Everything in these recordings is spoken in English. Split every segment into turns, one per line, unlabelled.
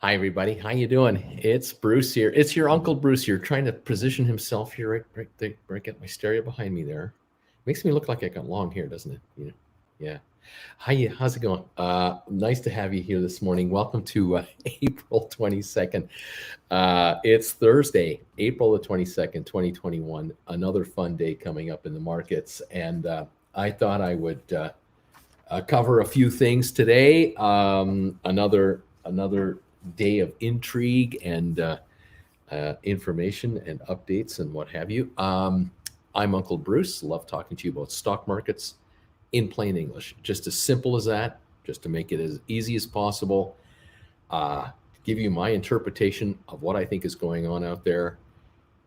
Hi everybody, how you doing? It's Bruce here. It's your Uncle Bruce here, trying to position himself here, right at my stereo behind me there. Makes me look like I got long hair, doesn't it? Yeah. How's it going? Nice to have you here this morning. Welcome to April 22nd. It's Thursday, April the 22nd, 2021. Another fun day coming up in the markets, and I thought I would cover a few things today. Another day of intrigue and information and updates and what have you. I'm Uncle Bruce. Love talking to you about stock markets in plain English. Just as simple as that, just to make it as easy as possible. Give you my interpretation of what I think is going on out there.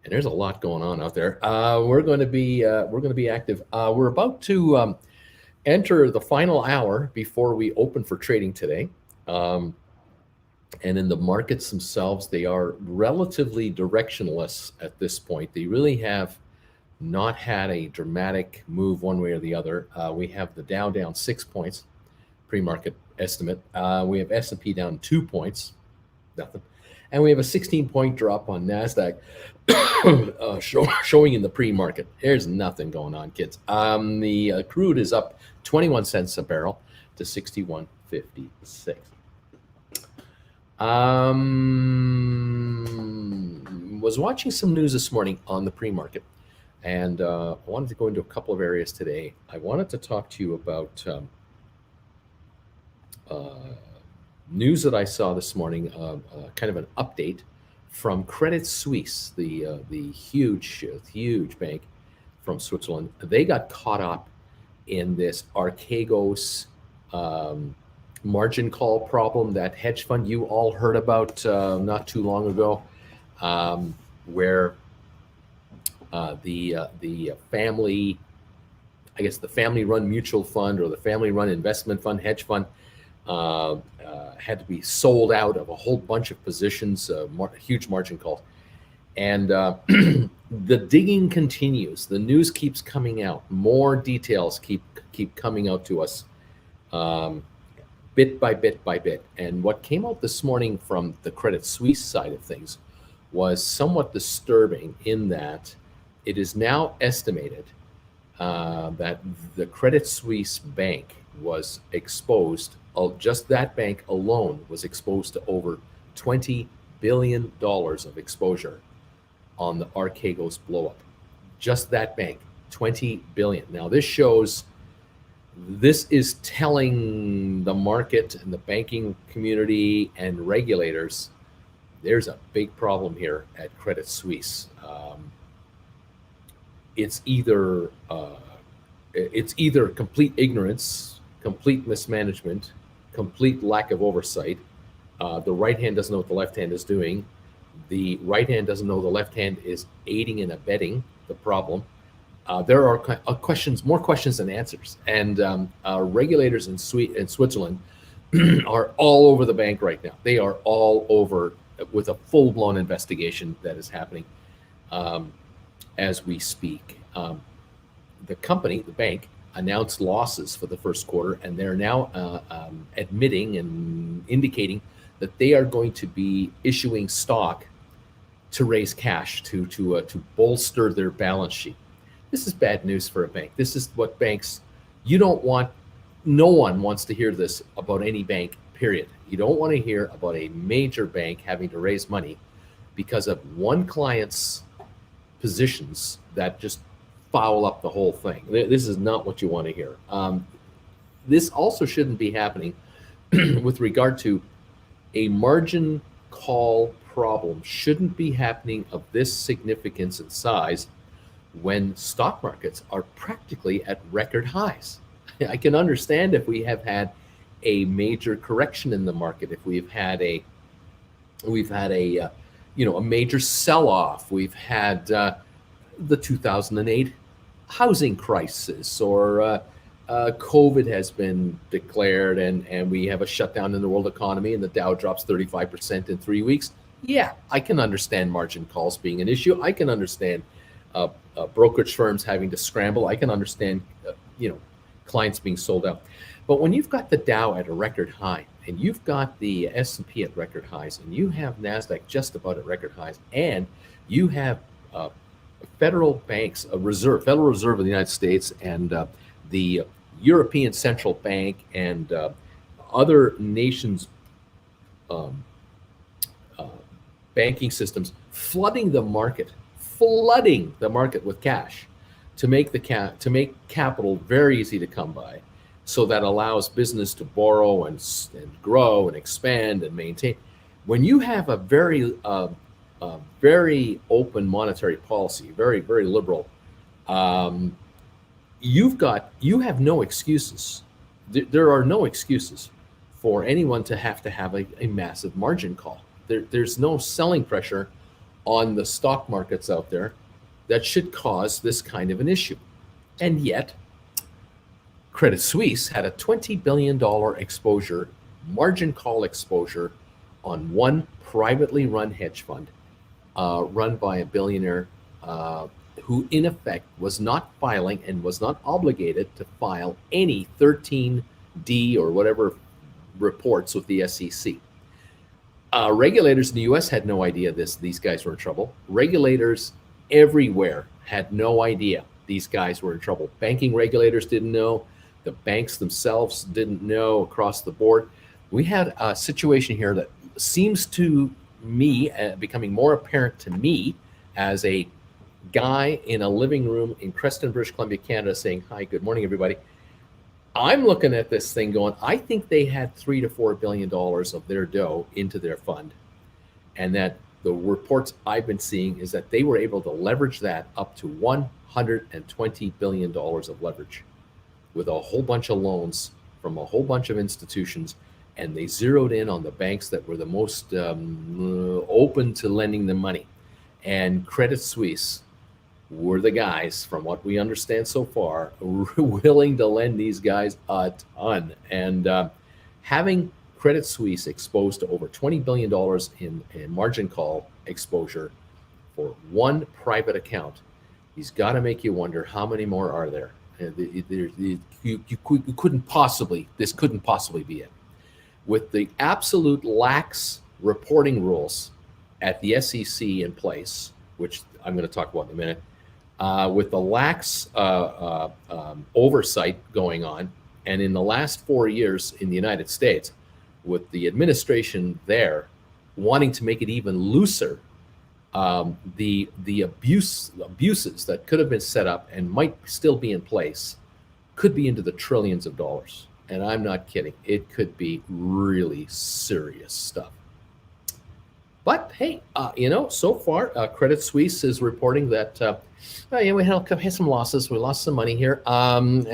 And there's a lot going on out there. We're going to be active. We're about to enter the final hour before we open for trading today. And in the markets themselves, they are relatively directionless at this point. They really have not had a dramatic move one way or the other. We have the Dow down 6 points, pre-market estimate. We have S&P down 2 points, nothing. And we have a 16-point drop on NASDAQ showing in the pre-market. There's nothing going on, kids. The crude is up 21 cents a barrel to 61.56. Was watching some news this morning on the pre-market, and I wanted to go into a couple of areas today. I wanted to talk to you about news that I saw this morning, kind of an update from Credit Suisse, the huge bank from Switzerland. They got caught up in this Archegos margin call problem, that hedge fund you all heard about not too long ago, where the family, I guess the family-run mutual fund or the family-run investment fund, hedge fund, had to be sold out of a whole bunch of positions, huge margin calls. And the digging continues. The news keeps coming out. More details keep coming out to us. Bit by bit. And what came out this morning from the Credit Suisse side of things was somewhat disturbing, in that it is now estimated that the Credit Suisse bank was exposed, just that bank alone was exposed to over $20 billion of exposure on the Archegos blowup. Just that bank, $20 billion. Now this is telling the market and the banking community and regulators there's a big problem here at Credit Suisse. It's either complete ignorance, complete mismanagement, complete lack of oversight. The right hand doesn't know what the left hand is doing. The right hand doesn't know the left hand is aiding and abetting the problem. There are more questions than answers, and regulators in Switzerland are all over the bank right now. They are all over with a full-blown investigation that is happening as we speak. The bank, announced losses for the first quarter, and they're now admitting and indicating that they are going to be issuing stock to raise cash to bolster their balance sheet. This is bad news for a bank. This is what banks, no one wants to hear this about any bank, period. You don't want to hear about a major bank having to raise money because of one client's positions that just foul up the whole thing. This is not what you want to hear. This also shouldn't be happening with regard to a margin call problem. Shouldn't be happening of this significance and size when stock markets are practically at record highs. I can understand if we have had a major correction in the market, if we've had a major sell-off, we've had the 2008 housing crisis, or COVID has been declared, and we have a shutdown in the world economy, and the Dow drops 35% in 3 weeks. Yeah, I can understand margin calls being an issue. I can understand brokerage firms having to scramble. I can understand, clients being sold out. But when you've got the Dow at a record high, and you've got the S&P at record highs, and you have NASDAQ just about at record highs, and you have federal banks, Federal Reserve of the United States, and the European Central Bank, and other nations' banking systems flooding the market with cash to make capital very easy to come by, so that allows business to borrow and grow and expand and maintain. When you have a very open monetary policy, very liberal, you have no excuses. There are no excuses for anyone to have a massive margin call. There's no selling pressure on the stock markets out there that should cause this kind of an issue. And yet, Credit Suisse had a $20 billion exposure, margin call exposure, on one privately run hedge fund run by a billionaire who, in effect, was not filing and was not obligated to file any 13D or whatever reports with the SEC. Regulators in the US had no idea these guys were in trouble. Regulators everywhere had no idea these guys were in trouble. Banking regulators didn't know. The banks themselves didn't know across the board. We had a situation here that seems to me, becoming more apparent to me as a guy in a living room in Creston, British Columbia, Canada, saying, "Hi, good morning, everybody." I'm looking at this thing going, I think they had $3 to $4 billion of their dough into their fund. And that the reports I've been seeing is that they were able to leverage that up to $120 billion of leverage with a whole bunch of loans from a whole bunch of institutions. And they zeroed in on the banks that were the most open to lending them money. And Credit Suisse were the guys, from what we understand so far, willing to lend these guys a ton. And having Credit Suisse exposed to over $20 billion in margin call exposure for one private account, he's got to make you wonder, how many more are there? This couldn't possibly be it. With the absolute lax reporting rules at the SEC in place, which I'm going to talk about in a minute, with the lax oversight going on, and in the last 4 years in the United States, with the administration there wanting to make it even looser, the abuses that could have been set up and might still be in place could be into the trillions of dollars. And I'm not kidding. It could be really serious stuff. But hey, so far, Credit Suisse is reporting that we had some losses. We lost some money here, and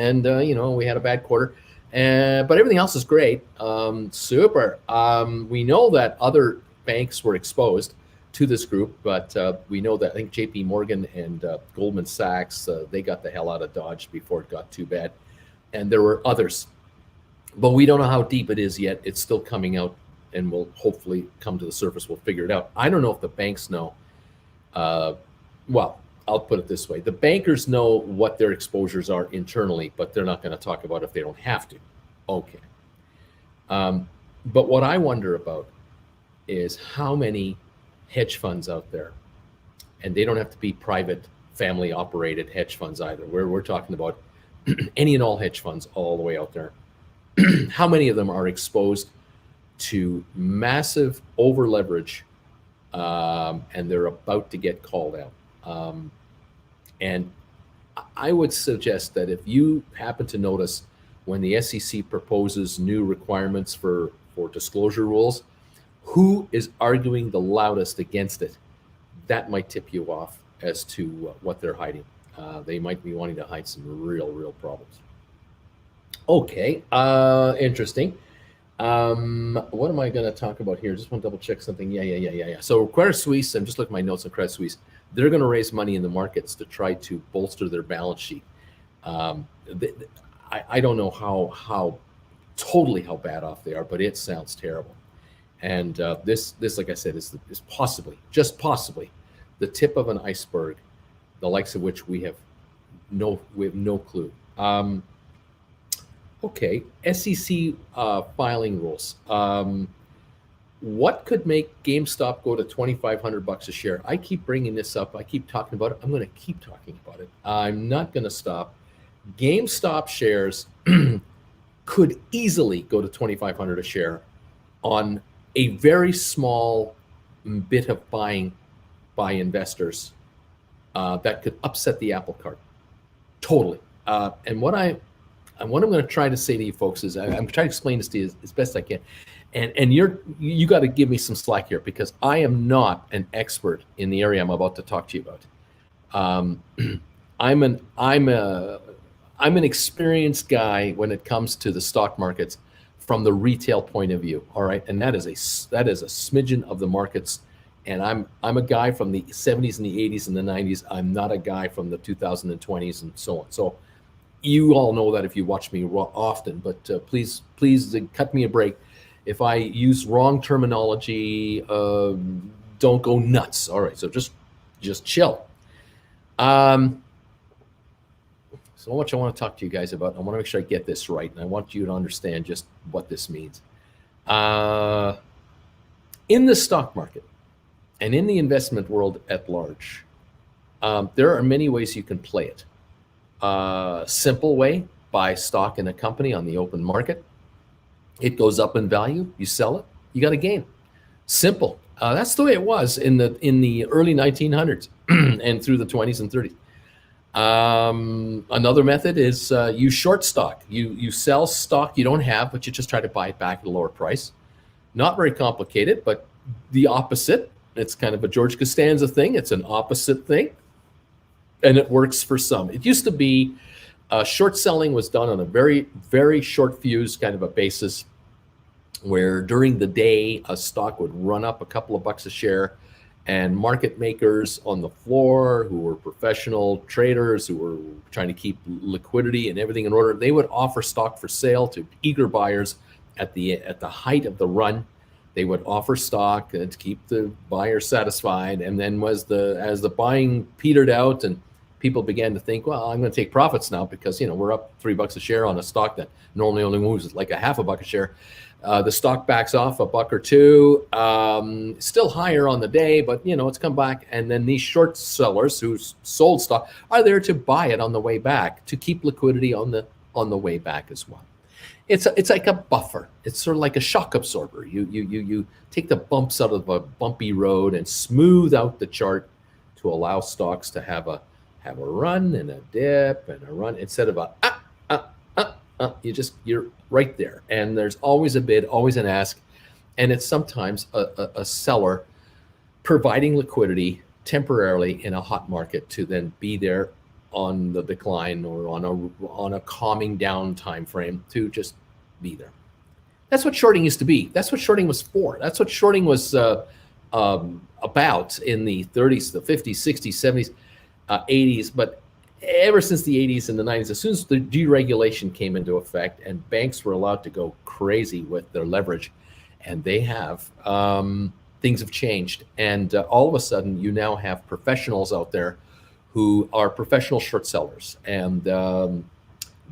we had a bad quarter, but everything else is great. Super. We know that other banks were exposed to this group, but we know that I think J.P. Morgan and Goldman Sachs, they got the hell out of Dodge before it got too bad, and there were others, but we don't know how deep it is yet. It's still coming out, and will hopefully come to the surface. We'll figure it out. I don't know if the banks know. Well, I'll put it this way. The bankers know what their exposures are internally, but they're not going to talk about it if they don't have to. Okay. But what I wonder about is how many hedge funds out there, and they don't have to be private family operated hedge funds either. We're talking about any and all hedge funds all the way out there. How many of them are exposed to massive over leverage, and they're about to get called out. And I would suggest that if you happen to notice when the SEC proposes new requirements for disclosure rules, who is arguing the loudest against it, that might tip you off as to what they're hiding. They might be wanting to hide some real problems. Okay, interesting. What am I going to talk about here? Just want to double check something. Yeah. So Credit Suisse, I'm just looking at my notes on Credit Suisse. They're going to raise money in the markets to try to bolster their balance sheet. I don't know how bad off they are, but it sounds terrible. And this, like I said, is just possibly, the tip of an iceberg, the likes of which we have no clue. Okay, SEC filing rules. What could make GameStop go to $2,500 a share? I keep bringing this up. I keep talking about it. I'm going to keep talking about it. I'm not going to stop. GameStop shares could easily go to 2,500 a share on a very small bit of buying by investors that could upset the apple cart totally. And what I'm going to try to say to you folks is I'm trying to explain this to you as best I can. And you got to give me some slack here because I am not an expert in the area I'm about to talk to you about. I'm an experienced guy when it comes to the stock markets from the retail point of view. All right, and that is a smidgen of the markets. And I'm a guy from the 70s and the 80s and the 90s. I'm not a guy from the 2020s and so on. So you all know that if you watch me often. But please cut me a break if I use wrong terminology. Don't go nuts. All right, so just chill. So much I want to talk to you guys about. I want to make sure I get this right, and I want you to understand just what this means. In the stock market and in the investment world at large, there are many ways you can play it. Simple way, buy stock in a company on the open market. It goes up in value, you sell it, you got a gain. Simple. That's the way it was in the early 1900s and through the 20s and 30s. Another method is you short stock. You sell stock you don't have, but you just try to buy it back at a lower price. Not very complicated, but the opposite. It's kind of a George Costanza thing. It's an opposite thing, and it works for some. It used to be short selling was done on a very, very short fuse kind of a basis, where during the day a stock would run up a couple of bucks a share, and market makers on the floor who were professional traders who were trying to keep liquidity and everything in order, they would offer stock for sale to eager buyers at the height of the run. They would offer stock to keep the buyer satisfied, and then as the buying petered out and people began to think, well, I'm going to take profits now because we're up $3 a share on a stock that normally only moves like a half a buck a share. The stock backs off a buck or two, still higher on the day, but it's come back. And then these short sellers who sold stock are there to buy it on the way back to keep liquidity on the way back as well. It's like a buffer. It's sort of like a shock absorber. You take the bumps out of a bumpy road and smooth out the chart to allow stocks to have a run and a dip and a run instead of a you're right there, and there's always a bid, always an ask, and it's sometimes a seller providing liquidity temporarily in a hot market to then be there on the decline or on a calming down time frame to just be there. That's what shorting used to be. That's what shorting was for. That's what shorting was about in the 30s, the 50s, 60s, 70s, 80s, but ever since the 80s and the 90s, as soon as the deregulation came into effect and banks were allowed to go crazy with their leverage, and they have, things have changed. And all of a sudden, you now have professionals out there who are professional short sellers. And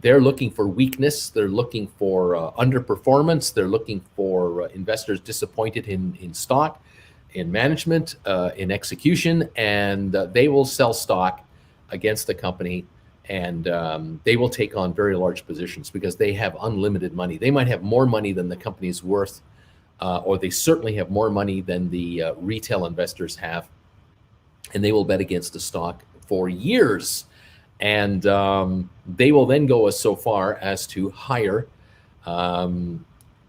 they're looking for weakness. They're looking for underperformance. They're looking for investors disappointed in stock, in management, in execution, and they will sell stock against the company, and they will take on very large positions because they have unlimited money. They might have more money than the company's worth, or they certainly have more money than the retail investors have, and they will bet against the stock for years. And they will then go so far as to hire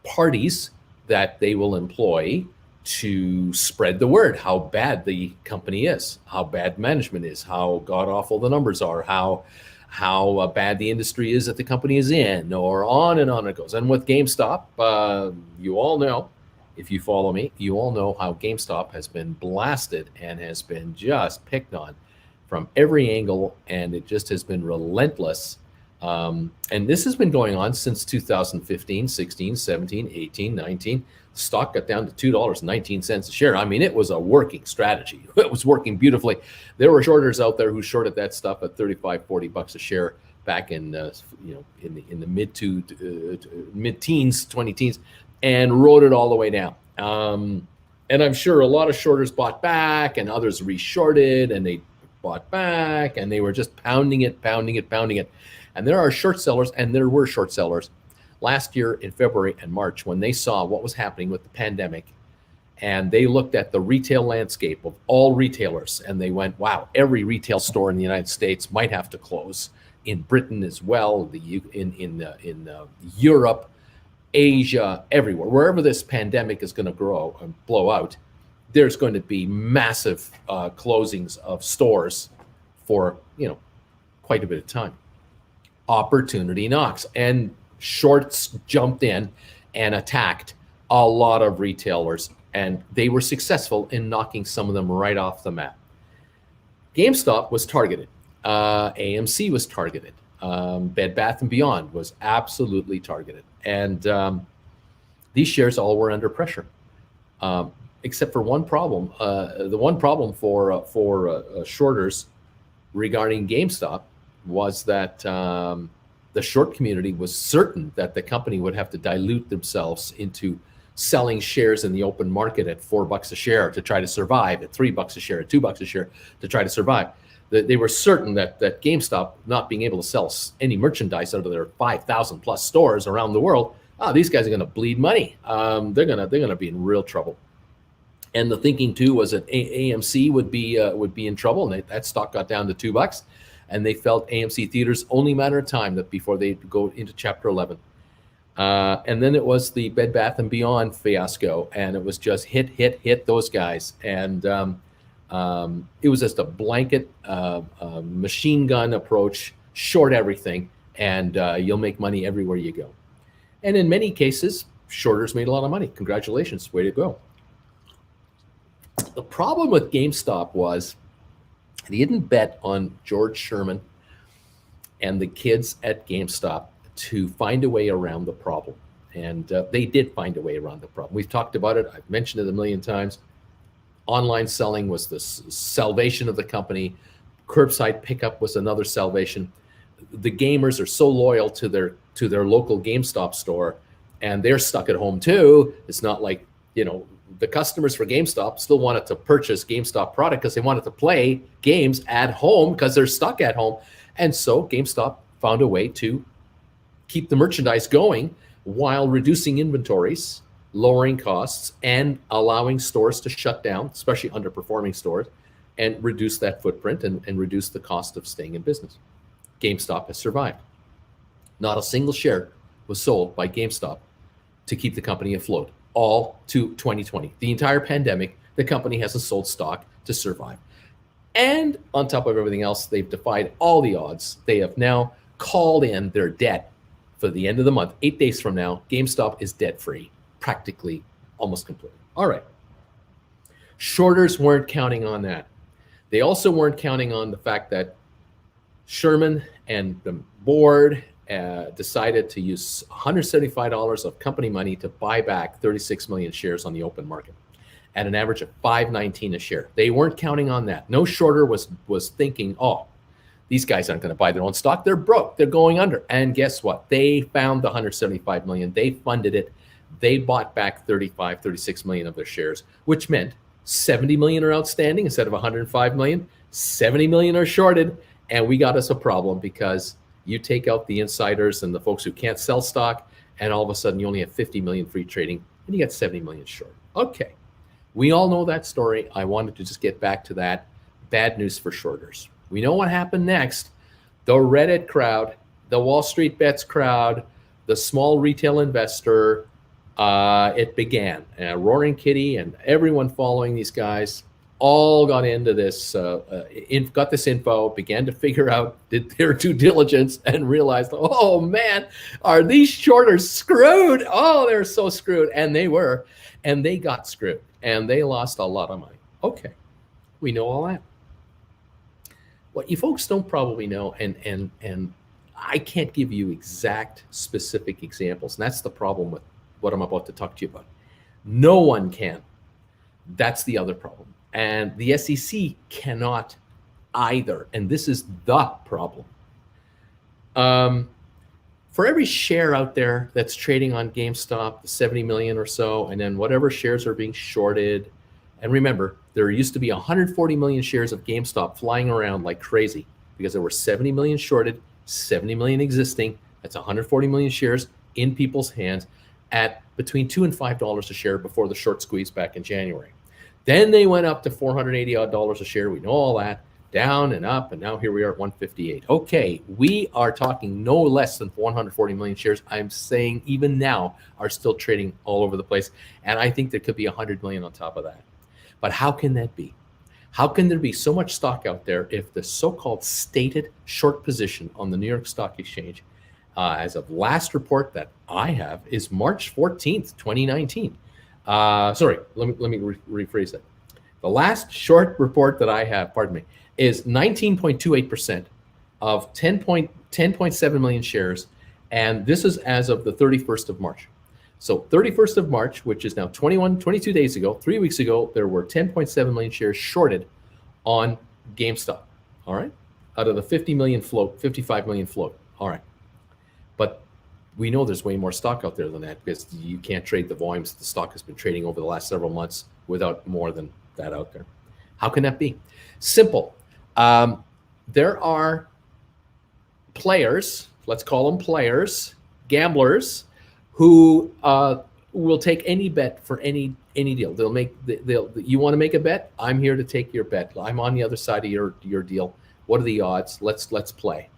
parties that they will employ to spread the word how bad the company is, how bad management is, how god awful the numbers are, how bad the industry is that the company is in, or on and on it goes. And with GameStop, you all know, if you follow me, you all know how GameStop has been blasted and has been just picked on from every angle, and it just has been relentless. And this has been going on since 2015, 16, 17, 18, 19. Stock got down to $2.19 a share. I mean, it was a working strategy. It was working beautifully. There were shorters out there who shorted that stuff at $35, $40 a share back in in the mid teens, 20 teens, and rode it all the way down. And I'm sure a lot of shorters bought back, and others reshorted, and they bought back, and they were just pounding it. And there are short sellers, and there were short sellers last year in February and March when they saw what was happening with the pandemic, and they looked at the retail landscape of all retailers, and they went, wow, every retail store in the United States might have to close. In Britain as well, in Europe, Asia, everywhere, wherever this pandemic is going to grow and blow out, there's going to be massive closings of stores for quite a bit of time. Opportunity knocks, and shorts jumped in and attacked a lot of retailers, and they were successful in knocking some of them right off the map. GameStop was targeted. AMC was targeted. Bed Bath & Beyond was absolutely targeted. And these shares all were under pressure, except for one problem. The one problem for shorters regarding GameStop was that the short community was certain that the company would have to dilute themselves into selling shares in the open market at $4 a share to try to survive, at $3 a share, at $2 a share to try to survive. They were certain that GameStop not being able to sell any merchandise out of their 5,000 plus stores around the world, these guys are going to bleed money. They're gonna be in real trouble. And the thinking too was that AMC would be in trouble, and that stock got down to $2, and they felt AMC theaters only a matter of time that before they go into Chapter 11. And then it was the Bed Bath & Beyond fiasco, and it was just hit those guys. And it was just a blanket machine gun approach, short everything, and you'll make money everywhere you go. And in many cases, shorters made a lot of money. Congratulations, way to go. The problem with GameStop was they didn't bet on George Sherman and the kids at GameStop to find a way around the problem. And they did find a way around the problem. We've talked about it. I've mentioned it a million times. Online selling was the salvation of the company. Curbside pickup was another salvation. The gamers are so loyal to their local GameStop store, and they're stuck at home too. It's not like, the customers for GameStop still wanted to purchase GameStop product because they wanted to play games at home because they're stuck at home. And so GameStop found a way to keep the merchandise going while reducing inventories, lowering costs, and allowing stores to shut down, especially underperforming stores, and reduce that footprint and reduce the cost of staying in business. GameStop has survived. Not a single share was sold by GameStop to keep the company afloat, all to 2020. The entire pandemic, the company hasn't sold stock to survive. And on top of everything else, they've defied all the odds. They have now called in their debt for the end of the month. 8 days from now, GameStop is debt-free, practically, almost completely. All right. Shorters weren't counting on that. They also weren't counting on the fact that Sherman and the board decided to use $175 of company money to buy back 36 million shares on the open market at an average of $5.19 a share. They weren't counting on that. No shorter was thinking, these guys aren't going to buy their own stock. They're broke. They're going under. And guess what? They found the $175 million. They funded it. They bought back 36 million of their shares, which meant 70 million are outstanding instead of 105 million. 70 million are shorted. And we got us a problem because you take out the insiders and the folks who can't sell stock, and all of a sudden you only have 50 million free trading, and you got 70 million short. Okay. We all know that story. I wanted to just get back to that. Bad news for shorters. We know what happened next. The Reddit crowd, the Wall Street Bets crowd, the small retail investor, it began. Roaring Kitty and everyone following these guys all got into this, got this info, began to figure out, did their due diligence, and realized, oh man, are these shorters screwed? Oh, they're so screwed. And they were, and they got screwed, and they lost a lot of money. Okay, we know all that. What you folks don't probably know, and I can't give you exact specific examples, and that's the problem with what I'm about to talk to you about. No one can. That's the other problem. And the SEC cannot either. And this is the problem. For every share out there that's trading on GameStop, the 70 million or so, and then whatever shares are being shorted. And remember, there used to be 140 million shares of GameStop flying around like crazy because there were 70 million shorted, 70 million existing. That's 140 million shares in people's hands at between $2 and $5 a share before the short squeeze back in January. Then they went up to 480 odd dollars a share. We know all that. Down and up, and now here we are at 158. Okay, we are talking no less than 140 million shares. I'm saying even now are still trading all over the place, and I think there could be 100 million on top of that. But how can that be? How can there be so much stock out there if the so-called stated short position on the New York Stock Exchange, as of last report that I have, is March 14th, 2019. Sorry, let me rephrase that. The last short report that I have, pardon me, is 19.28% of 10.7 million shares. And this is as of the 31st of March. So 31st of March, which is now 22 days ago, 3 weeks ago, there were 10.7 million shares shorted on GameStop. All right. Out of the 50 million float, 55 million float. All right. But we know there's way more stock out there than that because you can't trade the volumes the stock has been trading over the last several months without more than that out there. How can that be? Simple. There are players, let's call them players, gamblers, who will take any bet for any deal. You want to make a bet? I'm here to take your bet. I'm on the other side of your deal. What are the odds? Let's play.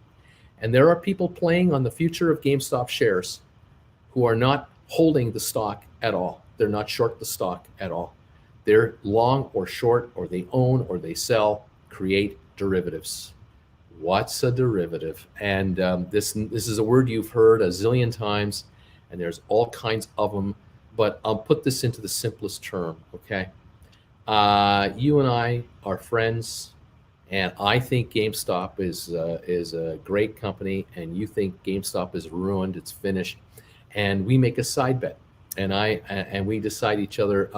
And there are people playing on the future of GameStop shares who are not holding the stock at all. They're not short the stock at all. They're long or short, or they own or they sell, create derivatives. What's a derivative? And this is a word you've heard a zillion times, and there's all kinds of them, but I'll put this into the simplest term, okay? You and I are friends, and I think GameStop is a great company, and you think GameStop is ruined, it's finished, and we make a side bet, and we decide each other,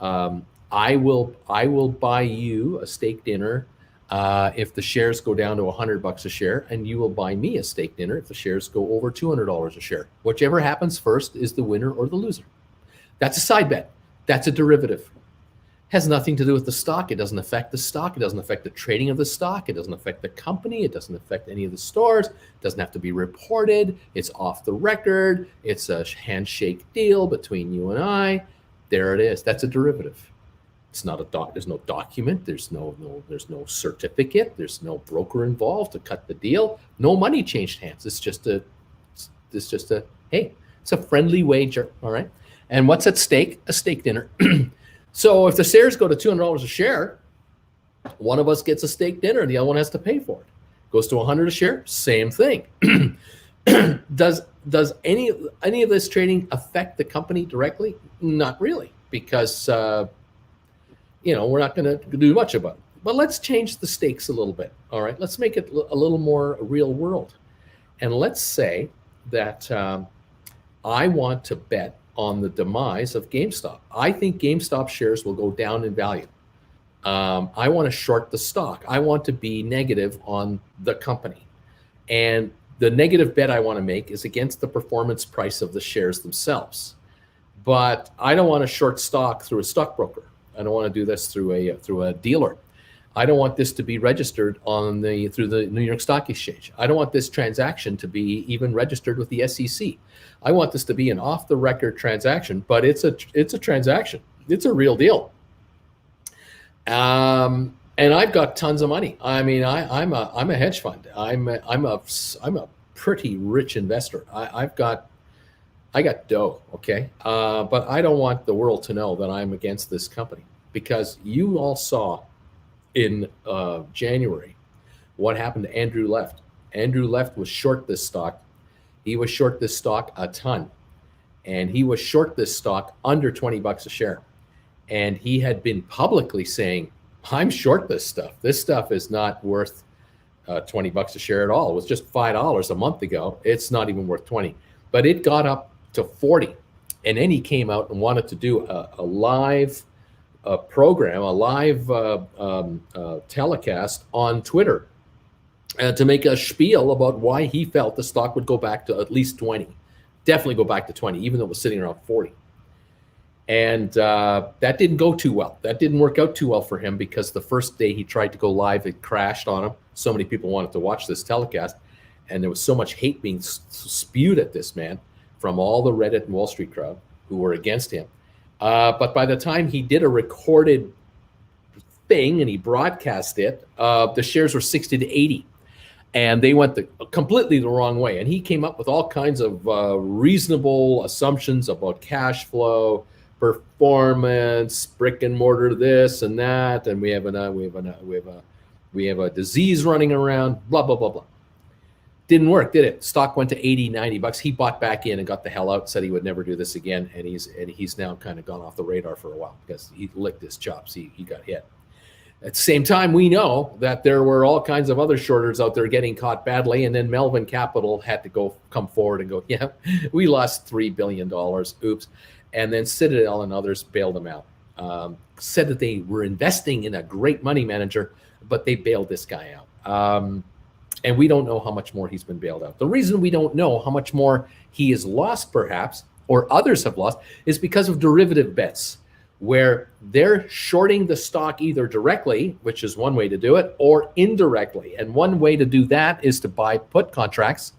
I will buy you a steak dinner if the shares go down to $100 a share, and you will buy me a steak dinner if the shares go over $200 a share. Whichever happens first is the winner or the loser. That's a side bet. That's a derivative. Has nothing to do with the stock. It doesn't affect the stock. It doesn't affect the trading of the stock. It doesn't affect the company. It doesn't affect any of the stores. It doesn't have to be reported. It's off the record. It's a handshake deal between you and I. There it is. That's a derivative. It's not a there's no document, there's no certificate, there's no broker involved to cut the deal. No money changed hands. It's just a hey, it's a friendly wager, all right? And what's at stake? A steak dinner. So if the shares go to $200 a share, one of us gets a steak dinner, the other one has to pay for it. Goes to 100 a share, same thing. Does any of this trading affect the company directly? Not really, because we're not going to do much about it. But let's change the stakes a little bit. All right, let's make it a little more real world. And let's say that I want to bet on the demise of GameStop. I think GameStop shares will go down in value. I want to short the stock. I want to be negative on the company. And the negative bet I want to make is against the performance price of the shares themselves. But I don't want to short stock through a stockbroker. I don't want to do this through a dealer. I don't want this to be registered through the New York Stock Exchange. I don't want this transaction to be even registered with the SEC. I want this to be an off-the-record transaction, but it's a transaction. It's a real deal. And I've got tons of money. I mean, I'm a hedge fund. I'm a pretty rich investor. I got dough, okay? But I don't want the world to know that I'm against this company, because you all saw in January what happened to Andrew Left. Andrew Left was short this stock. He was short this stock a ton, and he was short this stock under $20 a share. And he had been publicly saying, I'm short this stuff. This stuff is not worth $20 a share at all. It was just $5 a month ago. It's not even worth 20, but it got up to 40. And then he came out and wanted to do a live program, a live telecast on Twitter. to make a spiel about why he felt the stock would go back to at least 20, definitely go back to 20, even though it was sitting around 40. And that didn't go too well. That didn't work out too well for him because the first day he tried to go live, it crashed on him. So many people wanted to watch this telecast, and there was so much hate being spewed at this man from all the Reddit and Wall Street crowd who were against him. But by the time he did a recorded thing and he broadcast it, the shares were 60 to 80. And they went completely the wrong way. And he came up with all kinds of reasonable assumptions about cash flow, performance, brick and mortar, this and that, and we have a disease running around, blah blah blah blah. Didn't work, did it? Stock went to 80, 90 bucks. He bought back in and got the hell out. Said he would never do this again, and he's now kind of gone off the radar for a while because he licked his chops. He got hit. At the same time, we know that there were all kinds of other shorters out there getting caught badly, and then Melvin Capital had to come forward and go, yeah, we lost $3 billion. Oops. And then Citadel and others bailed them out. Said that they were investing in a great money manager, but they bailed this guy out. And we don't know how much more he's been bailed out. The reason we don't know how much more he has lost, perhaps, or others have lost, is because of derivative bets, where they're shorting the stock either directly, which is one way to do it, or indirectly. And one way to do that is to buy put contracts.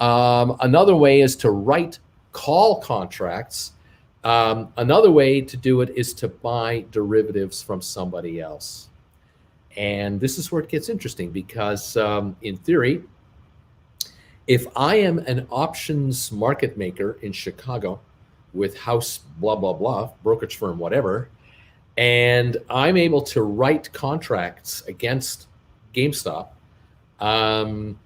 Another way is to write call contracts. Another way to do it is to buy derivatives from somebody else. And this is where it gets interesting because in theory, if I am an options market maker in Chicago with house blah, blah, blah, brokerage firm, whatever, and I'm able to write contracts against GameStop, and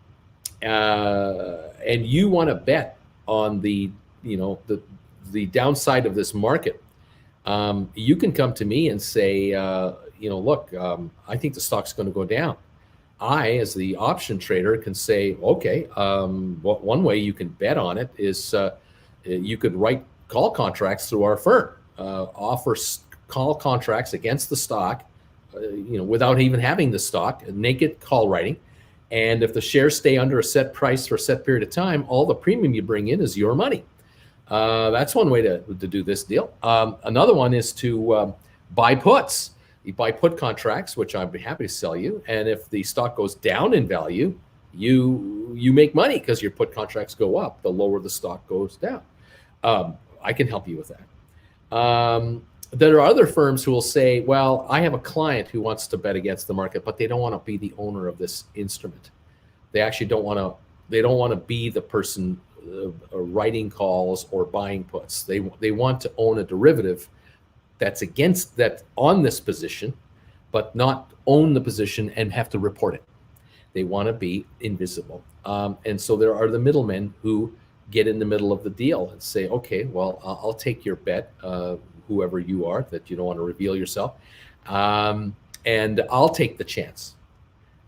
you want to bet on the downside of this market, you can come to me and say, look, I think the stock's going to go down. I, as the option trader, can say, okay, one way you can bet on it is you could write call contracts through our firm, offer call contracts against the stock, without even having the stock, naked call writing. And if the shares stay under a set price for a set period of time, all the premium you bring in is your money. That's one way to do this deal. Another one is to buy puts. You buy put contracts, which I'd be happy to sell you. And if the stock goes down in value, you make money because your put contracts go up the lower the stock goes down. I can help you with that. There are other firms who will say, well, I have a client who wants to bet against the market, but they don't want to be the owner of this instrument. They actually don't want to be the person writing calls or buying puts. They want to own a derivative that's against that on this position, but not own the position and have to report it. They want to be invisible. And so there are the middlemen who get in the middle of the deal and say, okay, well, I'll take your bet, whoever you are, that you don't want to reveal yourself, and I'll take the chance.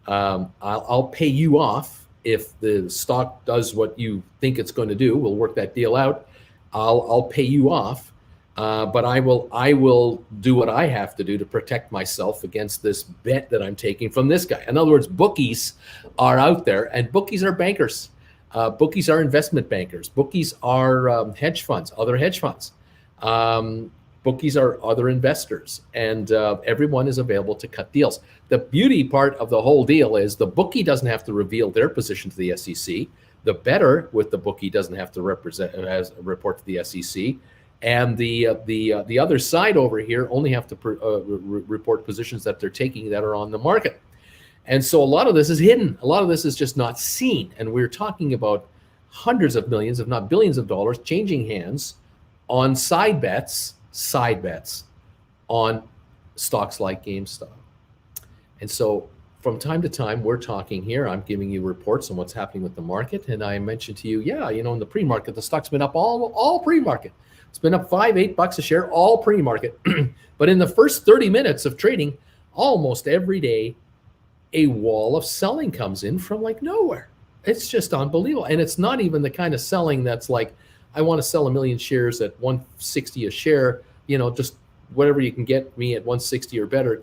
I'll pay you off if the stock does what you think it's going to do. We'll work that deal out. I'll pay you off, but I will do what I have to do to protect myself against this bet that I'm taking from this guy. In other words, bookies are out there, and bookies are bankers. Bookies are investment bankers. Bookies are hedge funds, other hedge funds. Bookies are other investors, and everyone is available to cut deals. The beauty part of the whole deal is the bookie doesn't have to reveal their position to the SEC. The bettor with the bookie doesn't have to report to the SEC, and the other side over here only have to report positions that they're taking that are on the market. And so a lot of this is hidden. A lot of this is just not seen. And we're talking about hundreds of millions, if not billions of dollars, changing hands on side bets on stocks like GameStop. And so from time to time, we're talking here. I'm giving you reports on what's happening with the market. And I mentioned to you, in the pre-market, the stock's been up all pre-market. It's been up $5-8 a share, all pre-market. But in the first 30 minutes of trading, almost every day, a wall of selling comes in from like nowhere. It's just unbelievable. And it's not even the kind of selling that's like, I want to sell 1 million shares at 160 a share, just whatever you can get me at 160 or better.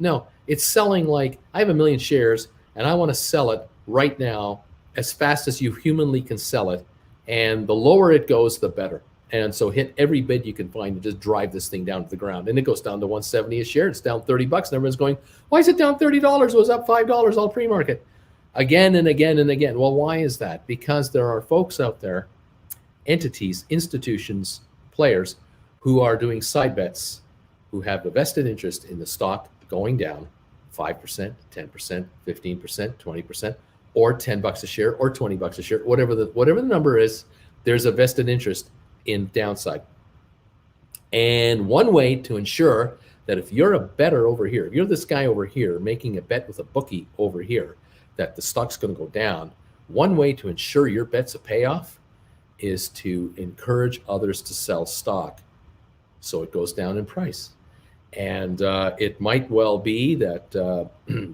No, it's selling like I have 1 million shares and I want to sell it right now as fast as you humanly can sell it. And the lower it goes, the better. And so hit every bid you can find and just drive this thing down to the ground. And it goes down to 170 a share. It's down $30. And everyone's going, why is it down $30? It was up $5 all pre-market. Again and again and again. Well, why is that? Because there are folks out there, entities, institutions, players who are doing side bets, who have a vested interest in the stock going down 5%, 10%, 15%, 20%, or $10 a share, or $20 a share, whatever the number is. There's a vested interest in downside. And one way to ensure that if you're a bettor over here, if you're this guy over here making a bet with a bookie over here that the stock's going to go down, one way to ensure your bet's a payoff is to encourage others to sell stock so it goes down in price. And it might well be that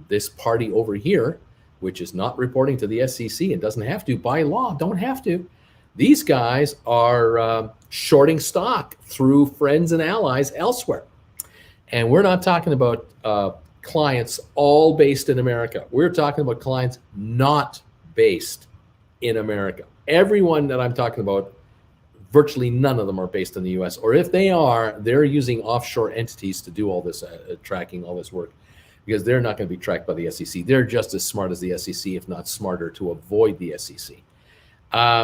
this party over here, which is not reporting to the SEC and doesn't have to by law, don't have to, these guys are shorting stock through friends and allies elsewhere. And we're not talking about clients all based in America. We're talking about clients not based in America. Everyone that I'm talking about, virtually none of them are based in the US. Or if they are, they're using offshore entities to do all this tracking, all this work, because they're not going to be tracked by the SEC. They're just as smart as the SEC, if not smarter, to avoid the SEC.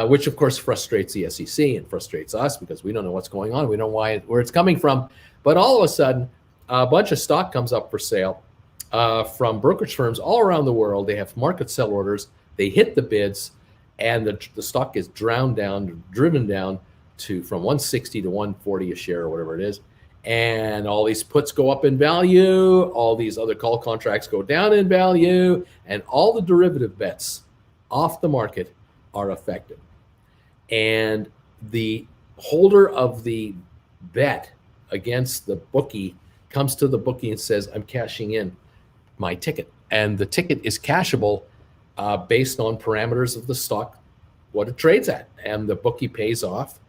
Which of course frustrates the SEC and frustrates us because we don't know what's going on. We don't know where it's coming from. But all of a sudden, a bunch of stock comes up for sale from brokerage firms all around the world. They have market sell orders. They hit the bids, and the stock is driven down to from 160 to 140 a share or whatever it is. And all these puts go up in value. All these other call contracts go down in value, and all the derivative bets off the market are affected. And the holder of the bet against the bookie comes to the bookie and says, I'm cashing in my ticket. And the ticket is cashable based on parameters of the stock, what it trades at. And the bookie pays off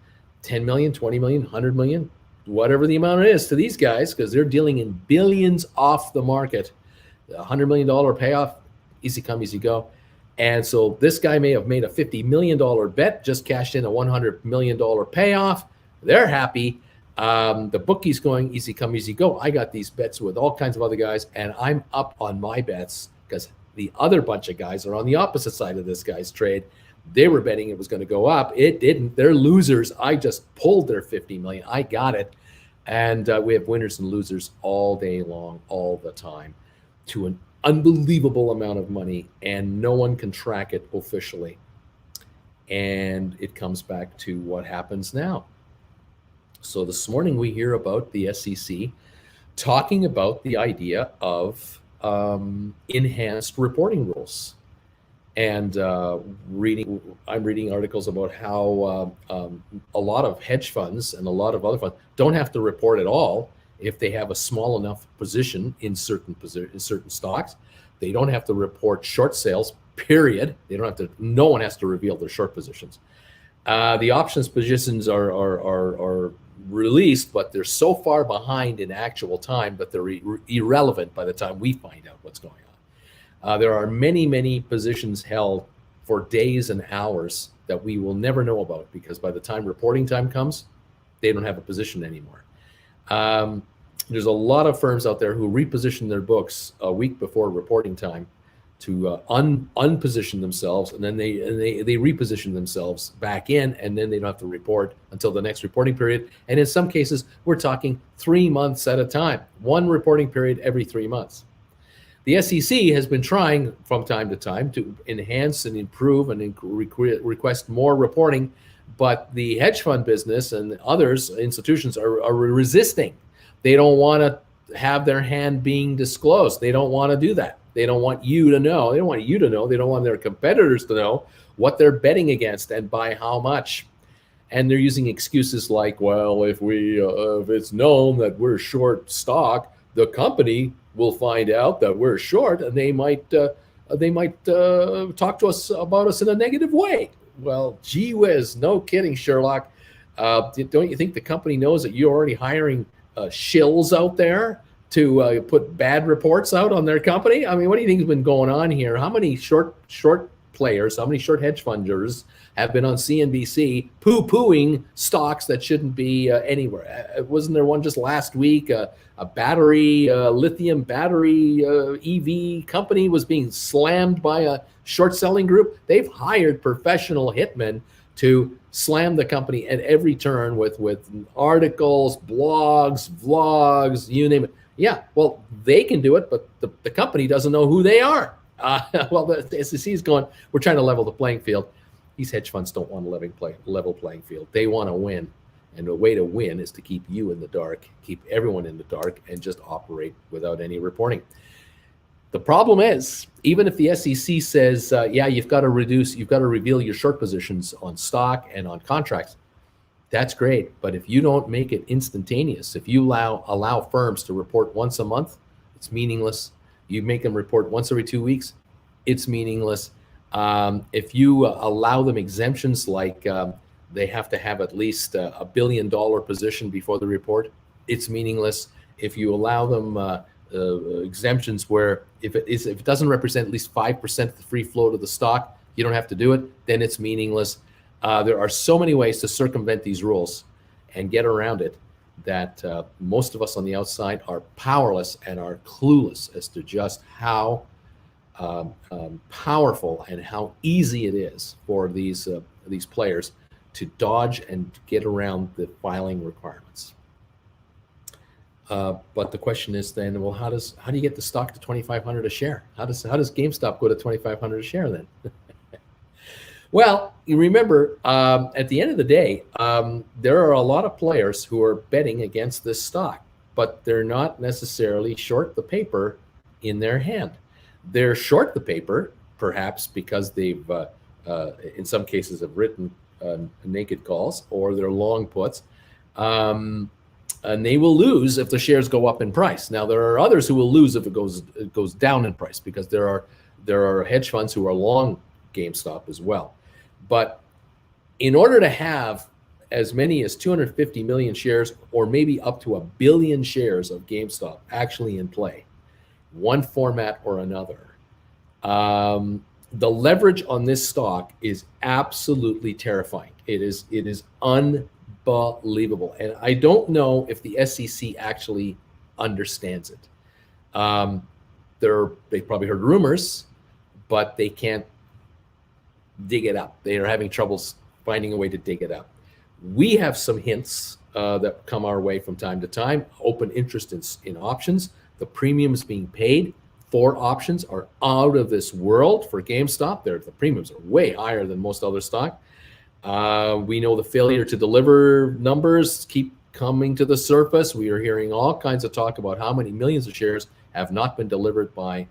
10 million, 20 million, 100 million, whatever the amount is to these guys, because they're dealing in billions off the market. The $100 million payoff, easy come, easy go. And so this guy may have made a $50 million bet, just cashed in a $100 million payoff. They're happy. The bookie's going easy come, easy go. I got these bets with all kinds of other guys, and I'm up on my bets because the other bunch of guys are on the opposite side of this guy's trade. They were betting it was going to go up. It didn't. They're losers. I just pulled their 50 million. I got it. And we have winners and losers all day long, all the time, to an unbelievable amount of money, and no one can track it officially. And it comes back to what happens now. So this morning we hear about the SEC talking about the idea of enhanced reporting rules. And I'm reading articles about how a lot of hedge funds and a lot of other funds don't have to report at all if they have a small enough position in certain stocks. They don't have to report short sales, period. They don't have to. No one has to reveal their short positions. The options positions are released, but they're so far behind in actual time that they're irrelevant by the time we find out what's going on. There are many positions held for days and hours that we will never know about, because by the time reporting time comes, they don't have a position anymore. There's a lot of firms out there who reposition their books a week before reporting time to unposition themselves, and then they reposition themselves back in, and then they don't have to report until the next reporting period. And in some cases, we're talking 3 months at a time, one reporting period every 3 months. The SEC has been trying from time to time to enhance and improve and request more reporting, but the hedge fund business and others, institutions, are resisting. They don't want to have their hand being disclosed. They don't want to do that. They don't want you to know. They don't want you to know. They don't want their competitors to know what they're betting against and by how much. And they're using excuses like, well, if it's known that we're short stock, the company will find out that we're short, and they might talk to us about us in a negative way. Well, gee whiz, no kidding, Sherlock. Don't you think the company knows that you're already hiring shills out there to put bad reports out on their company? I mean, what do you think has been going on here? How many short players, how many short hedge funders have been on CNBC poo-pooing stocks that shouldn't be anywhere? Wasn't there one just last week? A battery, lithium battery EV company was being slammed by a short selling group. They've hired professional hitmen to slam the company at every turn with articles, blogs, vlogs, you name it. Yeah, well, they can do it, but the company doesn't know who they are. Well, the SEC is going, we're trying to level the playing field. These hedge funds don't want a level playing field. They want to win. And the way to win is to keep you in the dark, keep everyone in the dark, and just operate without any reporting. The problem is, even if the SEC says, yeah, you've got to reveal your short positions on stock and on contracts, that's great. But if you don't make it instantaneous, if you allow firms to report once a month, it's meaningless. You make them report once every 2 weeks, it's meaningless. If you allow them exemptions like they have to have at least $1 billion position before the report, it's meaningless. If you allow them exemptions where if it doesn't represent at least 5% of the free float of the stock, you don't have to do it, then it's meaningless. There are so many ways to circumvent these rules and get around it that most of us on the outside are powerless and are clueless as to just how powerful and how easy it is for these players to dodge and get around the filing requirements. But the question is then, well, how do you get the stock to 2,500 a share? How does GameStop go to 2,500 a share then? Well, you remember, at the end of the day, there are a lot of players who are betting against this stock, but they're not necessarily short the paper in their hand. They're short the paper, perhaps because they've, in some cases, have written naked calls, or they're long puts, and they will lose if the shares go up in price. Now, there are others who will lose if it goes down in price, because there are hedge funds who are long GameStop as well. But in order to have as many as 250 million shares, or maybe up to 1 billion shares of GameStop actually in play, one format or another, the leverage on this stock is absolutely terrifying. It is unbelievable, and I don't know if the SEC actually understands it. They probably heard rumors, but they can't dig it up. They are having troubles finding a way to dig it up. We have some hints that come our way from time to time. Open interest in options. The premiums being paid for options are out of this world for GameStop. The premiums are way higher than most other stock. We know the failure to deliver numbers keep coming to the surface. We are hearing all kinds of talk about how many millions of shares have not been delivered by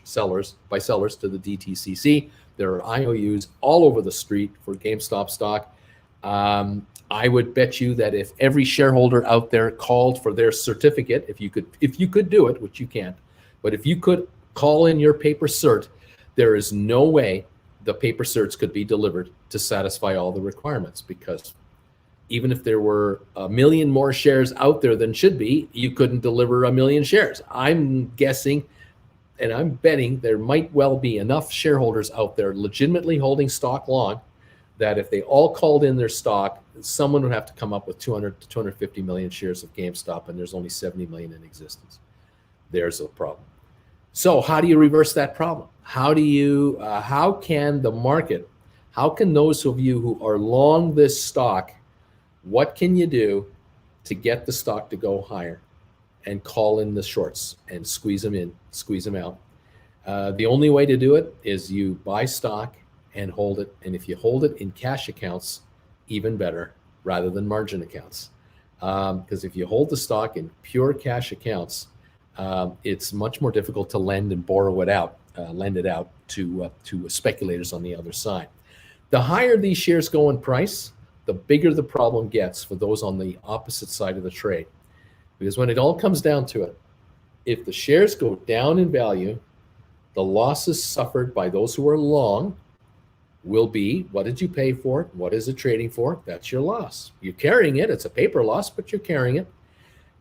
sellers to the DTCC. There are IOUs all over the street for GameStop stock. I would bet you that if every shareholder out there called for their certificate, if you could do it, which you can't, but if you could call in your paper cert, there is no way the paper certs could be delivered to satisfy all the requirements, because even if there were 1 million more shares out there than should be, you couldn't deliver 1 million shares. I'm guessing, and I'm betting there might well be enough shareholders out there legitimately holding stock long that if they all called in their stock, someone would have to come up with 200 to 250 million shares of GameStop, and there's only 70 million in existence. There's a problem. So how do you reverse that problem? How can the market, how can those of you who are long this stock, what can you do to get the stock to go higher and call in the shorts and squeeze them in, squeeze them out? The only way to do it is you buy stock and hold it. And if you hold it in cash accounts, even better, rather than margin accounts. Because if you hold the stock in pure cash accounts, it's much more difficult to lend and borrow it out, lend it out to speculators on the other side. The higher these shares go in price, the bigger the problem gets for those on the opposite side of the trade. Because when it all comes down to it, if the shares go down in value, the losses suffered by those who are long will be, what did you pay for it? What is it trading for? That's your loss. You're carrying it. It's a paper loss, but you're carrying it.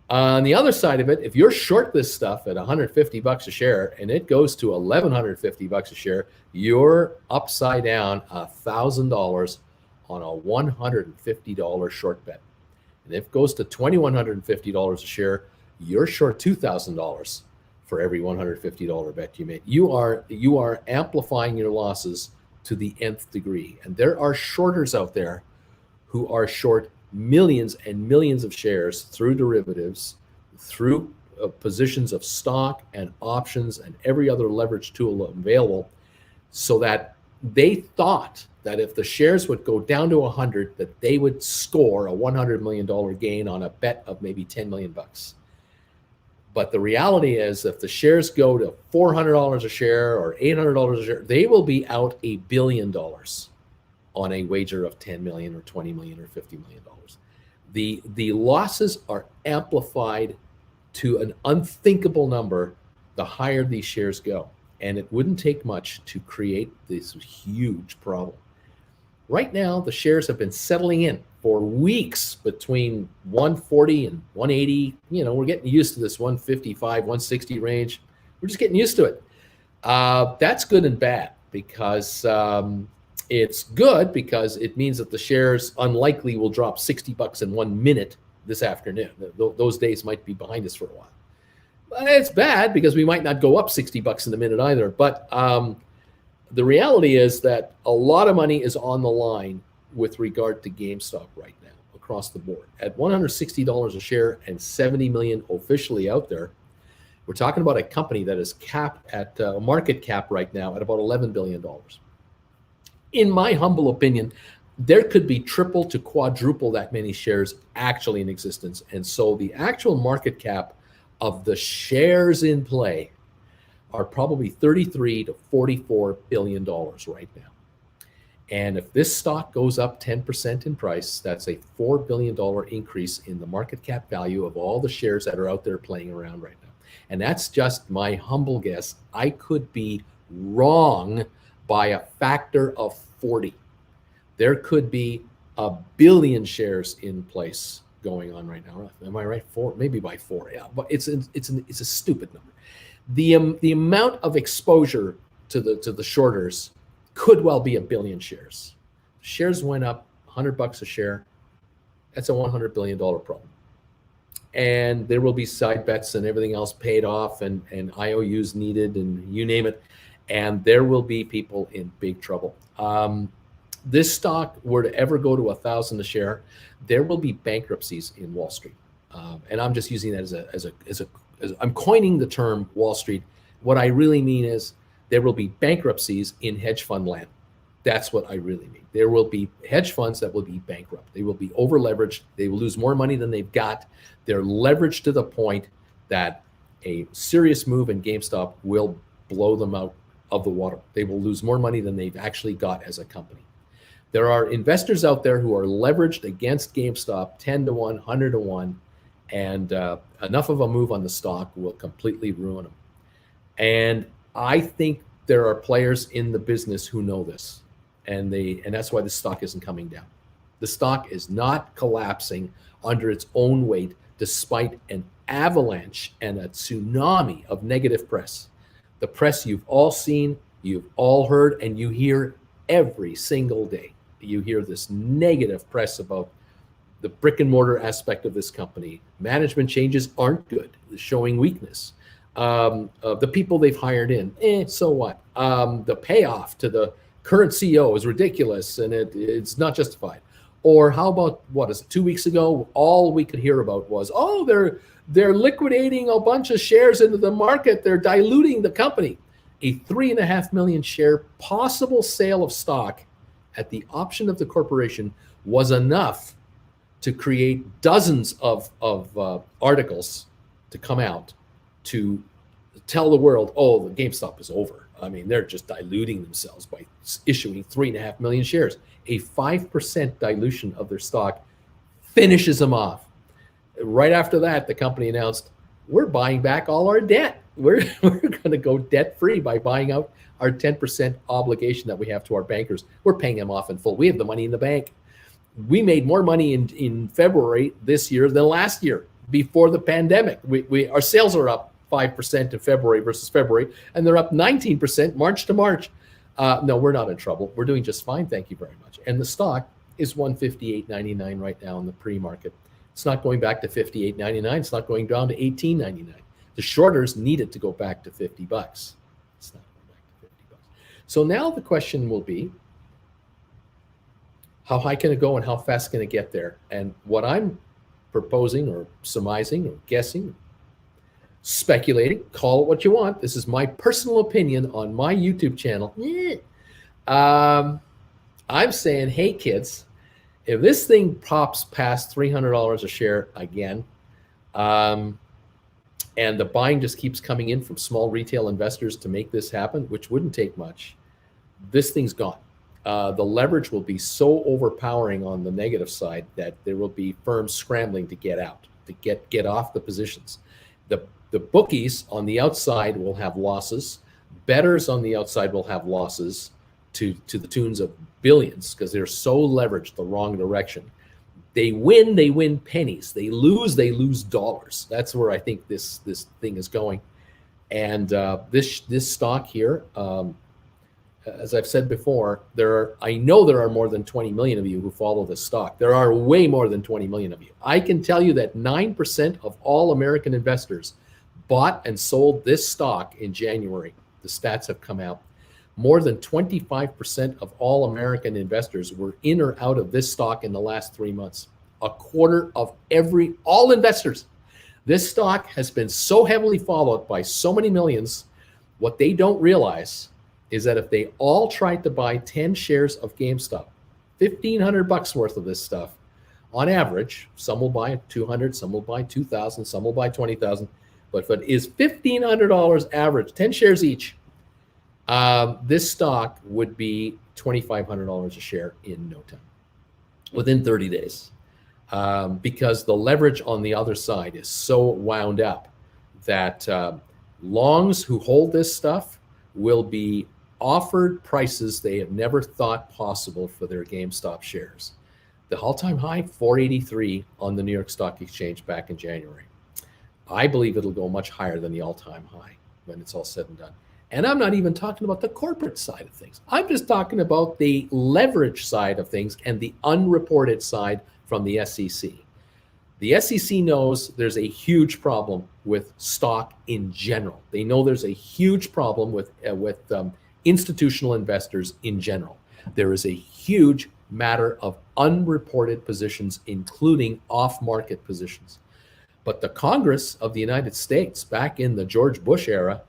On the other side of it, if you're short this stuff at $150 a share and it goes to $1,150 a share, you're upside down $1,000 on a $150 short bet. And if it goes to $2,150 a share, you're short $2,000 for every $150 bet you made. You are amplifying your losses to the nth degree. And there are shorters out there who are short millions and millions of shares through derivatives, through positions of stock and options and every other leverage tool available, so that they thought that if the shares would go down to 100, that they would score a $100 million gain on a bet of maybe 10 million bucks. But the reality is, if the shares go to $400 a share or $800 a share, they will be out $1 billion on a wager of 10 million or 20 million or $50 million. The losses are amplified to an unthinkable number the higher these shares go. And it wouldn't take much to create this huge problem. Right now, the shares have been settling in for weeks between 140 and 180. We're getting used to this 155, 160 range. We're just getting used to it. That's good and bad, because it's good because it means that the shares unlikely will drop $60 in 1 minute this afternoon. Those days might be behind us for a while. But it's bad because we might not go up $60 in a minute either. But the reality is that a lot of money is on the line with regard to GameStop right now across the board. At $160 a share and 70 million officially out there, we're talking about a company that is capped at market cap right now at about $11 billion. In my humble opinion, there could be triple to quadruple that many shares actually in existence. And so the actual market cap of the shares in play are probably $33 to $44 billion right now. And if this stock goes up 10% in price, that's a $4 billion increase in the market cap value of all the shares that are out there playing around right now. And that's just my humble guess. I could be wrong by a factor of 40. There could be 1 billion shares in place going on right now. Am I right? 4, maybe by 4. Yeah, but it's a stupid number. The amount of exposure to the shorters could well be 1 billion shares. Shares went up $100 a share. That's a $100 billion problem. And there will be side bets and everything else paid off and IOUs needed and you name it. And there will be people in big trouble. This stock were to ever go to 1,000 a share, there will be bankruptcies in Wall Street. And I'm just using that as I'm coining the term Wall Street. What I really mean is there will be bankruptcies in hedge fund land. That's what I really mean. There will be hedge funds that will be bankrupt. They will be over leveraged. They will lose more money than they've got. They're leveraged to the point that a serious move in GameStop will blow them out of the water. They will lose more money than they've actually got as a company. There are investors out there who are leveraged against GameStop 10 to 1, 100 to 1, and enough of a move on the stock will completely ruin them. And I think there are players in the business who know this, and that's why the stock isn't coming down. The stock is not collapsing under its own weight, despite an avalanche and a tsunami of negative press. The press you've all seen, you've all heard, and you hear every single day. You hear this negative press about the brick and mortar aspect of this company. Management changes aren't good, showing weakness. The people they've hired in, so what? The payoff to the current CEO is ridiculous and it's not justified. Or how about, 2 weeks ago, all we could hear about was, they're liquidating a bunch of shares into the market. They're diluting the company. A 3.5 million share possible sale of stock at the option of the corporation was enough to create dozens of articles to come out to tell the world, the GameStop is over. I mean, they're just diluting themselves by issuing 3.5 million shares. A 5% dilution of their stock finishes them off. Right after that, the company announced, we're buying back all our debt. We're going to go debt-free by buying out our 10% obligation that we have to our bankers. We're paying them off in full. We have the money in the bank. We made more money in February this year than last year before the pandemic. Our sales are up 5% in February versus February, and they're up 19% March to March. No, we're not in trouble. We're doing just fine. Thank you very much. And the stock is $158.99 right now in the pre-market. It's not going back to $58.99. It's not going down to $18.99. The shorters need it to go back to $50. It's not going back to $50. So now the question will be, how high can it go and how fast can it get there? And what I'm proposing or surmising or guessing, speculating, call it what you want. This is my personal opinion on my YouTube channel. I'm saying, hey kids, if this thing pops past $300 a share again, and the buying just keeps coming in from small retail investors to make this happen, which wouldn't take much, this thing's gone. The leverage will be so overpowering on the negative side that there will be firms scrambling to get out, to get off the positions. The bookies on the outside will have losses. Bettors on the outside will have losses to the tunes of billions because they're so leveraged the wrong direction. They win pennies. They lose dollars. That's where I think this thing is going. And this stock here, as I've said before, I know there are more than 20 million of you who follow this stock. There are way more than 20 million of you. I can tell you that 9% of all American investors bought and sold this stock in January. The stats have come out. More than 25% of all American investors were in or out of this stock in the last 3 months. A quarter of all investors. This stock has been so heavily followed by so many millions. What they don't realize is that if they all tried to buy 10 shares of GameStop, $1,500 worth of this stuff, on average, some will buy 200, some will buy 2,000, some will buy 20,000. But if it is $1,500 average, 10 shares each, this stock would be $2,500 a share in no time, within 30 days. Because the leverage on the other side is so wound up that longs who hold this stuff will be offered prices they have never thought possible for their GameStop shares. The all-time high, 483 on the New York Stock Exchange back in January. I believe it'll go much higher than the all-time high when it's all said and done. And I'm not even talking about the corporate side of things. I'm just talking about the leverage side of things and the unreported side from the SEC. The SEC knows there's a huge problem with stock in general. They know there's a huge problem with institutional investors in general. There is a huge matter of unreported positions, including off-market positions. But the Congress of the United States, back in the George Bush era,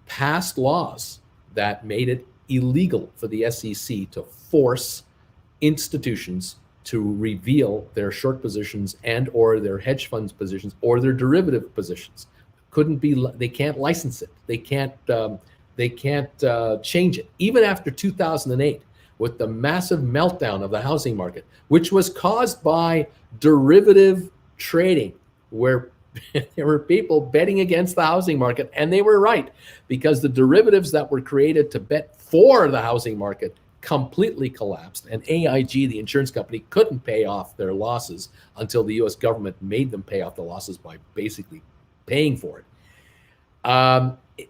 passed laws that made it illegal for the SEC to force institutions to reveal their short positions and or their hedge funds positions or their derivative positions. They can't license it. They can't change it. Even after 2008, with the massive meltdown of the housing market, which was caused by derivative trading, where there were people betting against the housing market, and they were right, because the derivatives that were created to bet for the housing market completely collapsed, and AIG, the insurance company, couldn't pay off their losses until the US government made them pay off the losses by basically paying for it.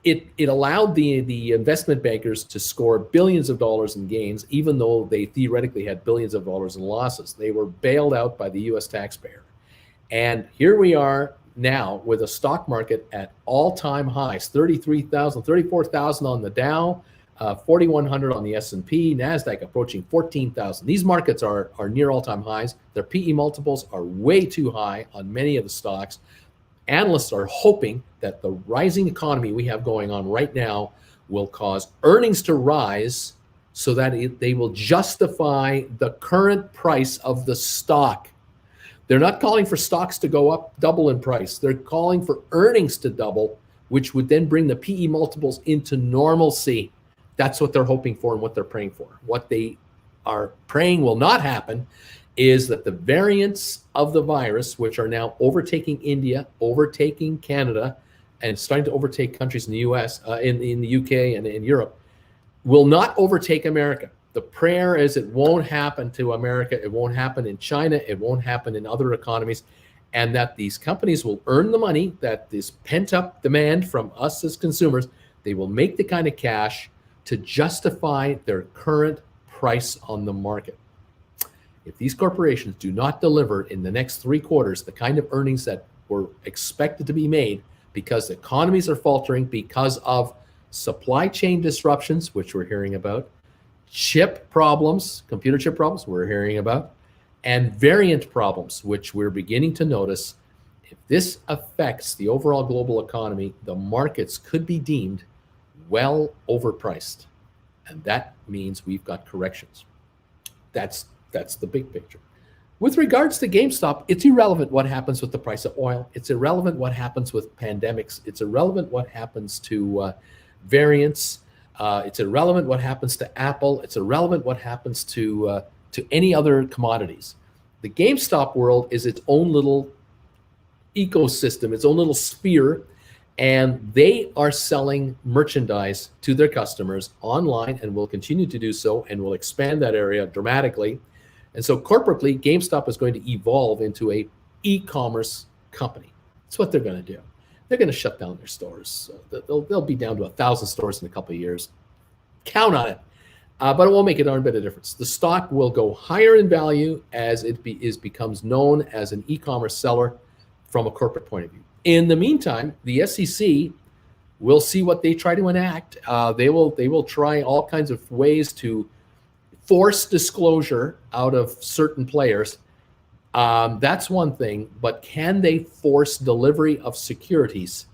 It allowed the investment bankers to score billions of dollars in gains, even though they theoretically had billions of dollars in losses. They were bailed out by the US taxpayer. And here we are now with a stock market at all-time highs, 33,000, 34,000 on the Dow, 4,100 on the S&P, NASDAQ approaching 14,000. These markets are near all-time highs. Their PE multiples are way too high on many of the stocks. Analysts are hoping that the rising economy we have going on right now will cause earnings to rise so that they will justify the current price of the stock. They're not calling for stocks to go up, double in price. They're calling for earnings to double, which would then bring the PE multiples into normalcy. That's what they're hoping for and what they're praying for. What they are praying will not happen is that the variants of the virus, which are now overtaking India, overtaking Canada, and starting to overtake countries in the US, in the UK and in Europe, will not overtake America. The prayer is it won't happen to America. It won't happen in China. It won't happen in other economies. and that these companies will earn the money, that this pent-up demand from us as consumers, they will make the kind of cash to justify their current price on the market. If these corporations do not deliver in the next 3 quarters the kind of earnings that were expected to be made because economies are faltering because of supply chain disruptions, which we're hearing about, chip problems, computer chip problems we're hearing about, and variant problems, which we're beginning to notice, if this affects the overall global economy, the markets could be deemed well overpriced. And that means we've got corrections. That's the big picture. With regards to GameStop, it's irrelevant what happens with the price of oil. It's irrelevant what happens with pandemics. It's irrelevant what happens to variants. It's irrelevant what happens to Apple. It's irrelevant what happens to any other commodities. The GameStop world is its own little ecosystem, its own little sphere, and they are selling merchandise to their customers online and will continue to do so and will expand that area dramatically. And so corporately, GameStop is going to evolve into a e-commerce company. That's what they're going to do. They're going to shut down their stores. They'll be down to 1,000 stores in a couple of years. Count on it. But it won't make a darn bit of difference. The stock will go higher in value as it becomes known as an e-commerce seller from a corporate point of view. In the meantime, the SEC will see what they try to enact. They will try all kinds of ways to force disclosure out of certain players. That's one thing, but can they force delivery of securities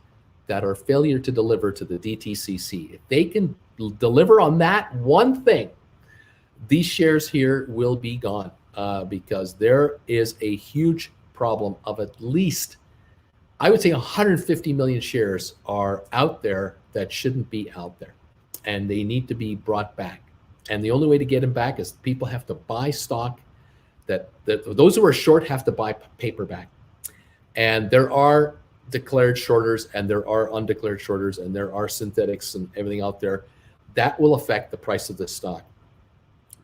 that are failure to deliver to the DTCC? If they can deliver on that one thing, these shares here will be gone because there is a huge problem of at least, I would say 150 million shares are out there that shouldn't be out there, and they need to be brought back. And the only way to get them back is people have to buy stock that those who are short have to buy paper back. And there are declared shorters and there are undeclared shorters and there are synthetics and everything out there that will affect the price of this stock.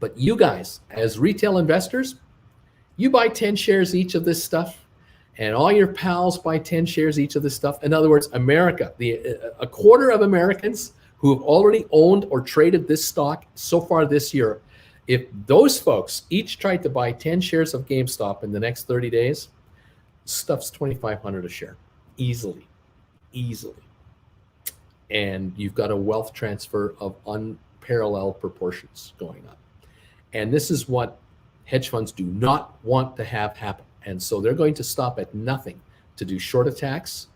But you guys, as retail investors, you buy 10 shares each of this stuff, and all your pals buy 10 shares each of this stuff. In other words, America, a quarter of Americans who have already owned or traded this stock so far this year, if those folks each tried to buy 10 shares of GameStop in the next 30 days, stuff's $2,500 a share, easily. And you've got a wealth transfer of unparalleled proportions going on. And this is what hedge funds do not want to have happen. And so they're going to stop at nothing to do short attacks,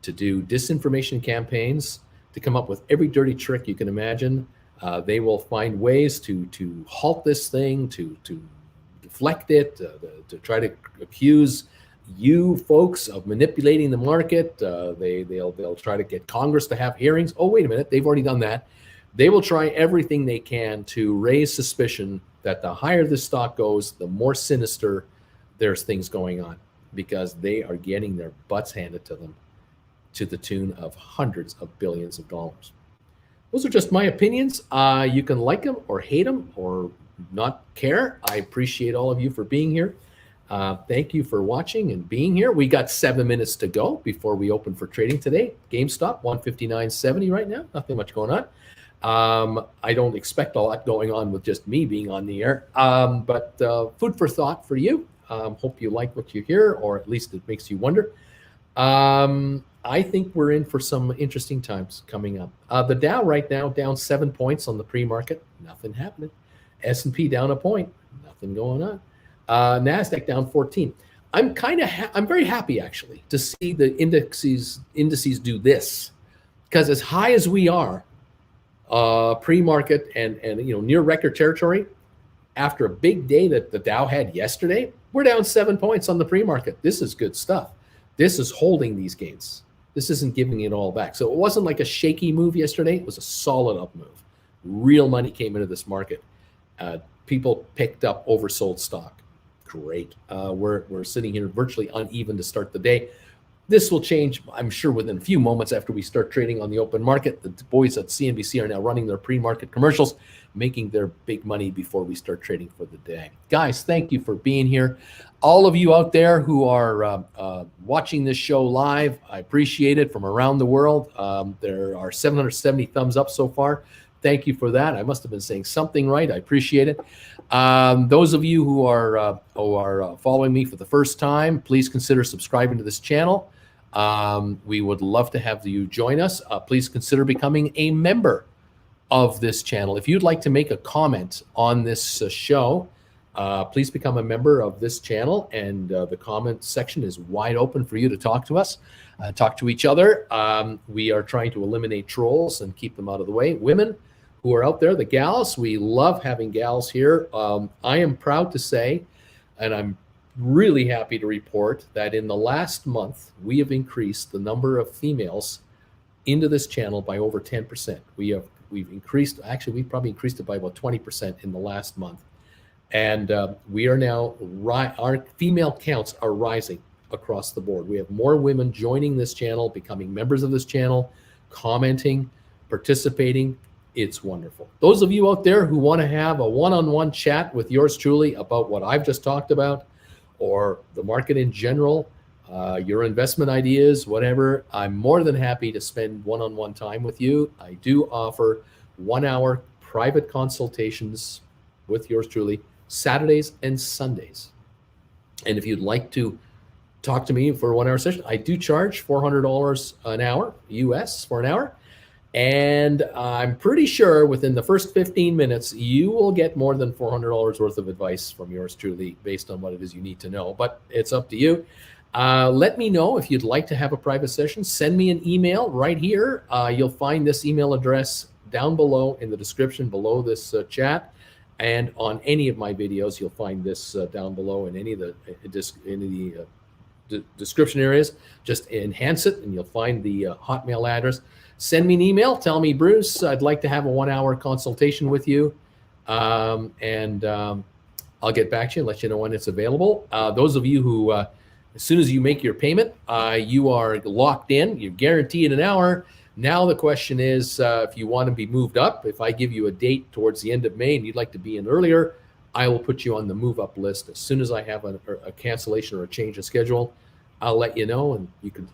to do disinformation campaigns, to come up with every dirty trick you can imagine. They will find ways to halt this thing, to deflect it, to try to accuse you folks of manipulating the market. They'll try to get Congress to have hearings. Oh, wait a minute, they've already done that. They will try everything they can to raise suspicion that the higher the stock goes, the more sinister there's things going on, because they are getting their butts handed to them to the tune of hundreds of billions of dollars. Those are just my opinions. You can like them or hate them or not care. I appreciate all of you for being here. Thank you for watching and being here. We got 7 minutes to go before we open for trading today. GameStop 159.70 right now. Nothing much going on. I don't expect a lot going on with just me being on the air. But food for thought for you. Hope you like what you hear, or at least it makes you wonder. I think we're in for some interesting times coming up. The Dow right now down 7 points on the pre-market. Nothing happening. S&P down a point. Nothing going on. NASDAQ down 14. I'm very happy actually to see the indices do this, because as high as we are pre-market and near record territory, after a big day that the Dow had yesterday, we're down 7 points on the pre-market. This is good stuff. This is holding these gains. This isn't giving it all back. So it wasn't like a shaky move yesterday. It was a solid up move. Real money came into this market. People picked up oversold stock. Great. We're sitting here virtually uneven to start the day. This will change, I'm sure, within a few moments after we start trading on the open market. The boys at CNBC are now running their pre-market commercials, making their big money before we start trading for the day. Guys, thank you for being here. All of you out there who are watching this show live, I appreciate it, from around the world. There are 770 thumbs up so far. Thank you for that. I must have been saying something right. I appreciate it. Those of you who are following me for the first time, please consider subscribing to this channel. We would love to have you join us. Please consider becoming a member of this channel. If you'd like to make a comment on this show, please become a member of this channel, and the comment section is wide open for you to talk to us, talk to each other. We are trying to eliminate trolls and keep them out of the way. Women who are out there, the gals, we love having gals here. I am proud to say, and I'm really happy to report, that in the last month, we have increased the number of females into this channel by over 10%. We've increased, actually, we've probably increased it by about 20% in the last month. And we are now, our female counts are rising across the board. We have more women joining this channel, becoming members of this channel, commenting, participating. It's wonderful. Those of you out there who want to have a one-on-one chat with yours truly about what I've just talked about, or the market in general, your investment ideas, whatever, I'm more than happy to spend one-on-one time with you. I do offer 1-hour private consultations with yours truly, Saturdays and Sundays. And if you'd like to talk to me for a 1-hour session, I do charge $400 an hour, US, for an hour. And I'm pretty sure within the first 15 minutes, you will get more than $400 worth of advice from yours truly based on what it is you need to know. But it's up to you. Let me know if you'd like to have a private session. Send me an email right here. You'll find this email address down below in the description below this chat. And on any of my videos, you'll find this down below in any of the description areas. Just enhance it and you'll find the Hotmail address. Send me an email. Tell me, Bruce, I'd like to have a 1-hour consultation with you. I'll get back to you and let you know when it's available. Those of you who, as soon as you make your payment, you are locked in. You're guaranteed an hour. Now the question is, if you want to be moved up, if I give you a date towards the end of May and you'd like to be in earlier, I will put you on the move up list. As soon as I have a cancellation or a change of schedule, I'll let you know, and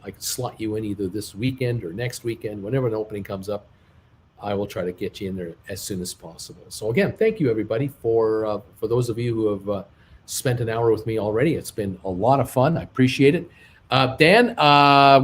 I can slot you in either this weekend or next weekend, whenever an opening comes up. I will try to get you in there as soon as possible. So again, thank you everybody for those of you who have spent an hour with me already. It's been a lot of fun. I appreciate it. Dan,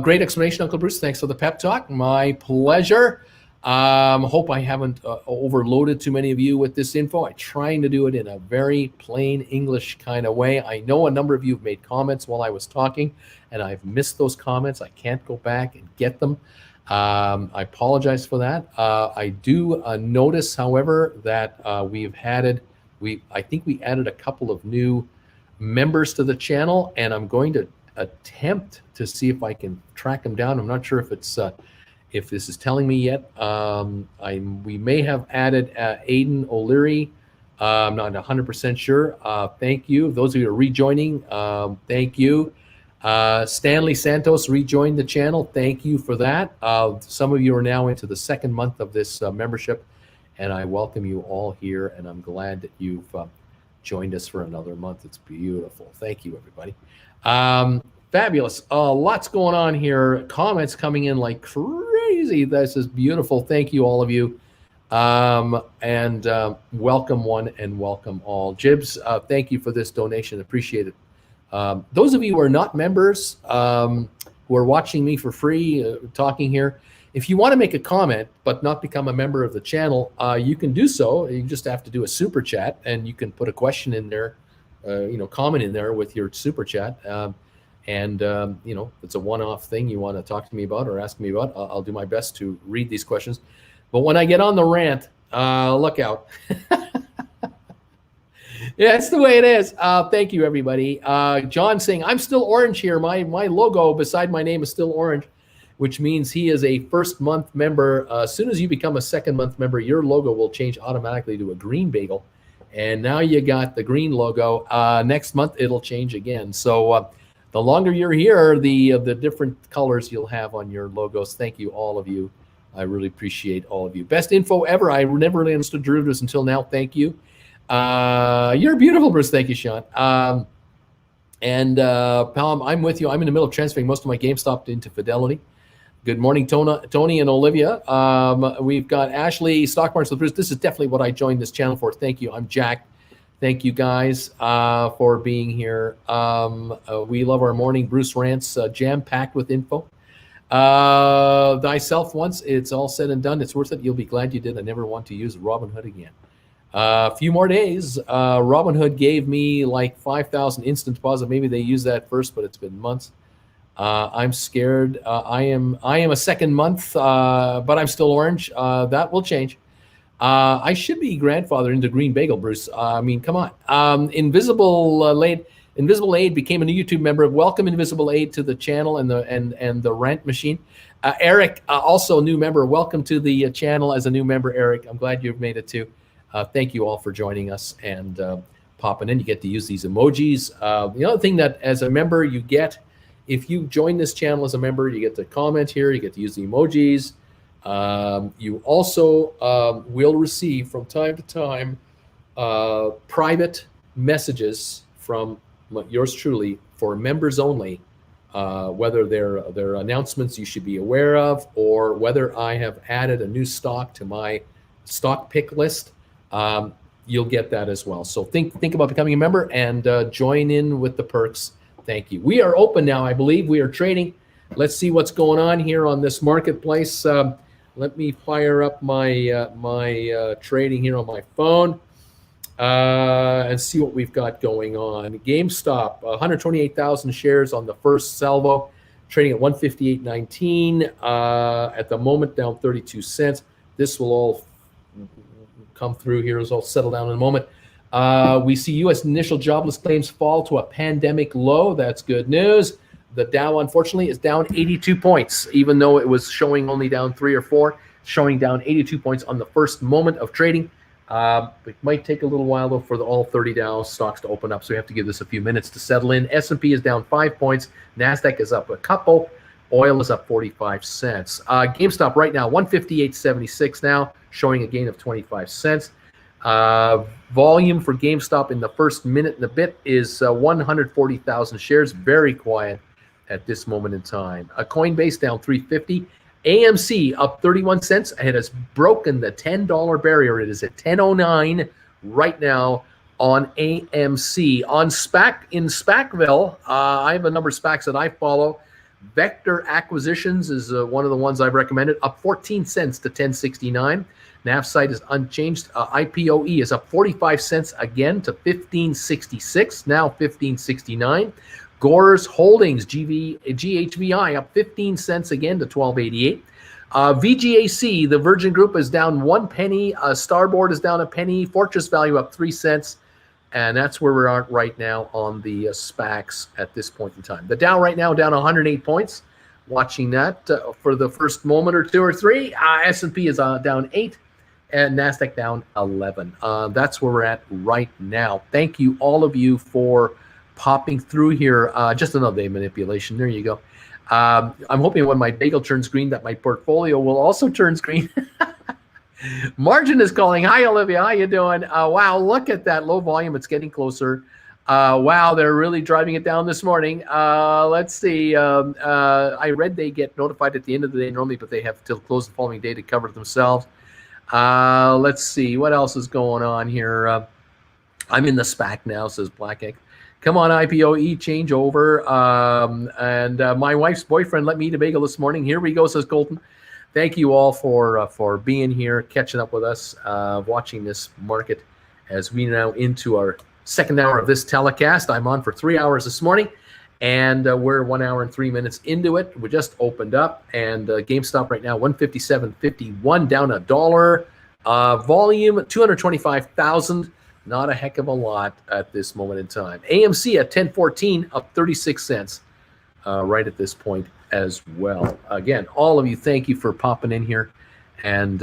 great explanation, Uncle Bruce. Thanks for the pep talk. My pleasure. Hope I haven't overloaded too many of you with this info. I'm trying to do it in a very plain English kind of way. I know a number of you have made comments while I was talking, and I've missed those comments. I can't go back and get them. I apologize for that. I do notice, however, that I think we added a couple of new members to the channel, and I'm going to attempt to see if I can track them down. I'm not sure if it's if this is telling me yet. We may have added Aiden O'Leary. I'm not 100% sure. Thank you. Those of you who are rejoining, thank you. Stanley Santos rejoined the channel. Thank you for that. Some of you are now into the second month of this membership, and I welcome you all here, and I'm glad that you've joined us for another month. It's beautiful. Thank you, everybody. Fabulous. Lots going on here. Comments coming in like crazy. This is beautiful. Thank you, all of you. And welcome one and welcome all. Jibs, thank you for this donation. Appreciate it. Those of you who are not members, who are watching me for free, talking here, if you want to make a comment but not become a member of the channel, you can do so. You just have to do a super chat, and you can put a question in there, comment in there with your super chat. And it's a one-off thing you want to talk to me about or ask me about, I'll do my best to read these questions. But when I get on the rant, look out. Yeah, that's the way it is. Thank you, everybody. John saying, I'm still orange here. My logo beside my name is still orange, which means he is a first month member. As soon as you become a second month member, your logo will change automatically to a green bagel. And now you got the green logo. Next month, it'll change again. So the longer you're here, the different colors you'll have on your logos. Thank you, all of you. I really appreciate all of you. Best info ever. I never really understood derivatives until now. Thank you. You're beautiful, Bruce. Thank you, Sean. Palm, I'm with you. I'm in the middle of transferring most of my GameStop into Fidelity. Good morning, Tony and Olivia. We've got Ashley, Stock Markets with Bruce. This is definitely what I joined this channel for. Thank you. I'm Jack. Thank you guys for being here. We love our morning Bruce rants, jam-packed with info. Thyself once, it's all said and done. It's worth it. You'll be glad you did. I never want to use Robinhood again. A few more days. Robinhood gave me like 5,000 instant deposit. Maybe they used that first, but it's been months. I'm scared. I am a second month, but I'm still orange. That will change. I should be grandfathered into Green Bagel, Bruce. I mean, come on. Invisible Aid became a new YouTube member. Welcome, Invisible Aid, to the channel and the rant machine. Eric, also a new member. Welcome to the channel as a new member, Eric. I'm glad you've made it too. Thank you all for joining us and popping in. You get to use these emojis. The other thing that as a member you get, if you join this channel as a member, you get to comment here. You get to use the emojis. You also will receive from time to time private messages from yours truly for members only, whether they're announcements you should be aware of or whether I have added a new stock to my stock pick list. You'll get that as well. So think about becoming a member and join in with the perks. Thank you. We are open now, I believe. We are trading. Let's see what's going on here on this marketplace. Let me fire up my trading here on my phone and see what we've got going on. GameStop, 128,000 shares on the first salvo, trading at 158.19. At the moment, down 32 cents. This will all come through here. It'll all settle down in a moment. We see U.S. initial jobless claims fall to a pandemic low. That's good news. The Dow, unfortunately, is down 82 points, even though it was showing only down 3 or 4, showing down 82 points on the first moment of trading. It might take a little while, though, for all 30 Dow stocks to open up, so we have to give this a few minutes to settle in. S&P is down 5 points. NASDAQ is up a couple. Oil is up 45 cents. GameStop right now, 158.76 now, showing a gain of 25 cents. Volume for GameStop in the first minute and a bit is 140,000 shares. Very quiet at this moment in time. Coinbase down 350. AMC up 31 cents. It has broken the $10 barrier. It is at 10.09 right now on AMC. On SPAC, in SPACville, I have a number of SPACs that I follow. Vector Acquisitions is one of the ones I've recommended, up 14 cents to 10.69. NAV site is unchanged. IPOE is up 45 cents again to 15.66, now 15.69. Gores Holdings, GHVI, up 15 cents again to 12.88. VGAC, the Virgin Group, is down 1 penny. Starboard is down a penny. Fortress Value up 3 cents. And that's where we are right now on the SPACs at this point in time. The Dow right now down 108 points. Watching that for the first moment or two or three. S&P is down 8 and NASDAQ down 11. That's where we're at right now. Thank you, all of you, for popping through here. Just another day manipulation. There you go. I'm hoping when my bagel turns green that my portfolio will also turn green. Margin is calling. Hi, Olivia. How you doing? Wow, look at that low volume. It's getting closer. Wow, they're really driving it down this morning. Let's see. I read they get notified at the end of the day normally, but they have till close the following day to cover it themselves. Let's see. What else is going on here? I'm in the SPAC now, says Black Egg. Come on, IPOE, change over. My wife's boyfriend let me eat a bagel this morning. Here we go, says Colton. Thank you all for being here, catching up with us, watching this market as we now into our second hour of this telecast. I'm on for 3 hours this morning, and we're 1 hour and 3 minutes into it. We just opened up, and GameStop right now, 157.51, down $1. Volume, 225,000. Not a heck of a lot at this moment in time. AMC at 10.14, up 36 cents right at this point as well. Again, all of you, thank you for popping in here and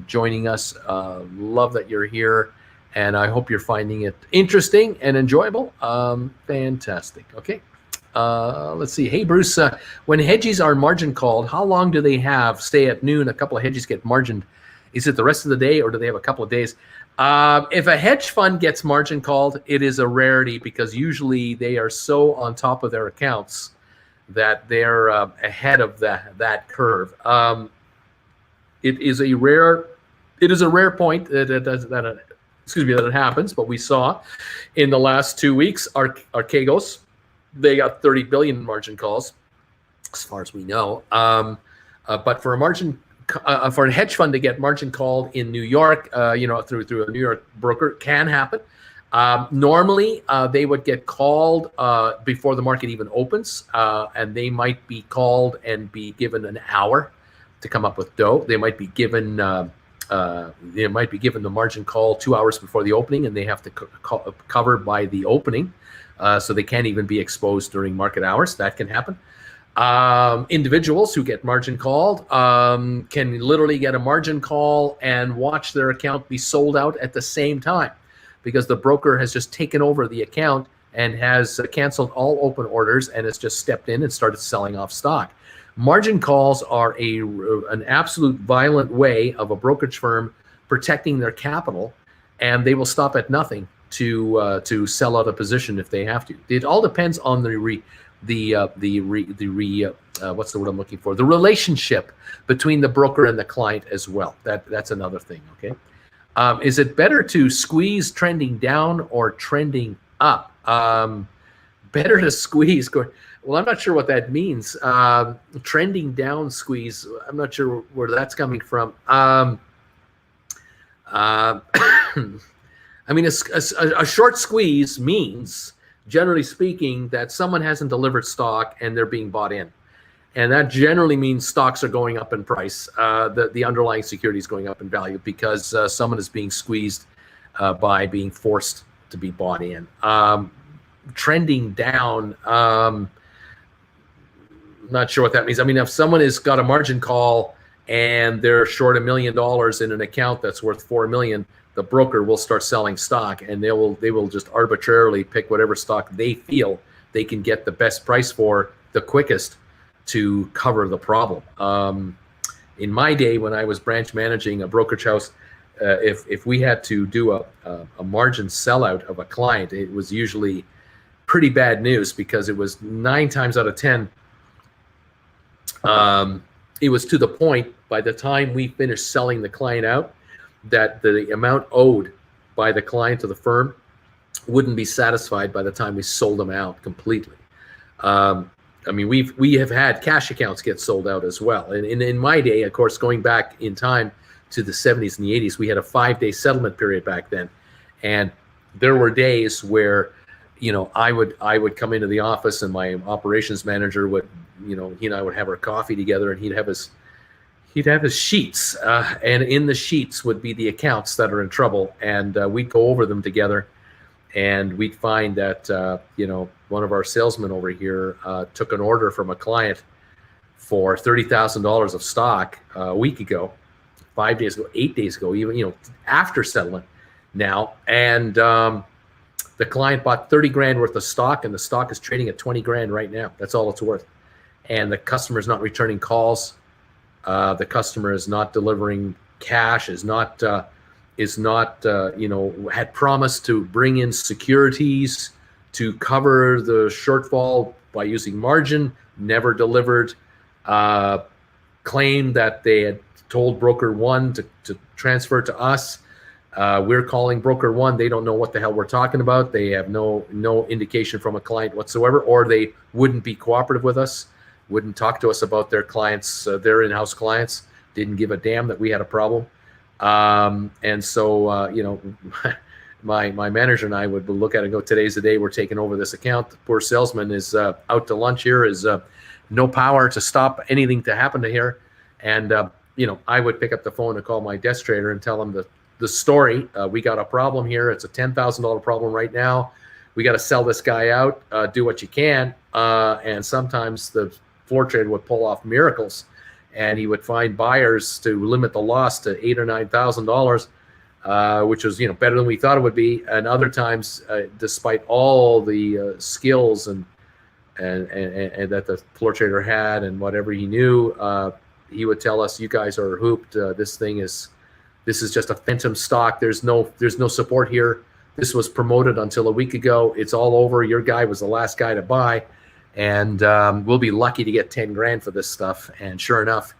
joining us. Love that you're here, and I hope you're finding it interesting and enjoyable. Fantastic. Okay, Let's see. Hey, Bruce, when hedges are margin called, how long do they have? Say at noon, a couple of hedges get margined. Is it the rest of the day or do they have a couple of days? If a hedge fund gets margin called, it is a rarity because usually they are so on top of their accounts that they're ahead of that curve. It is a rare point that it happens, but we saw in the last 2 weeks, Archegos, they got 30 billion in margin calls, as far as we know. But for a hedge fund to get margin called in New York, through a New York broker, can happen. Normally, they would get called before the market even opens, and they might be called and be given an hour to come up with dough. They might be given the margin call 2 hours before the opening, and they have to cover by the opening, so they can't even be exposed during market hours. That can happen. Individuals who get margin called can literally get a margin call and watch their account be sold out at the same time, because the broker has just taken over the account and has canceled all open orders and has just stepped in and started selling off stock. Margin calls are an absolute violent way of a brokerage firm protecting their capital, and they will stop at nothing to sell out a position if they have to. It all depends on the what's the word I'm looking for? The relationship between the broker and the client as well. That's another thing. Okay, is it better to squeeze trending down or trending up? Better to squeeze. Well, I'm not sure what that means. Trending down squeeze. I'm not sure where that's coming from. I mean, a short squeeze means, generally speaking, that someone hasn't delivered stock and they're being bought in. And that generally means stocks are going up in price. The underlying security is going up in value because someone is being squeezed by being forced to be bought in. Trending down, not sure what that means. I mean, if someone has got a margin call and they're short $1 million in an account that's worth $4 million, the broker will start selling stock, and they will just arbitrarily pick whatever stock they feel they can get the best price for the quickest to cover the problem. In my day, when I was branch managing a brokerage house, if we had to do a margin sellout of a client, it was usually pretty bad news, because it was 9 times out of 10. It was to the point by the time we finished selling the client out that the amount owed by the client to the firm wouldn't be satisfied by the time we sold them out completely. I mean, we have had cash accounts get sold out as well. And in my day, of course, going back in time to the 70s and the 80s, we had a 5-day settlement period back then. And there were days where, I would come into the office and my operations manager would, he and I would have our coffee together, and he'd have his sheets, and in the sheets would be the accounts that are in trouble, and we'd go over them together, and we'd find that one of our salesmen over here took an order from a client for $30,000 of stock a week ago, 5 days ago, 8 days ago, even after settlement now, and the client bought 30 grand worth of stock, and the stock is trading at 20 grand right now. That's all it's worth, and the customer is not returning calls. The customer is not delivering cash, is not had promised to bring in securities to cover the shortfall by using margin, never delivered, claimed that they had told broker one to transfer to us. We're calling broker one. They don't know what the hell we're talking about. They have no indication from a client whatsoever, or they wouldn't be cooperative with us. Wouldn't talk to us about their clients, their in-house clients, didn't give a damn that we had a problem. And so, my manager and I would look at it and go, today's the day we're taking over this account. The poor salesman is out to lunch here, is no power to stop anything to happen to here. And, I would pick up the phone and call my desk trader and tell him the story. We got a problem here. It's a $10,000 problem right now. We got to sell this guy out. Do what you can. And sometimes the floor trader would pull off miracles, and he would find buyers to limit the loss to $8,000 or $9,000, which was better than we thought it would be. And other times, despite all the skills and and that the floor trader had, and whatever he knew, he would tell us, "You guys are hooped. This is just a phantom stock. There's no support here. This was promoted until a week ago. It's all over. Your guy was the last guy to buy, and we'll be lucky to get 10 grand for this stuff." And sure enough,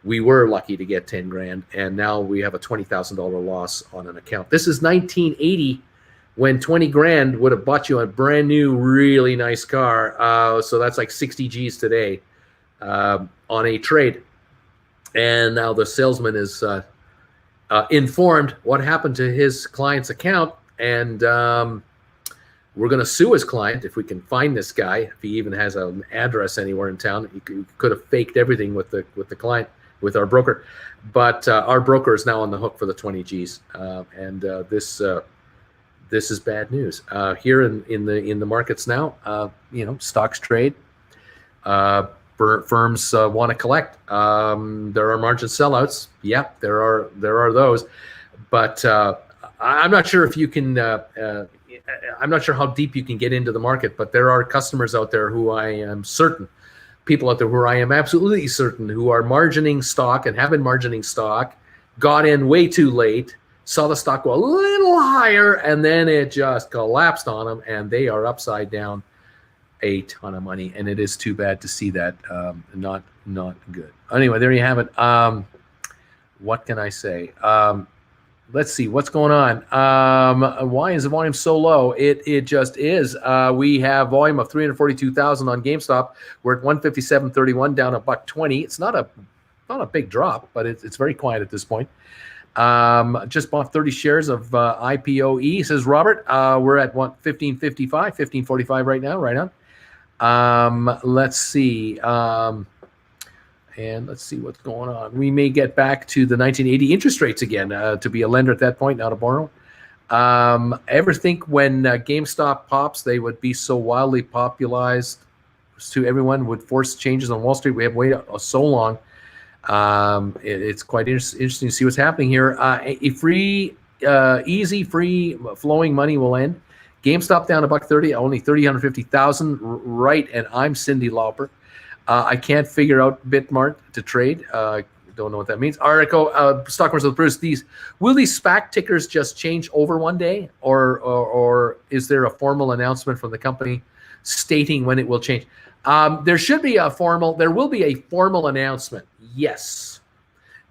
we were lucky to get 10 grand, and now we have a $20,000 loss on an account. This is 1980, when 20 grand would have bought you a brand new, really nice car. So that's like 60 G's today on a trade. And now the salesman is informed what happened to his client's account, and we're going to sue his client if we can find this guy. If he even has an address anywhere in town, he could have faked everything with the client, with our broker. But our broker is now on the hook for the 20 G's, and this is bad news. Here in the markets now, stocks trade. Firms want to collect. There are margin sellouts. Yeah, there are those, but I'm not sure if you can. I'm not sure how deep you can get into the market, but there are customers out there who I am certain, people out there who I am absolutely certain, who are margining stock and have been margining stock, got in way too late, saw the stock go a little higher, and then it just collapsed on them, and they are upside down a ton of money, and it is too bad to see that. Not good. Anyway, there you have it. What can I say? Let's see what's going on. Why is the volume so low? It just is. We have volume of 342,000 on GameStop. We're at 157.31, down $1.20. It's not a big drop, but it's very quiet at this point. Just bought 30 shares of IPOE, says Robert. We're at 15.55, 15.45 right now. Right on. Let's see. And let's see what's going on. We may get back to the 1980 interest rates again, to be a lender at that point, not a borrower. Ever think when GameStop pops, they would be so wildly popularized to everyone, would force changes on Wall Street? We have waited so long. It's quite interesting to see what's happening here. Easy, free flowing money will end. GameStop down $1.30, only 350,000. Right, and I'm Cindy Lauper. I can't figure out Bitmart to trade. Don't know what that means. Article, stock market Bruce. Will these SPAC tickers just change over one day, or is there a formal announcement from the company stating when it will change? There will be a formal announcement. Yes,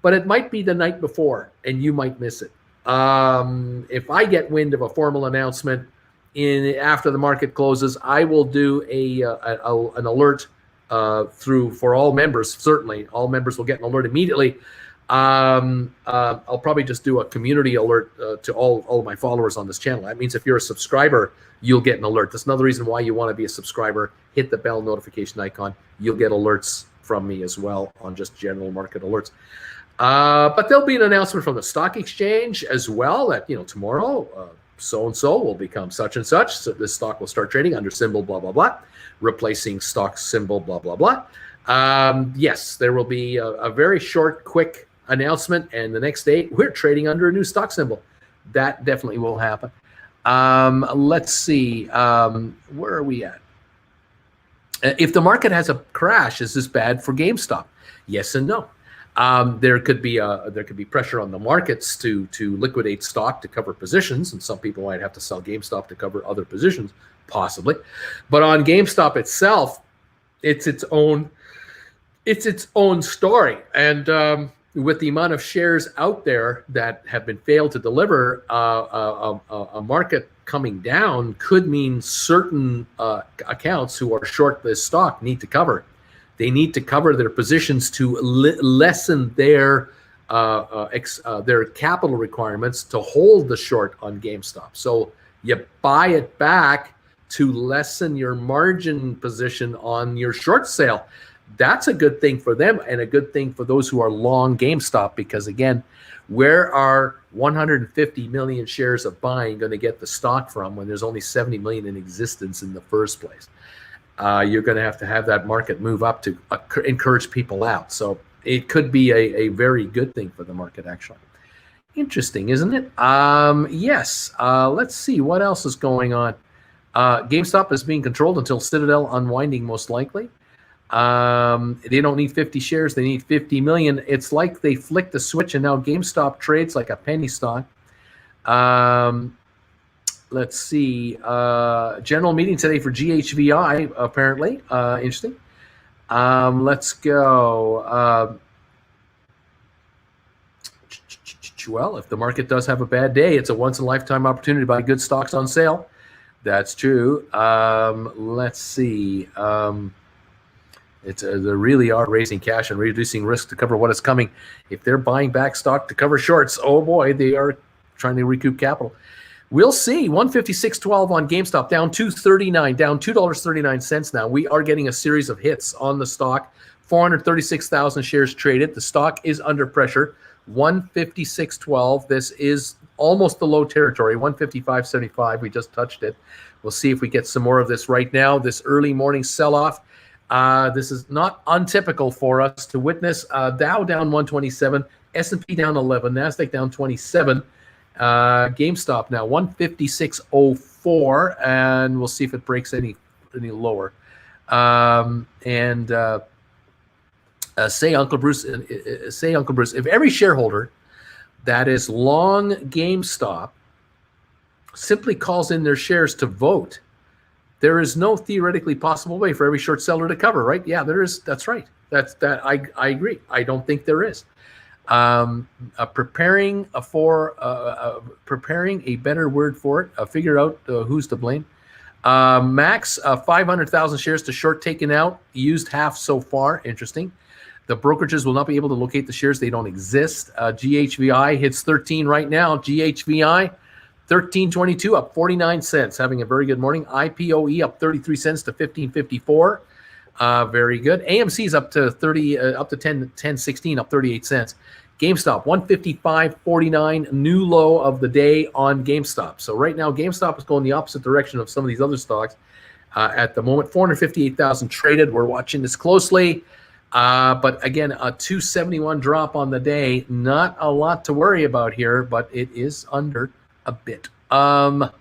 but it might be the night before, and you might miss it. If I get wind of a formal announcement after the market closes, I will do an alert. For all members, certainly all members will get an alert immediately. I'll probably just do a community alert to all of my followers on this channel. That means if you're a subscriber, you'll get an alert. That's another reason why you want to be a subscriber. Hit the bell notification icon. You'll get alerts from me as well on just general market alerts. But there'll be an announcement from the stock exchange as well that, tomorrow so-and-so will become such and such. So this stock will start trading under symbol blah, blah, blah, replacing stock symbol blah, blah, blah. Yes, there will be a very short, quick announcement, and the next day we're trading under a new stock symbol. That definitely will happen. Let's see. Where are we at? If the market has a crash, is this bad for GameStop? Yes and no. There could be pressure on the markets to liquidate stock to cover positions, and some people might have to sell GameStop to cover other positions, possibly. But on GameStop itself, it's its own story, and with the amount of shares out there that have been failed to deliver, a market coming down could mean certain accounts who are short this stock need to cover. They need to cover their positions to lessen their capital requirements to hold the short on GameStop. So you buy it back to lessen your margin position on your short sale. That's a good thing for them and a good thing for those who are long GameStop, because again, where are 150 million shares of buying going to get the stock from when there's only 70 million in existence in the first place? You're going to have that market move up to encourage people out. So it could be a very good thing for the market, actually. Interesting, isn't it? Yes. Let's see what else is going on. GameStop is being controlled until Citadel unwinding, most likely. They don't need 50 shares. They need 50 million. It's like they flicked the switch and now GameStop trades like a penny stock. Let's see. General meeting today for GHVI, apparently. Interesting. Let's go. Well, if the market does have a bad day, it's a once-in-a-lifetime opportunity to buy good stocks on sale. That's true. Let's see. They really are raising cash and reducing risk to cover what is coming. If they're buying back stock to cover shorts, oh boy, they are trying to recoup capital. We'll see. 156.12 on GameStop, down $2.39, down $2.39 now. We are getting a series of hits on the stock. 436,000 shares traded. The stock is under pressure. 156.12. This is almost the low territory. 155.75. We just touched it. We'll see if we get some more of this right now. This early morning sell-off. This is not untypical for us to witness. Dow down 127, S&P down 11, NASDAQ down 27. GameStop now 156.04, and we'll see if it breaks any lower. Say Uncle Bruce, if every shareholder that is long GameStop simply calls in their shares to vote, there is no theoretically possible way for every short seller to cover, right? Yeah, there is. That's right. I agree. I don't think there is. Preparing a better word for it. Figure out who's to blame. Max 500,000 shares to short taken out. Used half so far. Interesting. The brokerages will not be able to locate the shares. They don't exist. GHVI hits 13 right now. GHVI 13.22 up 49 cents. Having a very good morning. IPOE up 33 cents to 15.54. Very good. AMC is up to 10.16 up 38 cents. GameStop 155.49, new low of the day on GameStop. So right now GameStop is going the opposite direction of some of these other stocks. At the moment, 458,000 traded. We're watching this closely. But again, a 271 drop on the day. Not a lot to worry about here, but it is under a bit. John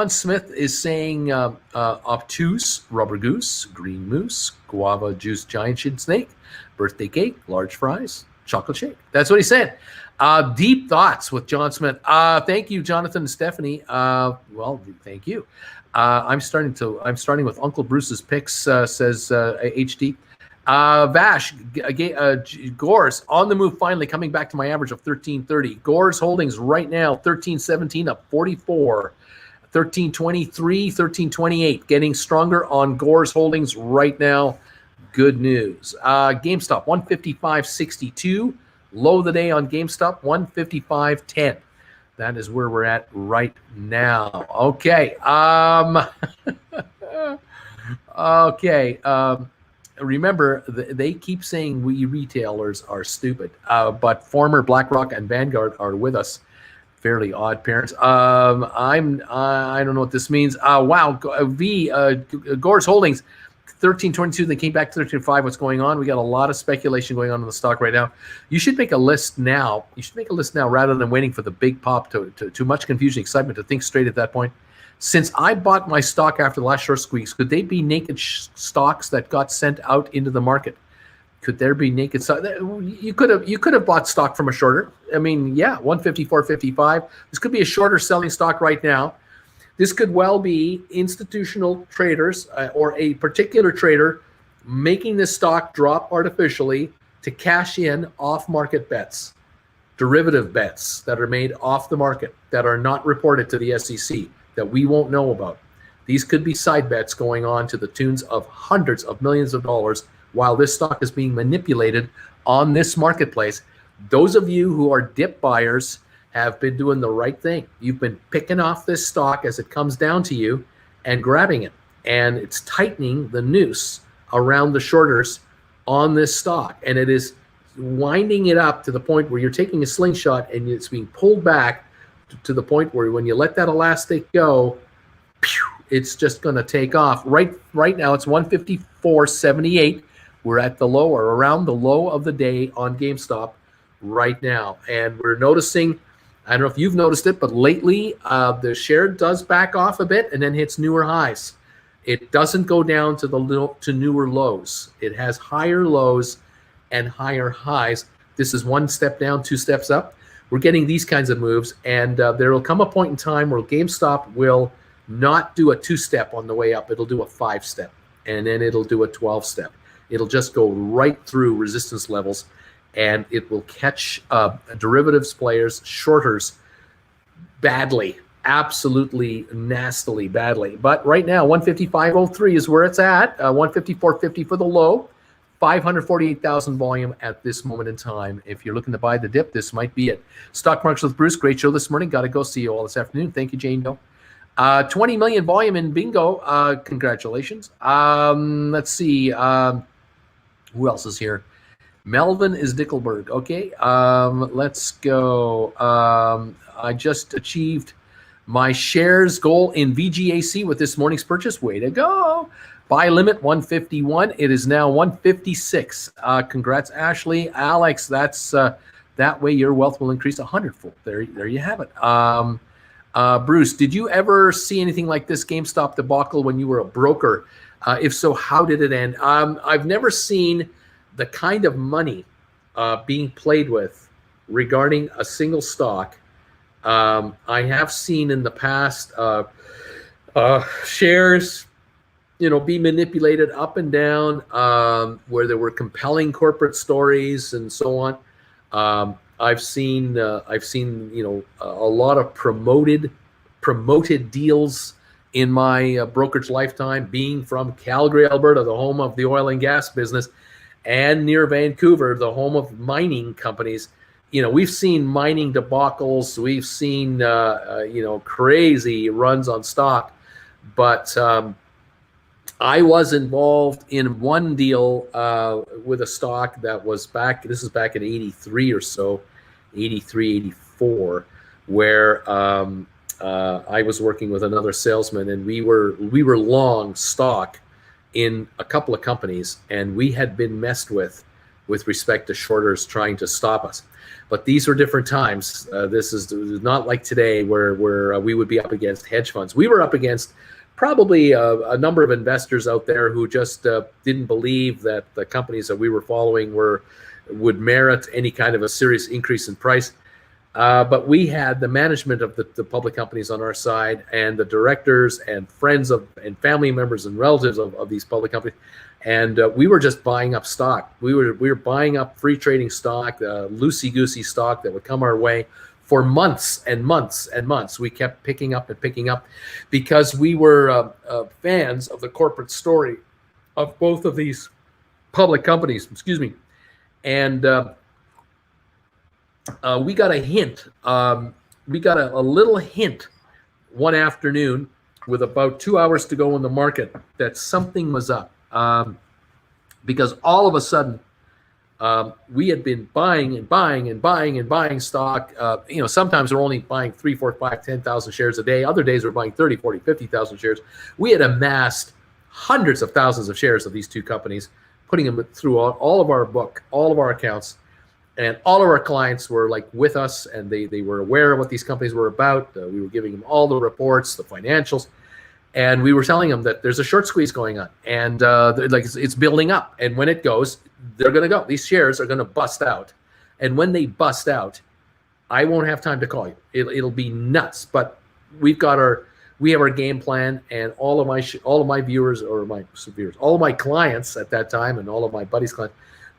Smith is saying obtuse, rubber goose, green moose, guava juice, giant shin snake, birthday cake, large fries, chocolate shake. That's what he said. Deep thoughts with John Smith. Thank you, Jonathan and Stephanie. Well, thank you. I'm starting with Uncle Bruce's picks, says HD. Vash, Gores on the move, finally coming back to my average of 13.30. Gores holdings right now 13.17 up 44, 13.23, 13.28, getting stronger on Gores holdings right now. Good news. GameStop 155.62, low of the day on GameStop 155.10. That is where we're at right now. Okay. Okay. Remember, they keep saying we retailers are stupid, but former BlackRock and Vanguard are with us. Fairly odd parents. I don't know what this means. Wow, Gores Holdings, 13.22. They came back to 13.5. What's going on? We got a lot of speculation going on in the stock right now. You should make a list now. You should make a list now rather than waiting for the big pop to too much confusion, excitement to think straight at that point. Since I bought my stock after the last short squeeze, could they be naked stocks that got sent out into the market? Could there be naked stock? You could have bought stock from a shorter. I mean, yeah, 154.55. This could be a shorter selling stock right now. This could well be institutional traders or a particular trader making this stock drop artificially to cash in off-market bets, derivative bets that are made off the market that are not reported to the SEC, that we won't know about. These could be side bets going on to the tunes of hundreds of millions of dollars while this stock is being manipulated on this marketplace. Those of you who are dip buyers have been doing the right thing. You've been picking off this stock as it comes down to you and grabbing it. And it's tightening the noose around the shorters on this stock. And it is winding it up to the point where you're taking a slingshot and it's being pulled back to the point where when you let that elastic go, it's just going to take off. Right now, it's 154.78. We're at the low or around the low of the day on GameStop right now. And we're noticing I don't know if you've noticed it, but lately the share does back off a bit and then hits newer highs. It doesn't go down to to newer lows. It has higher lows and higher highs. This is one step down, two steps up. We're getting these kinds of moves, and there will come a point in time where GameStop will not do a two-step on the way up. It'll do a five-step, and then it'll do a 12-step. It'll just go right through resistance levels, and it will catch derivatives players, shorters, badly, absolutely nastily badly. But right now, 155.03 is where it's at, 154.50 for the low, 548,000 volume at this moment in time. If you're looking to buy the dip, this might be it. Stock Markets with Bruce, great show this morning. Got to go. See you all this afternoon. Thank you, Jane Doe. 20 million volume in bingo. Congratulations. Let's see. Who else is here? Melvin is Dickelberg. Okay. Let's go. I just achieved my shares goal in VGAC with this morning's purchase. Way to go. Buy limit 151. It is now 156. Congrats, Ashley. Alex, that's that way your wealth will increase 100-fold. There you have it. Bruce, did you ever see anything like this GameStop debacle when you were a broker? If so, how did it end? I've never seen the kind of money being played with regarding a single stock. I have seen in the past shares, be manipulated up and down, where there were compelling corporate stories and so on. I've seen a lot of promoted deals in my brokerage lifetime, being from Calgary, Alberta, the home of the oil and gas business, and near Vancouver, the home of mining companies. We've seen mining debacles. We've seen crazy runs on stock, but I was involved in one deal with a stock that was this is back in 83 or so, 83, 84, where I was working with another salesman, and we were long stock in a couple of companies, and we had been messed with respect to shorters trying to stop us. But these were different times. This is not like today where we would be up against hedge funds. We were up against probably a number of investors out there who just didn't believe that the companies that we were following would merit any kind of a serious increase in price. But we had the management of the public companies on our side, and the directors and friends and family members and relatives of these public companies. And we were just buying up stock. We were buying up free trading stock, loosey-goosey stock that would come our way. For months and months and months, we kept picking up because we were fans of the corporate story of both of these public companies. Excuse me. And we got a hint. We got a little hint one afternoon with about 2 hours to go in the market that something was up. Because all of a sudden, we had been buying stock. Sometimes we're only buying 3, 4, 5, 10,000 shares a day. Other days we're buying 30, 40, 50,000 shares. We had amassed hundreds of thousands of shares of these two companies, putting them through all of our book, all of our accounts, and all of our clients were like with us, and they were aware of what these companies were about. We were giving them all the reports, the financials, and we were telling them that there's a short squeeze going on, and it's building up. And when it goes, they're going to go. These shares are going to bust out, and when they bust out, I won't have time to call you. It'll be nuts. But we have our game plan, and all of my viewers, or my viewers, all of my clients at that time, and all of my buddies' clients,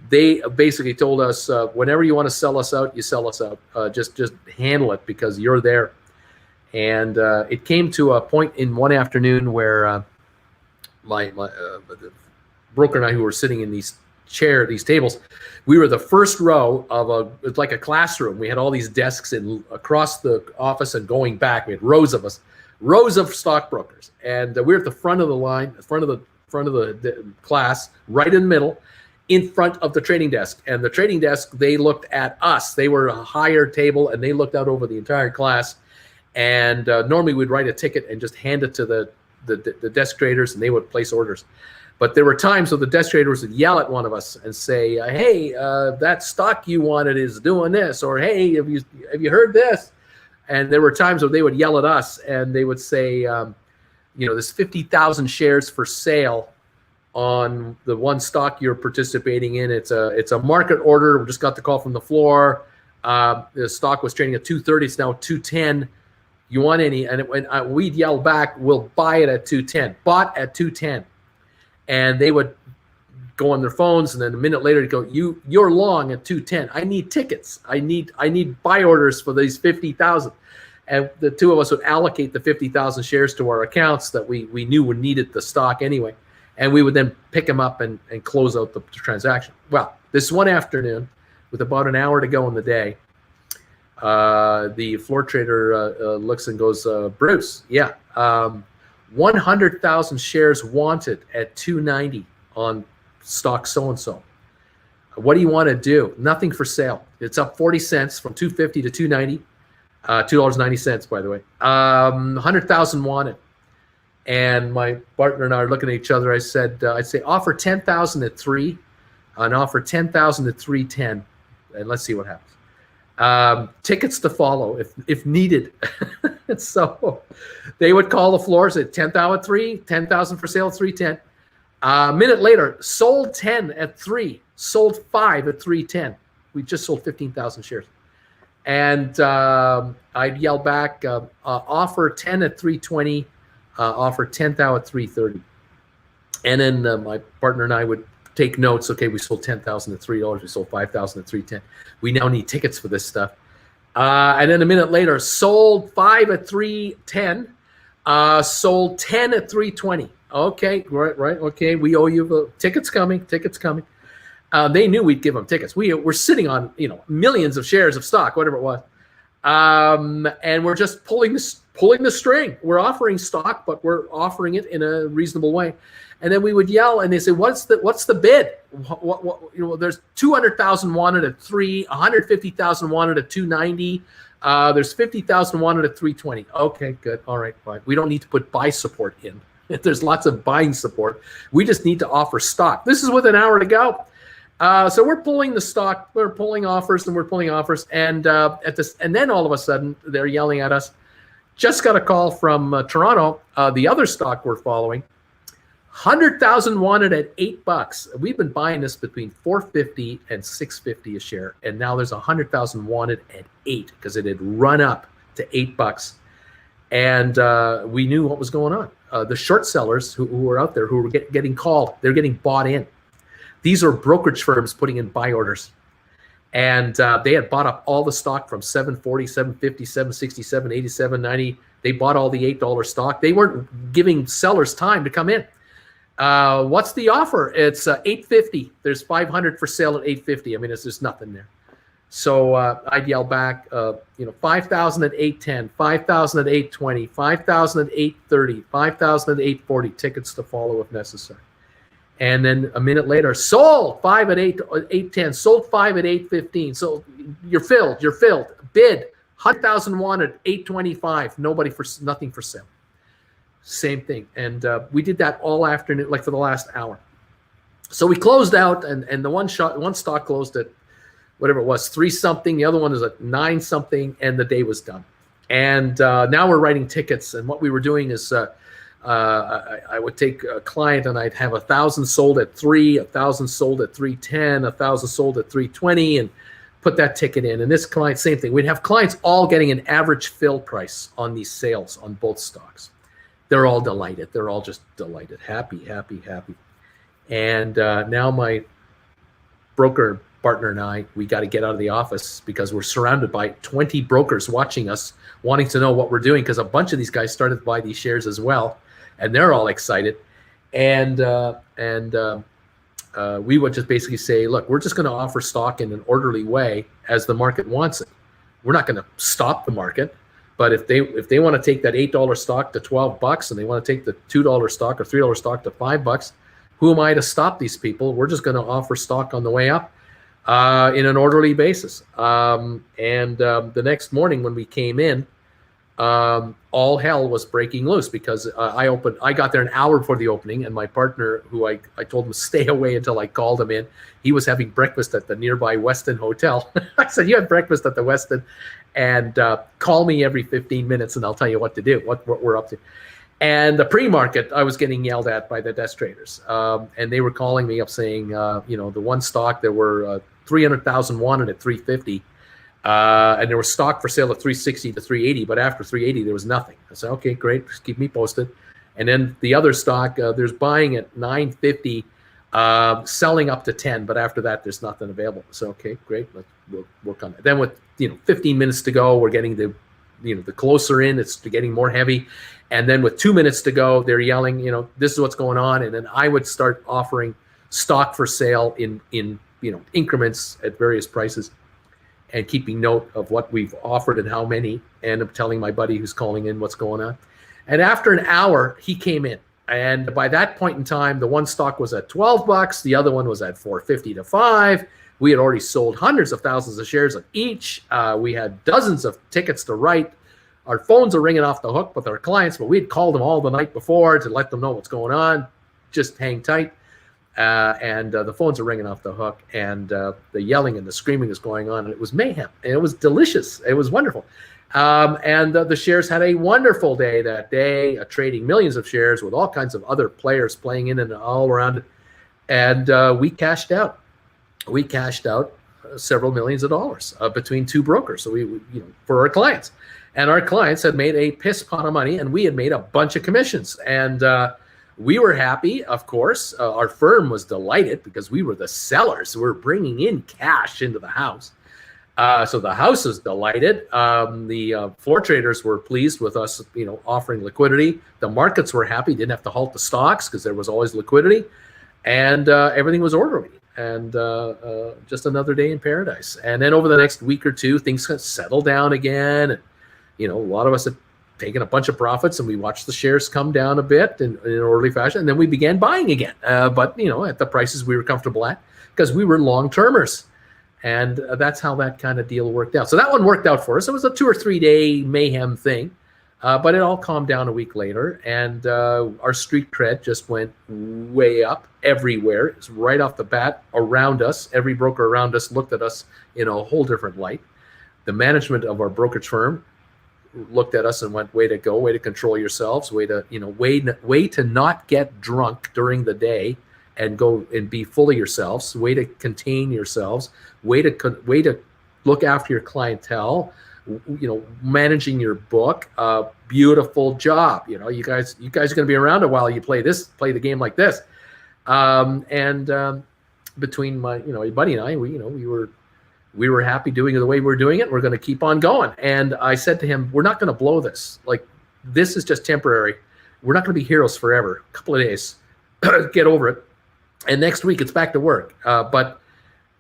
they basically told us, whenever you want to sell us out, you sell us out. Just handle it because you're there. And it came to a point in one afternoon where my the broker and I, who were sitting in these tables, we were the first row of it's like a classroom. We had all these desks across the office and going back. We had rows of stockbrokers, and we were at the front of the line, front of the class, right in the middle, in front of the trading desk. And the trading desk, they looked at us. They were a higher table, and they looked out over the entire class. And normally we'd write a ticket and just hand it to the desk traders, and they would place orders. But there were times where the desk traders would yell at one of us and say, "Hey, that stock you wanted is doing this," or "Hey, have you heard this?" And there were times where they would yell at us and they would say, there's 50,000 shares for sale on the one stock you're participating in. It's a market order. We just got the call from the floor. The stock was trading at 230. It's now 210. You want any? And we'd yell back, we'll buy it at 210. Bought at 210. And they would go on their phones, and then a minute later, go, you're long at 210. I need tickets. I need buy orders for these 50,000. And the two of us would allocate the 50,000 shares to our accounts that we knew would needed the stock anyway. And we would then pick them up and close out the transaction. Well, this one afternoon, with about an hour to go in the day, the floor trader looks and goes, Bruce, 100,000 shares wanted at 290 on stock so-and-so. What do you want to do? Nothing for sale. It's up 40 cents from 250 to 290. $2.90, by the way. 100,000 wanted. And my partner and I are looking at each other. I'd say offer 10,000 at 3 and offer 10,000 at 310. And let's see what happens. Tickets to follow if needed. So they would call the floors at 10,000 at 3, 10,000 for sale at 310. A minute later, sold 10 at 3, sold 5 at 310. We just sold 15,000 shares. And I'd yell back, offer 10 at 320, offer 10,000 at 330. And then my partner and I would take notes. Okay, we sold 10,000 at $3. We sold 5,000 at 310. We now need tickets for this stuff. And then a minute later, sold 5 at 310, sold 10 at 320. Okay, right. Okay, we owe you the tickets coming. They knew we'd give them tickets. We're sitting on millions of shares of stock, whatever it was, and we're just pulling the string. We're offering stock, but we're offering it in a reasonable way. And then we would yell, and they say, "What's the bid? What there's 200,000 wanted at 3, 150,000 wanted at 290. There's 50,000 wanted at 320. Okay, good, all right, fine. We don't need to put buy support in. There's lots of buying support. We just need to offer stock. This is with an hour to go." So we're pulling the stock, we're pulling offers, and and then all of a sudden they're yelling at us. Just got a call from Toronto, the other stock we're following, 100,000 wanted at $8. We've been buying this between $4.50 and $6.50 a share, and now there's 100,000 wanted at $8 because it had run up to $8, and we knew what was going on. The short sellers who were out there, who were getting called, they're getting bought in. These are brokerage firms putting in buy orders. And they had bought up all the stock from $7.40, $7.50, $7.60, $7.80, $7.90. They bought all the $8 stock. They weren't giving sellers time to come in. What's the offer? It's $8.50. There's 500 for sale at $8.50. I mean, there's just nothing there. So I'd yell back, 5,000 at $8.10, 5,000 at $8.20, 5,000 at $8.30, 5,000 at $8.40. Tickets to follow if necessary. And then a minute later, sold 5 at $8.10, sold 5 at $8.15. So you're filled. Bid 100,000 wanted, $8.25. Nothing for sale. Same thing. And we did that all afternoon, like for the last hour. So we closed out, and the one stock closed at whatever it was, 3 something. The other one is at 9 something, and the day was done. And now we're writing tickets. And what we were doing is I would take a client and I'd have 1,000 sold at 3, 1,000 sold at 310, 1,000 sold at 320, and put that ticket in. And this client, same thing. We'd have clients all getting an average fill price on these sales on both stocks. They're all delighted. They're all just delighted, happy. And now my broker partner and I, we got to get out of the office because we're surrounded by 20 brokers watching us, wanting to know what we're doing, because a bunch of these guys started to buy these shares as well, and they're all excited. And we would just basically say, look, we're just going to offer stock in an orderly way as the market wants it. We're not going to stop the market, but if they want to take that $8 stock to $12 and they want to take the $2 stock or $3 stock to $5, who am I to stop these people? We're just going to offer stock on the way up in an orderly basis. And the next morning when we came in, all hell was breaking loose because I got there an hour before the opening, and my partner, who I told him to stay away until I called him in, he was having breakfast at the nearby Westin Hotel. I said, "You have breakfast at the Westin, and call me every 15 minutes, and I'll tell you what to do, what we're up to." And the pre-market, I was getting yelled at by the desk traders, and they were calling me up saying, the one stock there were 300,000 wanted at 350. And there was stock for sale at 360 to 380, but after 380 there was nothing. I said, okay, great, just keep me posted. And then the other stock, there's buying at 950, selling up to 10, but after that there's nothing available. So okay, great, we'll work on it. Then with 15 minutes to go, we're getting the closer in, it's getting more heavy. And then with 2 minutes to go, they're yelling, this is what's going on. And then I would start offering stock for sale in increments at various prices, and keeping note of what we've offered and how many, and I'm telling my buddy who's calling in what's going on. And after an hour, he came in. And by that point in time, the one stock was at $12, the other one was at $4.50 to $5. We had already sold hundreds of thousands of shares of each. We had dozens of tickets to write. Our phones are ringing off the hook with our clients, but we had called them all the night before to let them know what's going on. Just hang tight. And the phones are ringing off the hook, and the yelling and the screaming is going on, and it was mayhem, and it was delicious. It was wonderful. And the shares had a wonderful day that day, trading millions of shares with all kinds of other players playing in and all around it. And we cashed out. We cashed out several millions of dollars between two brokers. So we for our clients, and our clients had made a piss pot of money, and we had made a bunch of commissions. And we were happy, of course. Our firm was delighted because we were the sellers. We were bringing in cash into the house. So the house was delighted. The floor traders were pleased with us, offering liquidity. The markets were happy, didn't have to halt the stocks because there was always liquidity. And everything was orderly. And just another day in paradise. And then over the next week or two, things settled down again. And, a lot of us had taken a bunch of profits, and we watched the shares come down a bit in an orderly fashion, and then we began buying again. But at the prices we were comfortable at, because we were long-termers, and that's how that kind of deal worked out. So that one worked out for us. It was a 2 or 3 day mayhem thing, but it all calmed down a week later, and our street cred just went way up everywhere. It's right off the bat around us. Every broker around us looked at us in a whole different light. The management of our brokerage firm looked at us and went, way to go, way to control yourselves, way to not get drunk during the day and go and be full of yourselves, way to contain yourselves, way to look after your clientele, managing your book. Beautiful job. You guys are going to be around a while. You play the game like this. Between my buddy and I, we were happy doing it the way we're doing it. We're going to keep on going. And I said to him, we're not going to blow this. Like, this is just temporary. We're not going to be heroes forever. A couple of days, get over it. And next week it's back to work. But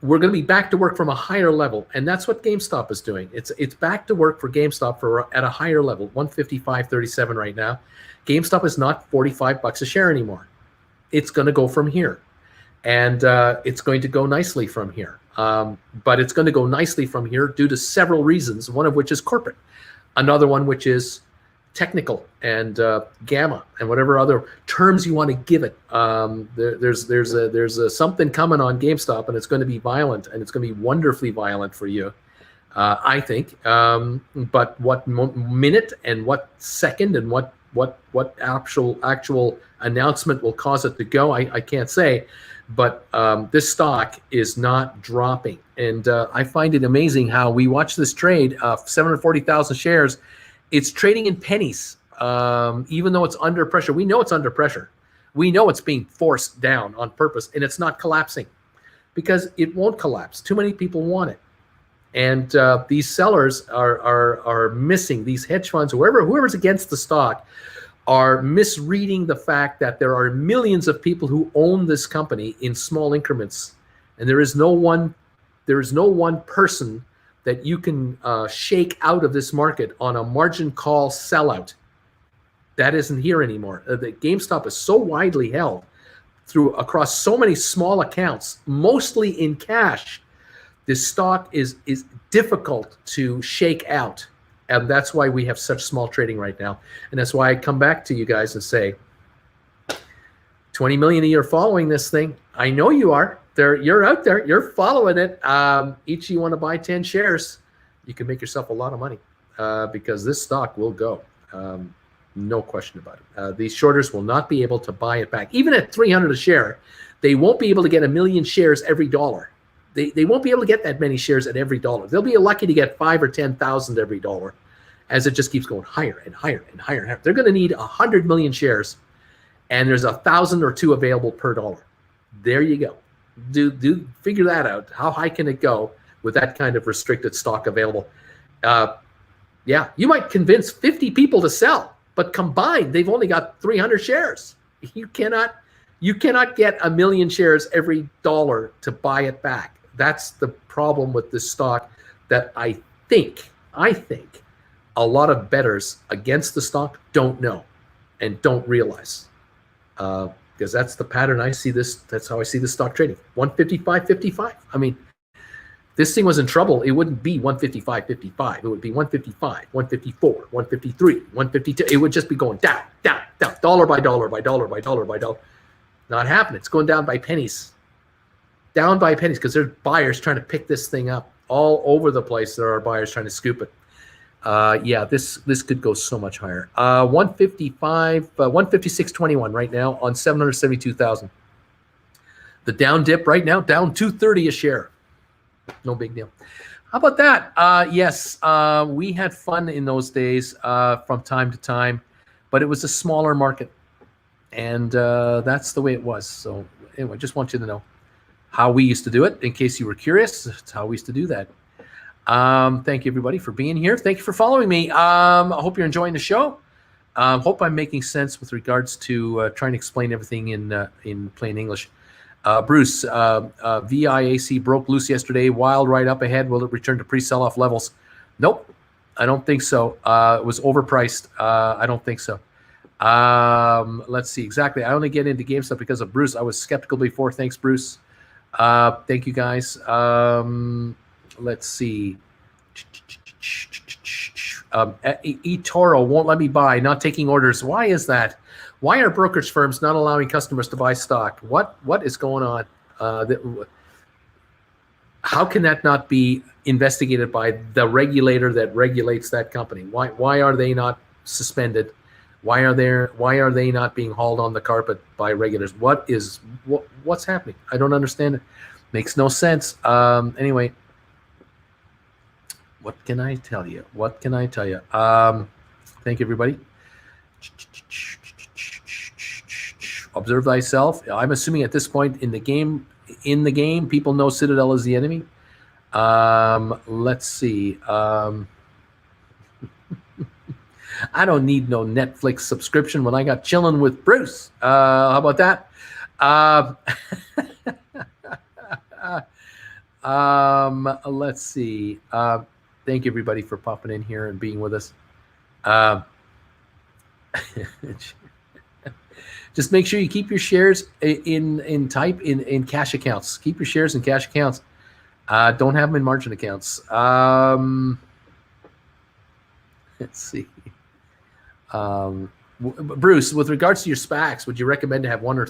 we're going to be back to work from a higher level. And that's what GameStop is doing. It's back to work for GameStop at a higher level, 155.37 right now. GameStop is not $45 a share anymore. It's going to go from here. And it's going to go nicely from here. But it's going to go nicely from here due to several reasons, one of which is corporate, another one which is technical and gamma and whatever other terms you want to give it. There's something coming on GameStop, and it's going to be violent, and it's going to be wonderfully violent for you, I think. But what minute and what second and what actual announcement will cause it to go, I can't say. But this stock is not dropping. And I find it amazing how we watch this trade of 740,000 shares. It's trading in pennies, even though it's under pressure. We know it's under pressure. We know it's being forced down on purpose, and it's not collapsing because it won't collapse. Too many people want it. And these sellers are missing, these hedge funds, whoever's against the stock, are misreading the fact that there are millions of people who own this company in small increments, and there is no one person that you can shake out of this market on a margin call sellout. That isn't here anymore. The GameStop is so widely held across so many small accounts, mostly in cash. This stock is difficult to shake out. And that's why we have such small trading right now. And that's why I come back to you guys and say, 20 million a year following this thing. I know you are. You're out there. You're following it. Each you want to buy 10 shares, you can make yourself a lot of money because this stock will go. No question about it. These shorters will not be able to buy it back. Even at 300 a share, they won't be able to get 1 million shares every dollar. They won't be able to get that many shares at every dollar. They'll be lucky to get 5 or 10,000 every dollar as it just keeps going higher and higher and higher and higher. They're going to need 100 million shares, and there's 1,000 or 2 available per dollar. There you go. Do figure that out. How high can it go with that kind of restricted stock available? Yeah, you might convince 50 people to sell, but combined, they've only got 300 shares. You cannot get 1 million shares every dollar to buy it back. That's the problem with this stock that I think a lot of bettors against the stock don't know and don't realize. Because that's the pattern I see this. That's how I see the stock trading. 155.55. I mean, this thing was in trouble. It wouldn't be 155.55. It would be 155, 154, 153, 152. It would just be going down, down, down, dollar by dollar by dollar by dollar by dollar. Not happening. It's going down by pennies. Down by pennies because there's buyers trying to pick this thing up all over the place. There are buyers trying to scoop it. Yeah, this could go so much higher. 155, 156.21 right now on 772,000. The down dip right now, down 230 a share. No big deal. How about that? Yes, we had fun in those days from time to time, but it was a smaller market. And that's the way it was. So anyway, just want you to know how we used to do it. In case you were curious, it's how we used to do that. Thank you, everybody, for being here. Thank you for following me. I hope you're enjoying the show. Hope I'm making sense with regards to trying to explain everything in plain English. Bruce, VIAC broke loose yesterday. Wild ride up ahead. Will it return to pre-sell-off levels? Nope, I don't think so. It was overpriced. I don't think so. Let's see. Exactly. I only get into GameStop because of Bruce. I was skeptical before. Thanks, Bruce. Thank you, guys. Let's see. eToro won't let me buy, not taking orders. Why is that? Why are brokerage firms not allowing customers to buy stock? What is going on? How can that not be investigated by the regulator that regulates that company? Why are they not suspended? Why are they not being hauled on the carpet by regulators? What's happening? I don't understand it. Makes no sense. Anyway, what can I tell you? Thank you, everybody. Observe thyself. I'm assuming at this point in the game, people know Citadel is the enemy. Let's see. I don't need no Netflix subscription when I got Chillin with Bruce. How about that? Let's see. Thank you, everybody, for popping in here and being with us. Just make sure you keep your shares in cash accounts. Keep your shares in cash accounts. Don't have them in margin accounts. Let's see. Bruce, with regards to your SPACs, would you recommend to have 1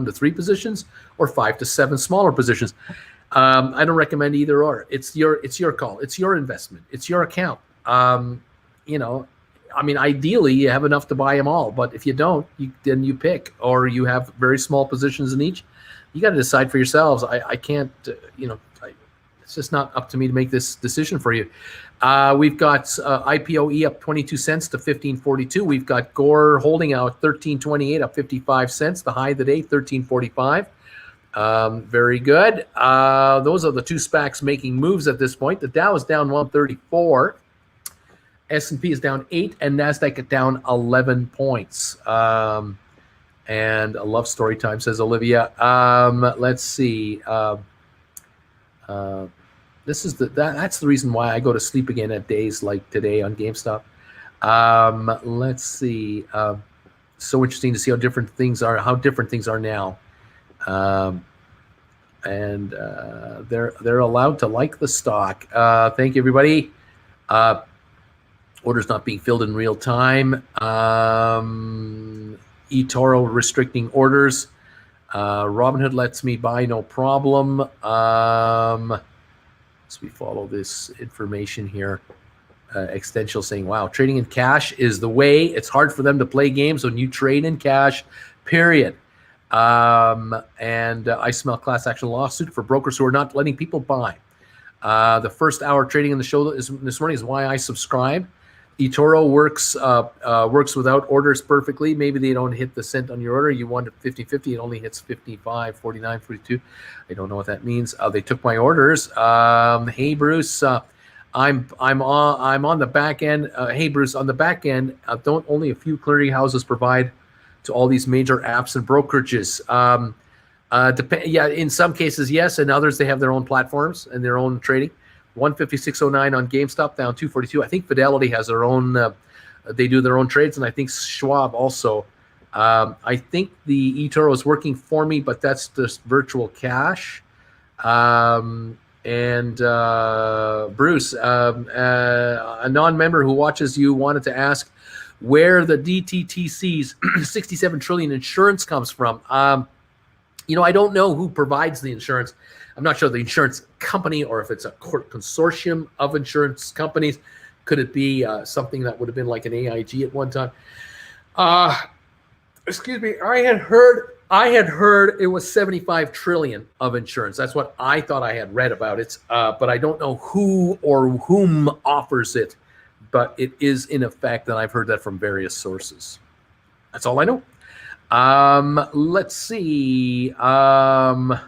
to 3 positions or 5 to 7 smaller positions? I don't recommend either or. It's your call. It's your investment. It's your account. Ideally you have enough to buy them all, but if you don't, then you pick, or you have very small positions in each. You got to decide for yourselves. I can't, it's just not up to me to make this decision for you. We've got IPOE up 22 cents to 15.42. We've got Gore holding out 13.28 up 55 cents. The high of the day, 13.45. Very good. Those are the two SPACs making moves at this point. The Dow is down 134. S&P is down 8, and NASDAQ is down 11 points. And a love story time, says Olivia. Let's see. That's the reason why I go to sleep again at days like today on GameStop. Let's see. So interesting to see how different things are now. And they're allowed to like the stock. Thank you, everybody. Orders not being filled in real time. eToro restricting orders. Robinhood lets me buy no problem. As we follow this information here, Extensional saying, wow, trading in cash is the way. It's hard for them to play games when you trade in cash, period. I smell class action lawsuit for brokers who are not letting people buy. The first hour trading in the show this morning is why I subscribe. eToro works without orders perfectly. Maybe they don't hit the cent on your order. You want it 50-50. It only hits 55, 49, 42. I don't know what that means. They took my orders. Hey, Bruce. I'm on the back end. Hey, Bruce, on the back end, don't only a few clearinghouses provide to all these major apps and brokerages? Yeah, in some cases, yes. In others, they have their own platforms and their own trading. 156.09 on GameStop, down 242. I think Fidelity has their own, they do their own trades, and I think Schwab also. I think the eToro is working for me, but that's just virtual cash. Bruce, a non-member who watches you wanted to ask where the DTTC's 67 trillion insurance comes from. I don't know who provides the insurance. I'm not sure the insurance company or if it's a consortium of insurance companies. Could it be something that would have been like an AIG at one time? Excuse me. I had heard it was 75 trillion of insurance. That's what I thought I had read about it. But I don't know who or whom offers it. But it is in effect, and I've heard that from various sources. That's all I know. Let's see. I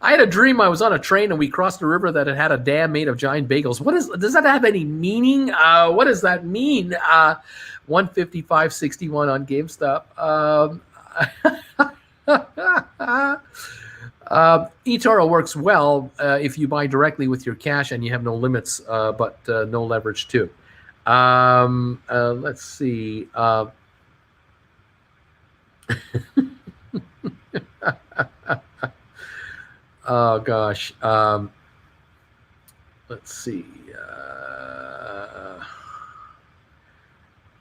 had a dream I was on a train and we crossed a river that had a dam made of giant bagels. Does that have any meaning? What does that mean? 155.61 on GameStop. eToro works well if you buy directly with your cash and you have no limits, but no leverage too. Let's see. Oh gosh. Let's see.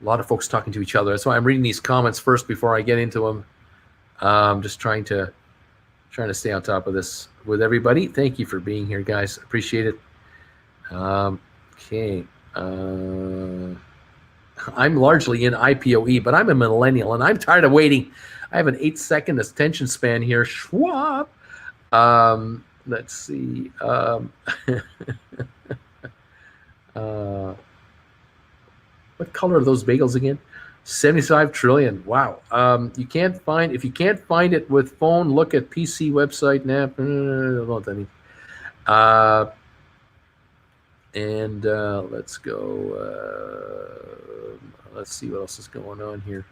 A lot of folks talking to each other. That's why I'm reading these comments first before I get into them. Just trying to stay on top of this with everybody. Thank you for being here, guys. Appreciate it. Okay. I'm largely in IPOE, but I'm a millennial and I'm tired of waiting. I have an 8-second attention span here. Schwab. Let's see. What color are those bagels again? 75 trillion. Wow. If you can't find it with phone, look at PC website nap. I don't know what that means. Let's go. Let's see what else is going on here.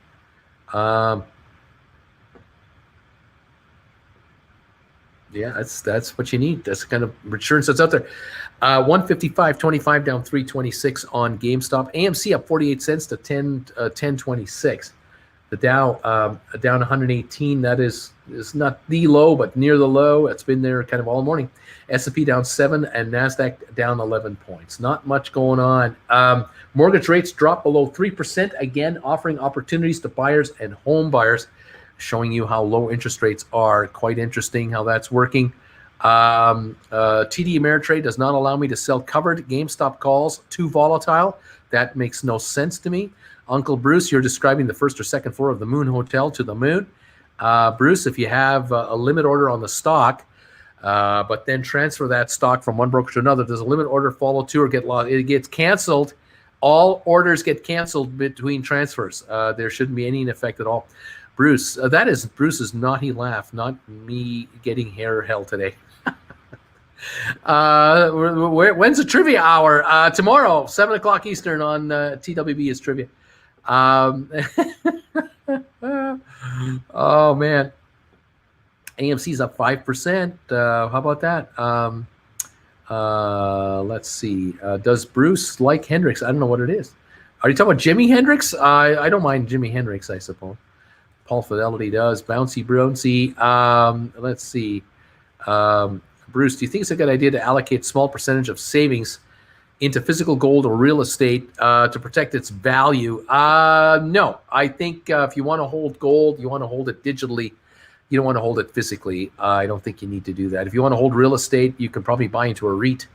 Yeah, that's what you need. That's the kind of insurance that's out there. 155.25 down 326 on GameStop. AMC up 48 cents to 10.26. The Dow down 118. That is not the low, but near the low. It's been there kind of all morning. S&P down 7 and NASDAQ down 11 points. Not much going on. Mortgage rates drop below 3% again, offering opportunities to buyers and home buyers, showing you how low interest rates are. Quite interesting how that's working. TD Ameritrade does not allow me to sell covered GameStop calls. Too volatile. That makes no sense to me. Uncle Bruce, you're describing the first or second floor of the Moon Hotel to the moon. Bruce, if you have a limit order on the stock, but then transfer that stock from one broker to another, does a limit order follow to or get lost? It gets canceled. All orders get canceled between transfers. There shouldn't be any effect at all. Bruce, that is Bruce's naughty laugh, not me getting hair held today. When's the trivia hour? Tomorrow, 7 o'clock Eastern on TWB is trivia. Oh, man. AMC's up 5%. How about that? Let's see. Does Bruce like Hendrix? I don't know what it is. Are you talking about Jimi Hendrix? I don't mind Jimi Hendrix, I suppose. Paul Fidelity does. Bouncy Brownsy. Let's see. Bruce, do you think it's a good idea to allocate small percentage of savings into physical gold or real estate to protect its value? No, I think if you want to hold gold, you want to hold it digitally. You don't want to hold it physically. I don't think you need to do that. If you want to hold real estate, you can probably buy into a REIT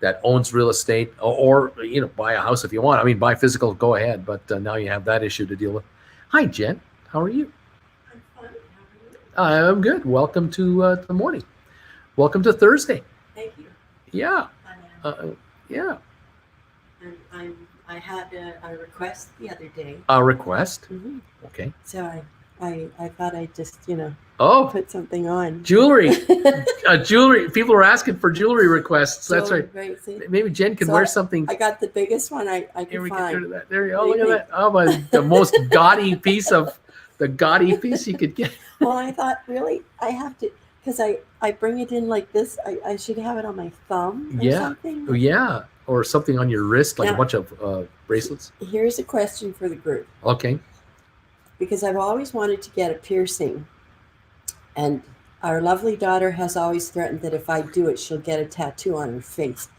that owns real estate, or buy a house if you want. I mean, buy physical, go ahead. But now you have that issue to deal with. Hi, Jen. How are you?
I'm fine. How are you?
I'm good. Welcome to the morning. Welcome to Thursday.
Thank you.
Yeah.
Yeah. I had a request the other day.
A request?
Mm-hmm.
Okay.
So I thought I'd just, put something on.
Jewelry. Jewelry. People are asking for jewelry requests. That's right.
See?
Maybe Jen can wear something.
I got the biggest one I
Here
could
we
find.
go to that. There you go. Look at that. Oh, the most gaudy piece you could get.
Well, I thought, really, I have to, because I bring it in like this. I should have it on my thumb or something.
Yeah. Or something on your wrist, like a bunch of bracelets.
Here's a question for the group.
Okay.
Because I've always wanted to get a piercing. And our lovely daughter has always threatened that if I do it, she'll get a tattoo on her face,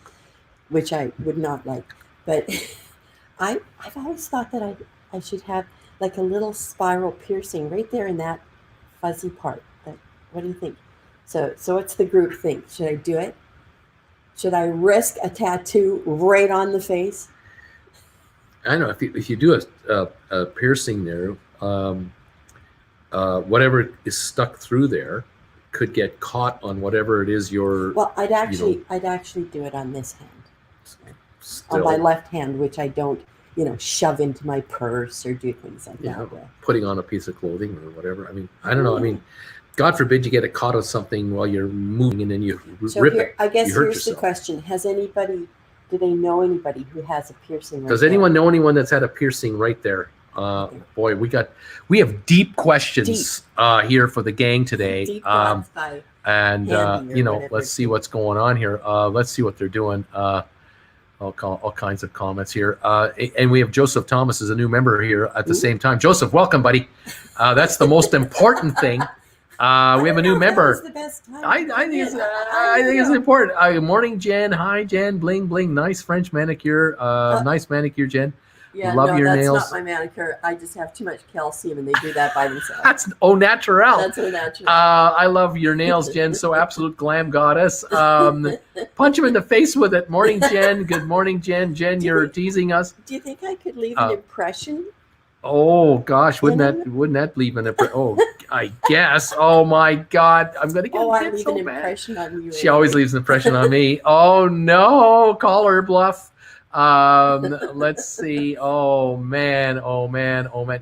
which I would not like. But I've always thought that I should have like a little spiral piercing right there in that fuzzy part. What do you think? So what's the group think? Should I do it? Should I risk a tattoo right on the face?
I don't know if you do a piercing there. Whatever is stuck through there could get caught on whatever it is you're.
Well, I'd actually do it on this hand,
still,
on my left hand, which I don't, shove into my purse or do things like that.
Putting on a piece of clothing or whatever. I mean, I don't know. I mean, God forbid you get it caught on something while you're moving and then you rip it.
I guess here's
yourself.
The question: do they know anybody who has a piercing? Right
Does
there?
anyone know anyone that's had a piercing right there? Boy, we have deep questions here for the gang today.
Deep
let's see what's going on here. Let's see what they're doing. All kinds of comments here. And we have Joseph Thomas as a new member here at the same time. Joseph, welcome, buddy. That's the most important thing. We have a new member. I think it's important. Good morning, Jen. Hi, Jen. Bling, bling. Nice French manicure. Nice manicure, Jen.
Yeah,
Love your nails.
That's not my manicure. I just have too much calcium, and they do that by themselves.
That's au naturel.
That's au naturel.
I love your nails, Jen. So absolute glam goddess. Punch him in the face with it. Morning, Jen. Good morning, Jen. Jen, you're teasing us.
Do you think I could leave an impression?
Oh gosh, wouldn't that leave an impression? Oh, I guess. Oh my God, I'm gonna get
I leave
so
an
bad.
impression on you.
She always leaves an impression on me. Oh no, call her bluff. Let's see. Oh man.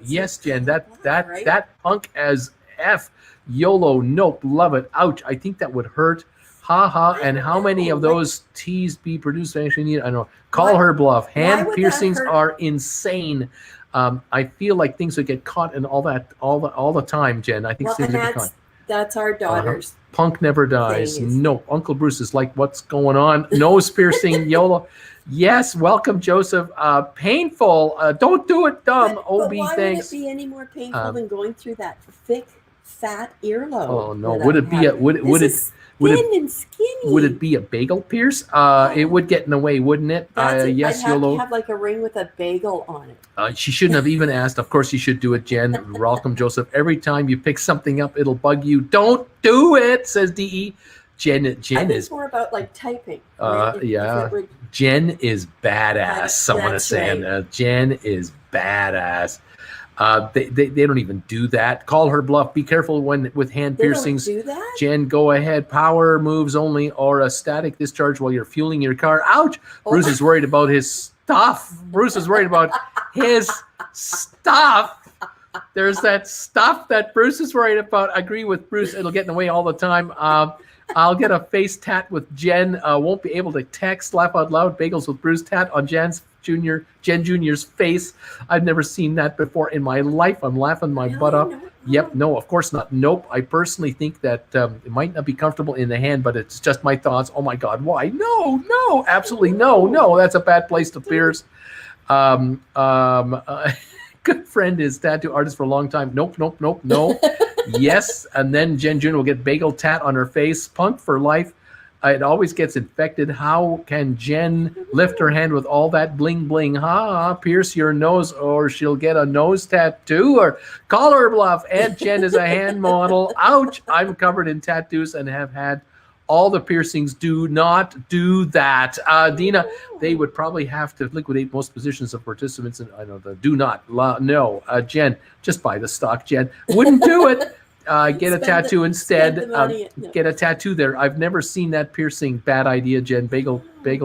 Yes, Jen, that punk as F. YOLO, nope, love it. Ouch, I think that would hurt. Ha ha. And how many of those teas be produced? Actually need. I don't know. Call her bluff. Hand piercings are insane. I feel like things would get caught and all the time, Jen. I think things would get caught.
That's our daughters.
Punk never dies. No, Uncle Bruce is like, what's going on? Nose piercing, YOLO. Yes, welcome, Joseph. Painful. Don't do it, dumb.
But why would it be any more painful than going through that thick, fat earlobe?
Oh no! Would it be and skinny. Would it be a bagel pierce? It would get in the way, wouldn't it? Yes,
I'd have to have like a ring with a bagel on it.
She shouldn't have even asked. Of course, you should do it, Jen. Welcome, Joseph. Every time you pick something up, it'll bug you. Don't do it, says DE. Jen is
more about like typing.
Jen is badass. Someone is saying Jen is badass. They don't even do that. Call her bluff. Be careful with hand piercings.
Don't do that?
Jen, go ahead. Power moves only or a static discharge while you're fueling your car. Ouch! Bruce is worried about his stuff. Bruce is worried about his stuff. There's that stuff that Bruce is worried about. I agree with Bruce. It'll get in the way all the time. I'll get a face tat with Jen. Won't be able to text. Laugh out loud. Bagels with Bruce tat on Jen Junior's face. I've never seen that before in my life. I'm laughing my butt off. Yep. No, of course not. Nope. I personally think that it might not be comfortable in the hand, but it's just my thoughts. Oh my God. Why? No, absolutely no. That's a bad place to pierce. Good friend is tattoo artist for a long time. Nope, no. Yes, and then Jen June will get bagel tat on her face. Punk for life. It always gets infected. How can Jen lift her hand with all that bling bling? Pierce your nose or she'll get a nose tattoo, or call her bluff. Aunt Jen is a hand model. Ouch. I'm covered in tattoos and have had all the piercings. Do not do that. Dina, they would probably have to liquidate most positions of participants. And I know the do not. No. Jen, just buy the stock, Jen. Wouldn't do it. Get a tattoo instead. Get a tattoo there. I've never seen that piercing. Bad idea, Jen. Bagel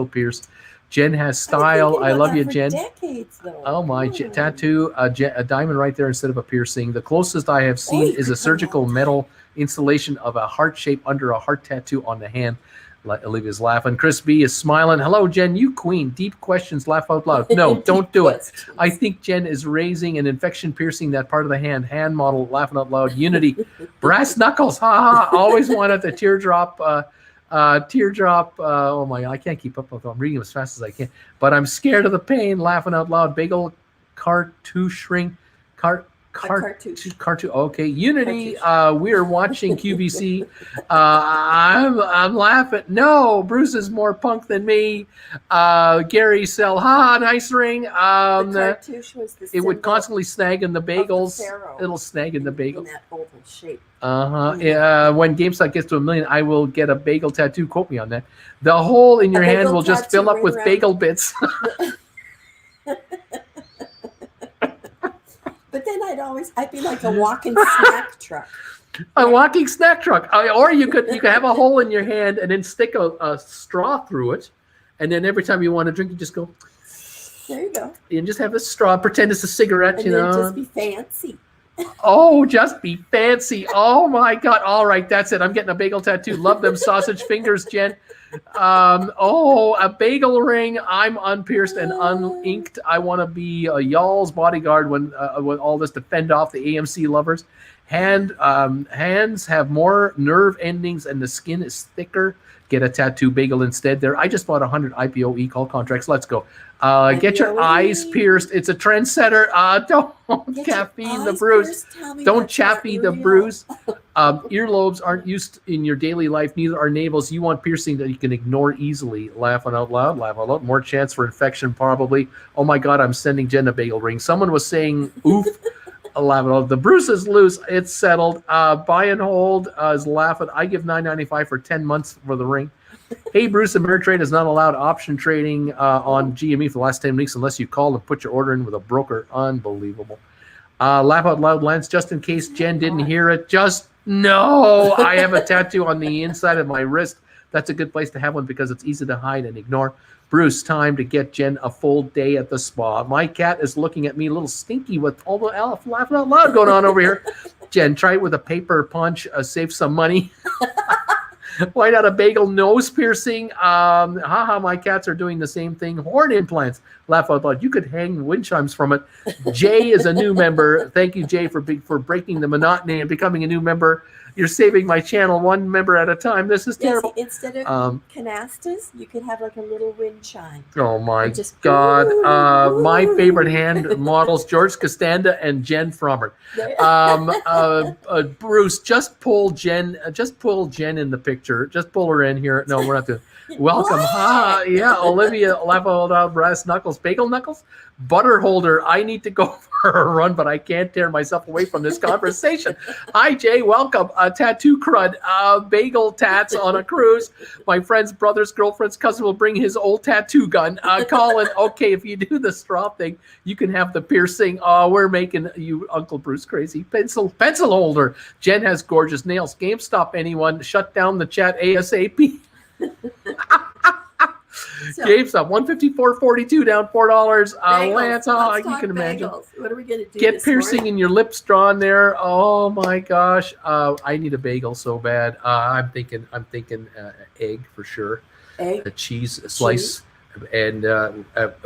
pierce. Jen has style. I love you, Jen.
Decades, though.
Oh my, tattoo, a diamond right there instead of a piercing. The closest I have seen is a surgical metal installation of a heart shape under a heart tattoo on the hand. Olivia's laughing. Chris B is smiling. Hello, Jen. You queen. Deep questions. Laugh out loud. No, don't do it. I think Jen is raising an infection piercing that part of the hand. Hand model. Laughing out loud. Unity. Brass knuckles. Ha ha. Always wanted the teardrop. Oh my, I can't keep up with them. I'm reading them as fast as I can. But I'm scared of the pain. Laughing out loud. Bagel cartouche ring. Cartouche. Okay, Unity. We are watching QVC. I'm laughing. No, Bruce is more punk than me. Gary Sell. Nice ring.
The cartouche was the
it would constantly snag in the bagels. It'll snag in the bagel.
In that oval shape.
When GameStop gets to 1 million, I will get a bagel tattoo. Quote me on that. The hole in your hand will just fill up with bagel bits.
But then I'd be like a walking snack truck.
A walking snack truck. Or you could have a hole in your hand and then stick a straw through it. And then every time you want to drink, you just go.
There you go.
And just have a straw. Pretend it's a cigarette,
and then just be fancy.
Oh, just be fancy. Oh, my God. All right, that's it. I'm getting a bagel tattoo. Love them sausage fingers, Jen. A bagel ring. I'm unpierced and uninked. I want to be a y'all's bodyguard when all this to fend off the AMC lovers. Hands have more nerve endings and the skin is thicker. Get a tattoo bagel instead there. I just bought 100 IPO e-call contracts. Let's go. Get your eyes pierced. It's a trendsetter. Don't caffeine the bruise. Don't chaffee the bruise. Earlobes aren't used in your daily life. Neither are navels. You want piercing that you can ignore easily. Laughing out loud. Laugh out loud. More chance for infection probably. Oh my God, I'm sending Jen a bagel ring. Someone was saying oof. The bruise is loose. It's settled. Buy and hold is laughing. I give $9.95 for 10 months for the ring. Hey, Bruce, Ameritrade has not allowed option trading on GME for the last 10 weeks unless you call and put your order in with a broker. Unbelievable. Laugh out loud, Lance. Just in case Jen didn't hear it, no. I have a tattoo on the inside of my wrist. That's a good place to have one because it's easy to hide and ignore. Bruce, time to get Jen a full day at the spa. My cat is looking at me a little stinky with all the laughing out loud going on over here. Jen, try it with a paper punch. Save some money. Why not a bagel nose piercing? My cats are doing the same thing. Horn implants. Laugh out loud. You could hang wind chimes from it. Jay is a new member. Thank you, Jay, for breaking the monotony and becoming a new member. You're saving my channel one member at a time. This is terrible.
Instead of canastas, you could have like a little wind chime.
Oh my God! My favorite hand models: George Costanza and Jen Frommer. Bruce, just pull Jen in the picture. Just pull her in here. No, we're not doing. Welcome. Olivia, laugh out loud. Brass knuckles, bagel knuckles, butter holder. I need to go for a run, but I can't tear myself away from this conversation. Hi, Jay. Welcome. Tattoo crud. Bagel tats on a cruise. My friend's brother's girlfriend's cousin will bring his old tattoo gun. Colin, okay, if you do the straw thing, you can have the piercing. We're making you, Uncle Bruce, crazy. Pencil holder. Jen has gorgeous nails. GameStop, anyone? Shut down the chat ASAP. GameStop 154.42 down $4. Lance, you can imagine.
Bagels. What are we gonna do?
Get piercing in your lips drawn there. Oh my gosh, I need a bagel so bad. I'm thinking egg for sure.
Egg,
a cheese slice, and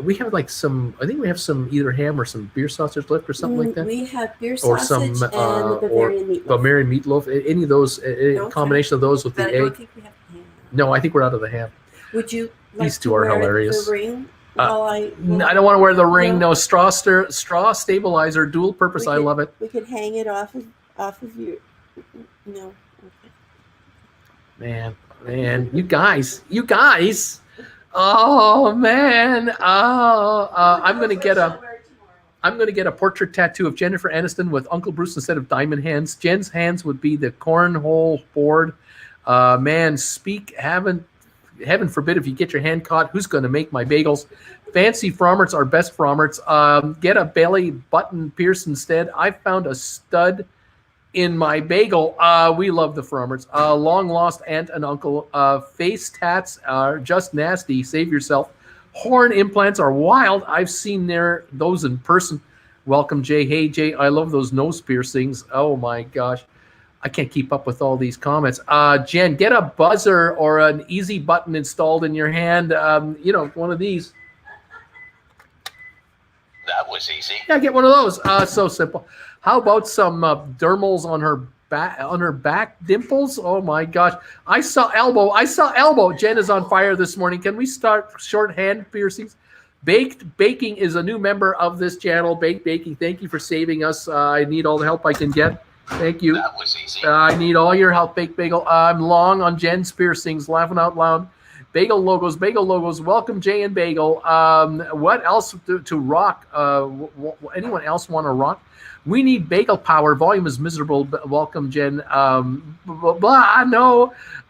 we have like some. I think we have some either ham or some beer sausage left or something like that.
We have beer sausage and Bavarian meatloaf.
Bavarian meatloaf. Any of those, combination of those with the egg.
I don't think we have ham.
No, I think we're out of the ham.
Would you? Like
These two are hilarious.
The ring?
I don't want to wear the ring. No, straw stabilizer, dual purpose. I love it.
We could hang it off of you. No. Okay.
Man, Man, you guys. Oh man. I'm gonna get a portrait tattoo of Jennifer Aniston with Uncle Bruce instead of diamond hands. Jen's hands would be the cornhole board. Man, heaven forbid if you get your hand caught, who's going to make my bagels? Fancy Frommerts are best Frommerts. Get a belly button pierce instead. I found a stud in my bagel. We love the Frommerts. Long lost aunt and uncle. Face tats are just nasty. Save yourself. Horn implants are wild. I've seen those in person. Welcome, Jay. Hey, Jay, I love those nose piercings. Oh, my gosh. I can't keep up with all these comments. Jen, get a buzzer or an easy button installed in your hand. One of these.
That was easy.
Yeah, get one of those. So simple. How about some dermals on her back dimples? Oh my gosh. I saw elbow. Jen is on fire this morning. Can we start shorthand piercings? Baked Baking is a new member of this channel. Baked Baking, thank you for saving us. I need all the help I can get. Thank you.
That was easy.
I need all your help, Baked Bagel. I'm long on Jen's piercings, laughing out loud. Bagel logos. Welcome, Jay and Bagel. What else to rock? Anyone else want to rock? We need bagel power. Volume is miserable. Welcome, Jen. No.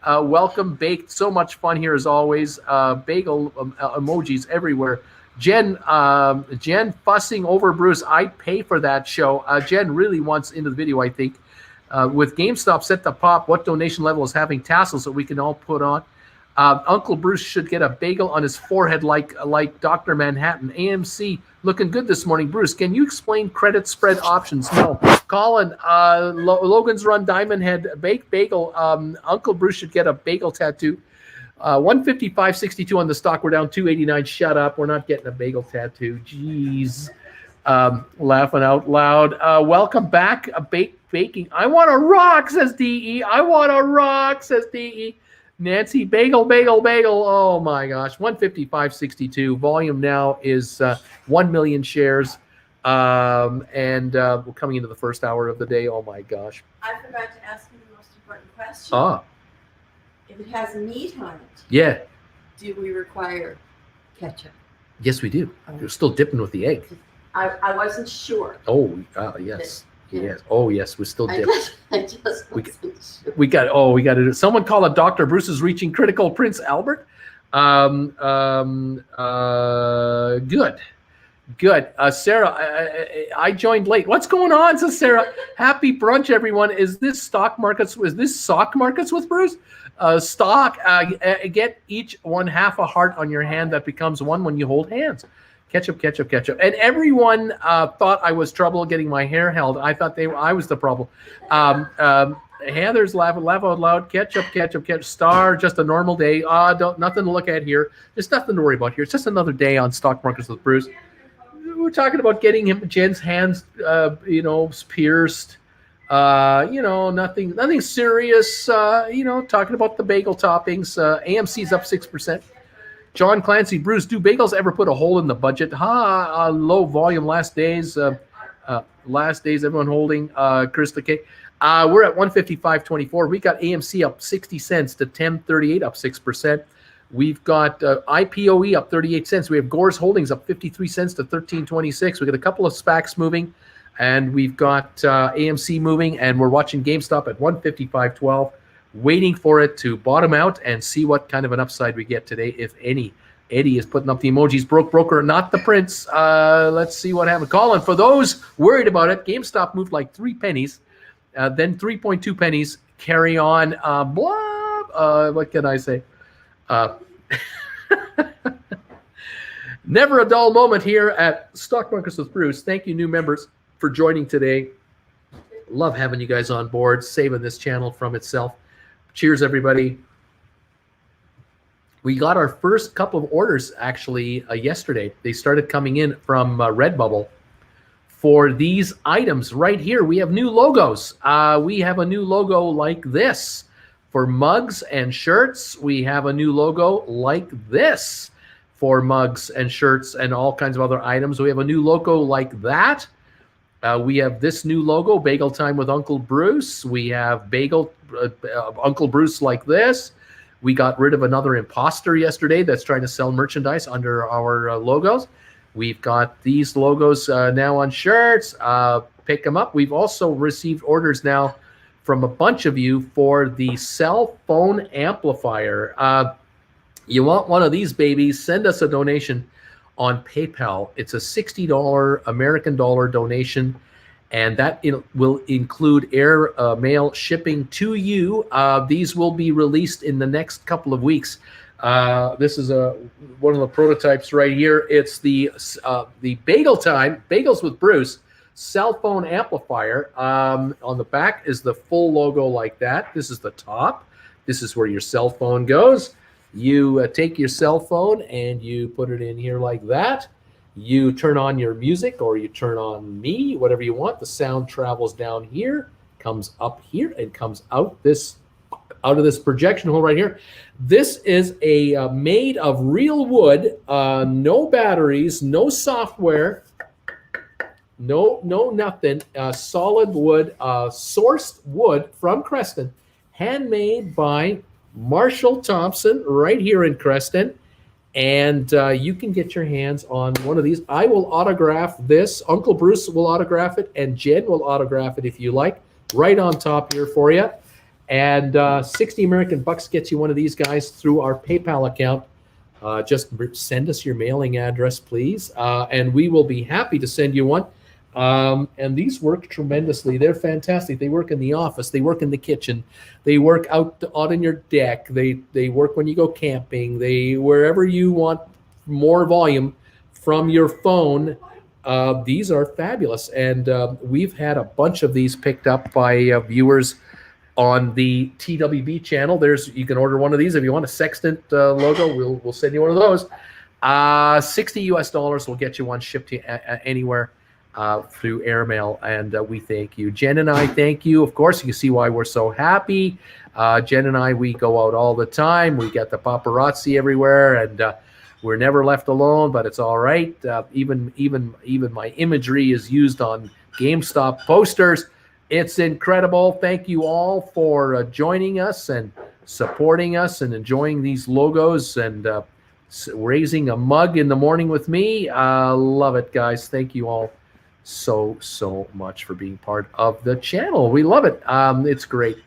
Welcome, Baked. So much fun here as always. Bagel emojis everywhere. Jen fussing over Bruce. I'd pay for that show. Jen really wants into the video, I think. With GameStop set to pop, what donation level is having tassels that we can all put on? Uncle Bruce should get a bagel on his forehead like Dr. Manhattan. AMC looking good this morning. Bruce, can you explain credit spread options? No. Colin, Logan's Run Diamond Head Baked Bagel. Uncle Bruce should get a bagel tattoo. 155.62 on the stock. We're down 289. Shut up. We're not getting a bagel tattoo. Jeez. Laughing out loud. Welcome back. Baking. I want a rock, says DE. I want a rock, says DE. Nancy, bagel. Oh my gosh. 155.62. Volume now is 1 million shares. And we're coming into the first hour of the day. Oh my gosh.
I forgot to ask you the most important question. If it has meat on it,
yeah.
Do we require ketchup?
Yes, we do. You're still dipping with the egg.
I wasn't sure.
Oh, yes. Yes. Oh, yes. We're still dipping.
I just wasn't sure.
We got to do. Someone call it Dr. Bruce is reaching critical. Prince Albert. Good. Sarah, I joined late. What's going on? Says Sarah. Happy brunch, everyone. Is this sock markets with Bruce? Get each one half a heart on your hand that becomes one when you hold hands. Ketchup. And everyone thought I was trouble getting my hair held. I thought I was the problem. Heather's laugh out loud. Ketchup. Star, just a normal day. Nothing to look at here. There's nothing to worry about here. It's just another day on Stock Markets with Bruce. We're talking about getting Jen's hands, pierced. Nothing serious. Talking about the bagel toppings. AMC's up 6%. John Clancy, Bruce, do bagels ever put a hole in the budget? Low volume last days. Everyone holding. Krista K. We're at 155.24. We got AMC up 60 cents to 10.38, up 6%. We've got IPOE up 38 cents. We have Gore's Holdings up 53 cents to 13.26. We got a couple of SPACs moving, and we've got AMC moving, and we're watching GameStop at 155.12. Waiting for it to bottom out and see what kind of an upside we get today, if any. Eddie is putting up the emojis. Broker, not the prince. Let's see what happened. Colin, for those worried about it, GameStop moved like 3 pennies, then 3.2 pennies. Carry on. What can I say? Never a dull moment here at Stock Markets with Bruce. Thank you, new members, for joining today. Love having you guys on board, saving this channel from itself. Cheers, everybody. We got our first couple of orders actually yesterday. They started coming in from Redbubble for these items right here. We have new logos. We have a new logo like this for mugs and shirts. We have a new logo like this for mugs and shirts and all kinds of other items. We have a new logo like that. We have this new logo, Bagel Time with Uncle Bruce. We have Uncle Bruce like this. We got rid of another imposter yesterday that's trying to sell merchandise under our logos. We've got these logos now on shirts. Pick them up. We've also received orders now from a bunch of you for the cell phone amplifier. You want one of these babies, send us a donation on PayPal. It's a $60 American dollar donation, and that will include air mail shipping to you. These will be released in the next couple of weeks. This is one of the prototypes right here. It's the Bagel Time, Bagels with Bruce cell phone amplifier. On the back is the full logo like that. This is the top. This is where your cell phone goes. You take your cell phone and you put it in here like that. You turn on your music or you turn on me, whatever you want. The sound travels down here, comes up here, and comes out of this projection hole right here. This is a made of real wood, no batteries, no software, no nothing. Solid wood, sourced wood from Creston, handmade by Marshall Thompson right here in Creston. And you can get your hands on one of these. I will autograph this. Uncle Bruce will autograph it, and Jen will autograph it if you like, right on top here for you. And 60 American bucks gets you one of these guys through our PayPal account. Just send us your mailing address, please, and we will be happy to send you one. And these work tremendously. They're fantastic. They work in the office. They work in the kitchen. They work out on your deck. They work when you go camping. Wherever you want more volume from your phone. These are fabulous. And we've had a bunch of these picked up by viewers on the TWB channel. You can order one of these if you want a sextant logo. We'll send you one of those. $60 US will get you one shipped to anywhere. Through airmail, and we thank you. Jen and I thank you. Of course, you see why we're so happy. Jen and I, we go out all the time. We get the paparazzi everywhere, and we're never left alone. But it's all right. Even my imagery is used on GameStop posters. It's incredible. Thank you all for joining us and supporting us and enjoying these logos and raising a mug in the morning with me. Love it, guys. Thank you all so much for being part of the channel. We love it. It's great.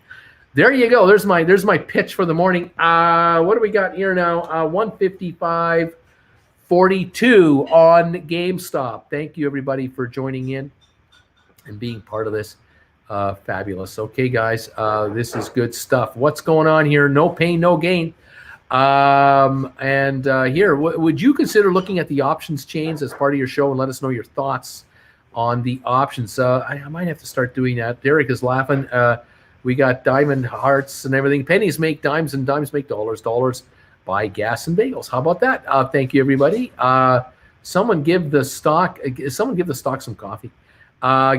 There you go. There's my pitch for the morning. What do we got here now? 155.42 on GameStop. Thank you everybody for joining in and being part of this. Fabulous. Okay, guys, this is good stuff. What's going on here? No pain, no gain. Here, would you consider looking at the options chains as part of your show and let us know your thoughts on the options? I might have to start doing that. Derek is laughing. We got diamond hearts and everything. Pennies make dimes and dimes make dollars. Dollars buy gas and bagels. How about that? Thank you, everybody. Someone give the stock some coffee.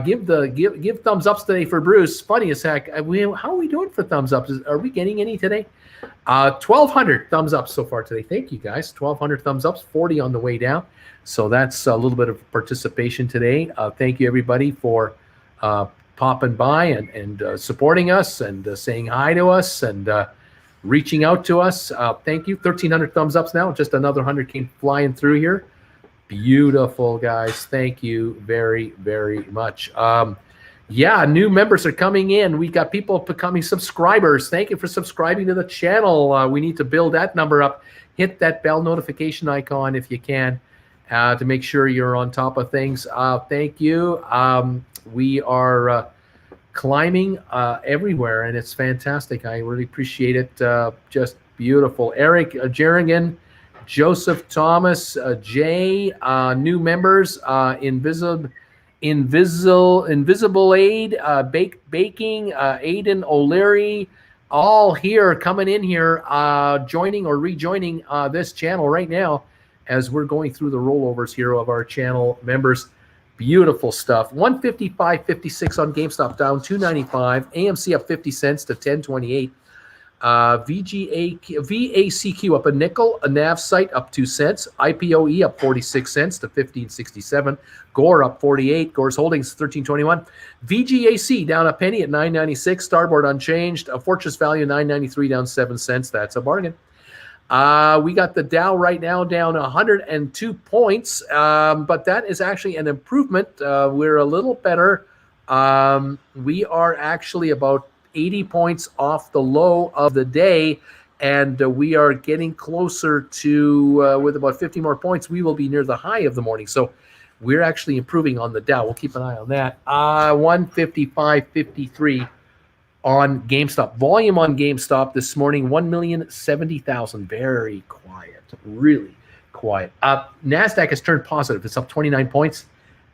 Give thumbs ups today for Bruce. Funny as heck. How are we doing for thumbs ups? Are we getting any today? 1,200 thumbs up so far today. Thank you, guys. 1,200 thumbs ups, 40 on the way down. So that's a little bit of participation today. Thank you, everybody, for popping by and supporting us and saying hi to us and reaching out to us. Thank you. 1,300 thumbs ups now. Just another 100 came flying through here. Beautiful, guys. Thank you very, very much. Yeah, new members are coming in. We got people becoming subscribers. Thank you for subscribing to the channel. We need to build that number up. Hit that bell notification icon if you can to make sure you're on top of things. Thank you. We are climbing everywhere, and it's fantastic. I really appreciate it. Just beautiful. Eric Jerrigan, Joseph Thomas, Jay, new members, Invisible Aid, Baking, Aiden O'Leary, all here coming in here, joining or rejoining this channel right now as we're going through the rollovers here of our channel members. Beautiful stuff. 155.56 on GameStop, down 295. AMC up 50 cents to 10.28. VACQ up a nickel, a NAV site up 2 cents, IPOE up 46 cents to 15.67, Gore up 48, Gore's Holdings 13.21, VGAC down a penny at 9.96, Starboard unchanged, a Fortress Value 9.93 down 7 cents. That's a bargain. We got the Dow right now down 102 points, but that is actually an improvement. We're a little better. We are actually about 80 points off the low of the day, and we are getting closer to, with about 50 more points, we will be near the high of the morning. So we're actually improving on the Dow. We'll keep an eye on that. 155.53 on GameStop. Volume on GameStop this morning, 1,070,000. Very quiet, really quiet. NASDAQ has turned positive. It's up 29 points,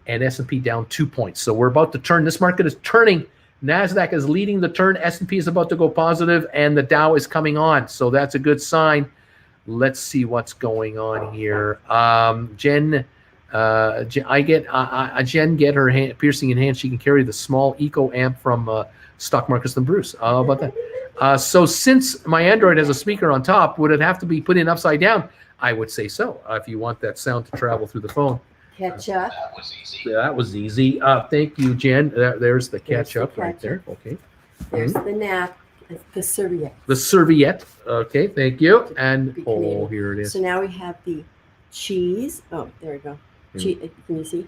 and S&P down 2 points. So we're about to turn. This market is turning. NASDAQ is leading the turn. S&P is about to go positive, and the Dow is coming on. So that's a good sign. Let's see what's going on here. Jen get her hand, piercing in hand. She can carry the small Eco amp from Stock Markets and Bruce. How about that? So since my Android has a speaker on top, would it have to be put in upside down? I would say so. If you want that sound to travel through the phone.
Catch up.
That was easy. That was easy. Thank you, Jen. There's the catch up right there. Okay.
There's the nap, the serviette.
The serviette. Okay, thank you. And here it is.
So now we have the cheese. Oh, there we go. Cheese. Can you see?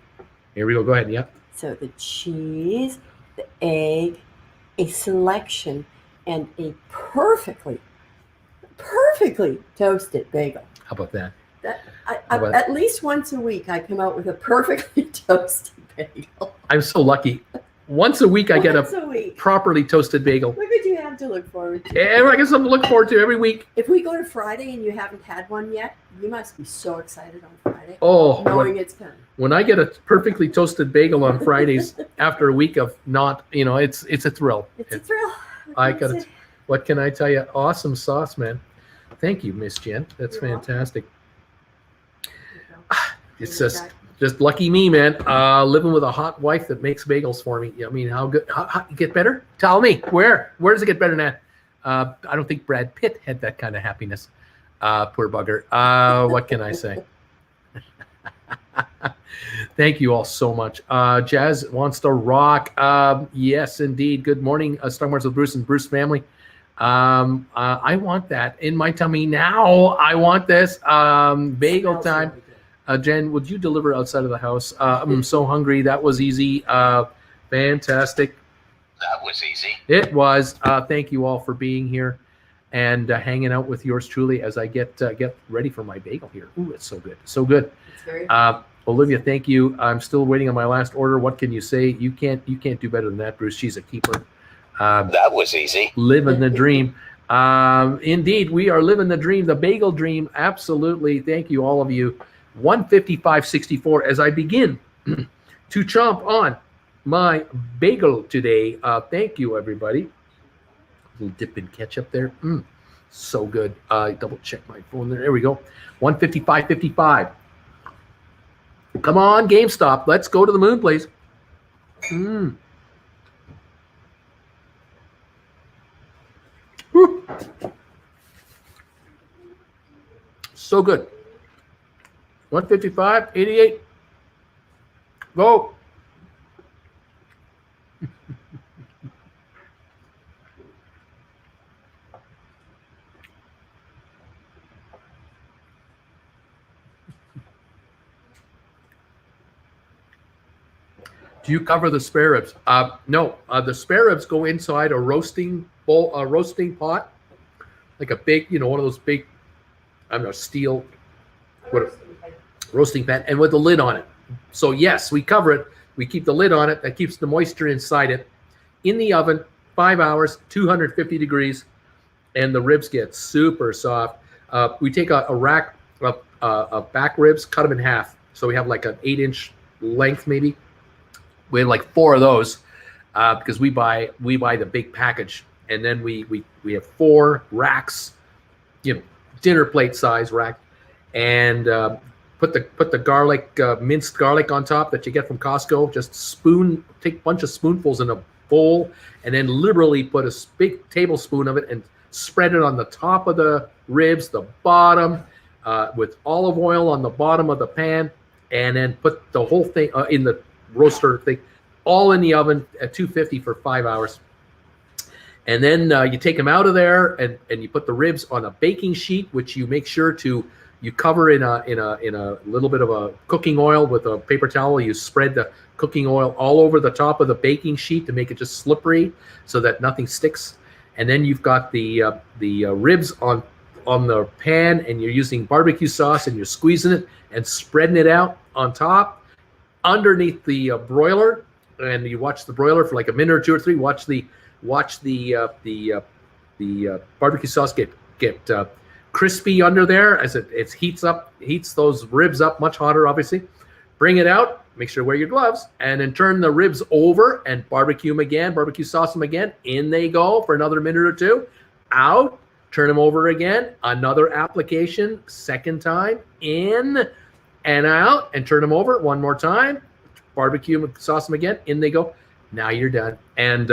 Here we go. Go ahead. Yep.
So the cheese, the egg, a selection, and a perfectly toasted bagel.
How about that?
At least once a week, I come out with a perfectly toasted bagel.
I'm so lucky. Once a week, I get a properly toasted bagel.
What could you have to look forward to?
Yeah, I guess something to look forward to every week.
If we go to Friday and you haven't had one yet, you must be so excited on Friday.
Oh,
knowing it's coming.
When I get a perfectly toasted bagel on Fridays after a week of not, it's a thrill.
It's a thrill.
What can I tell you? Awesome sauce, man. Thank you, Miss Jen. That's fantastic. It's just lucky me, man. Living with a hot wife that makes bagels for me. I mean, how good? How get better? Tell me where does it get better, Nat? I don't think Brad Pitt had that kind of happiness. Poor bugger. What can I say? Thank you all so much. Jazz wants to rock. Yes, indeed. Good morning, Stock Markets with Bruce and Bruce family. I want that in my tummy now. I want this bagel time. Jen, would you deliver outside of the house? I'm so hungry. That was easy. Fantastic.
That was easy.
It was. Thank you all for being here and hanging out with yours truly as I get ready for my bagel here. Ooh, it's so good. So good.
It's very
Olivia, thank you. I'm still waiting on my last order. What can you say? You can't do better than that, Bruce. She's a keeper.
That was easy.
Living the dream. Indeed, we are living the dream, the bagel dream. Absolutely. Thank you, all of you. 155.64 as I begin to chomp on my bagel today. Thank you, everybody. A little dip in ketchup there. So good. Double check my phone there. There we go. 155.55. Come on, GameStop. Let's go to the moon, please. Whew. So good. 155.88. Go. Do you cover the spare ribs? No. The spare ribs go inside a roasting bowl, a roasting pot, like a big, one of those big, I don't know, steel, roasting pan, and with a lid on it. So yes, we cover it. We keep the lid on it. That keeps the moisture inside it. In the oven, 5 hours, 250 degrees, and the ribs get super soft. We take a rack of back ribs, cut them in half. So we have like an 8-inch length maybe. We have like 4 of those because we buy the big package, and then we have 4 racks, dinner plate size rack, and put the garlic, minced garlic on top that you get from Costco. Just take a bunch of spoonfuls in a bowl, and then liberally put a big tablespoon of it and Spread it on the top of the ribs, the bottom, with olive oil on the bottom of the pan, and then put the whole thing in the roaster thing, all in the oven at 250 for 5 hours. And then you take them out of there, and you put the ribs on a baking sheet, which you make sure to you cover in a little bit of a cooking oil with a paper towel. You spread the cooking oil all over the top of the baking sheet to make it just slippery, so that nothing sticks. And then you've got the ribs on the pan, and you're using barbecue sauce, and you're squeezing it and spreading it out on top underneath the broiler. And you watch the broiler for like a minute or 2 or 3. Watch the barbecue sauce get crispy under there as it heats those ribs up much hotter, obviously. Bring it out, make sure to wear your gloves, and then turn the ribs over and barbecue them again, barbecue sauce them again. In they go for another minute or 2. Out, turn them over again, another application, second time, in and out, and turn them over one more time, barbecue them, sauce them again, in they go. Now you're done. And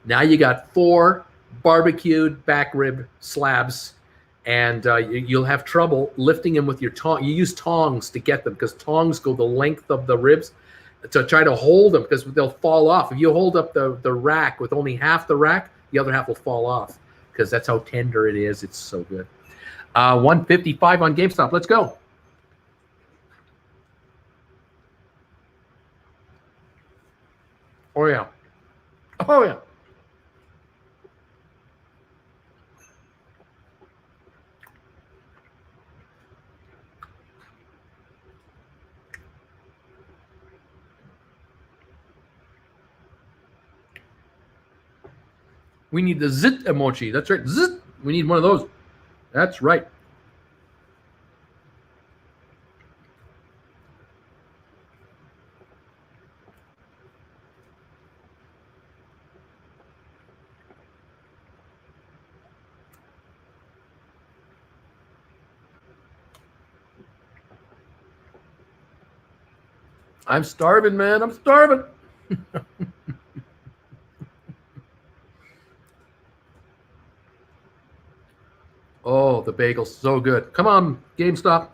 now you got 4 barbecued back rib slabs, and you'll have trouble lifting them with your tongs. You use tongs to get them, because tongs go the length of the ribs to try to hold them, because they'll fall off. If you hold up the rack with only half the rack, the other half will fall off, because that's how tender it is. It's so good. 155 on GameStop. Let's go. Oh, yeah. Oh, yeah. We need the zit emoji. That's right. Zit. We need one of those. That's right. I'm starving, man. I'm starving. Oh, the bagel's so good. Come on, GameStop.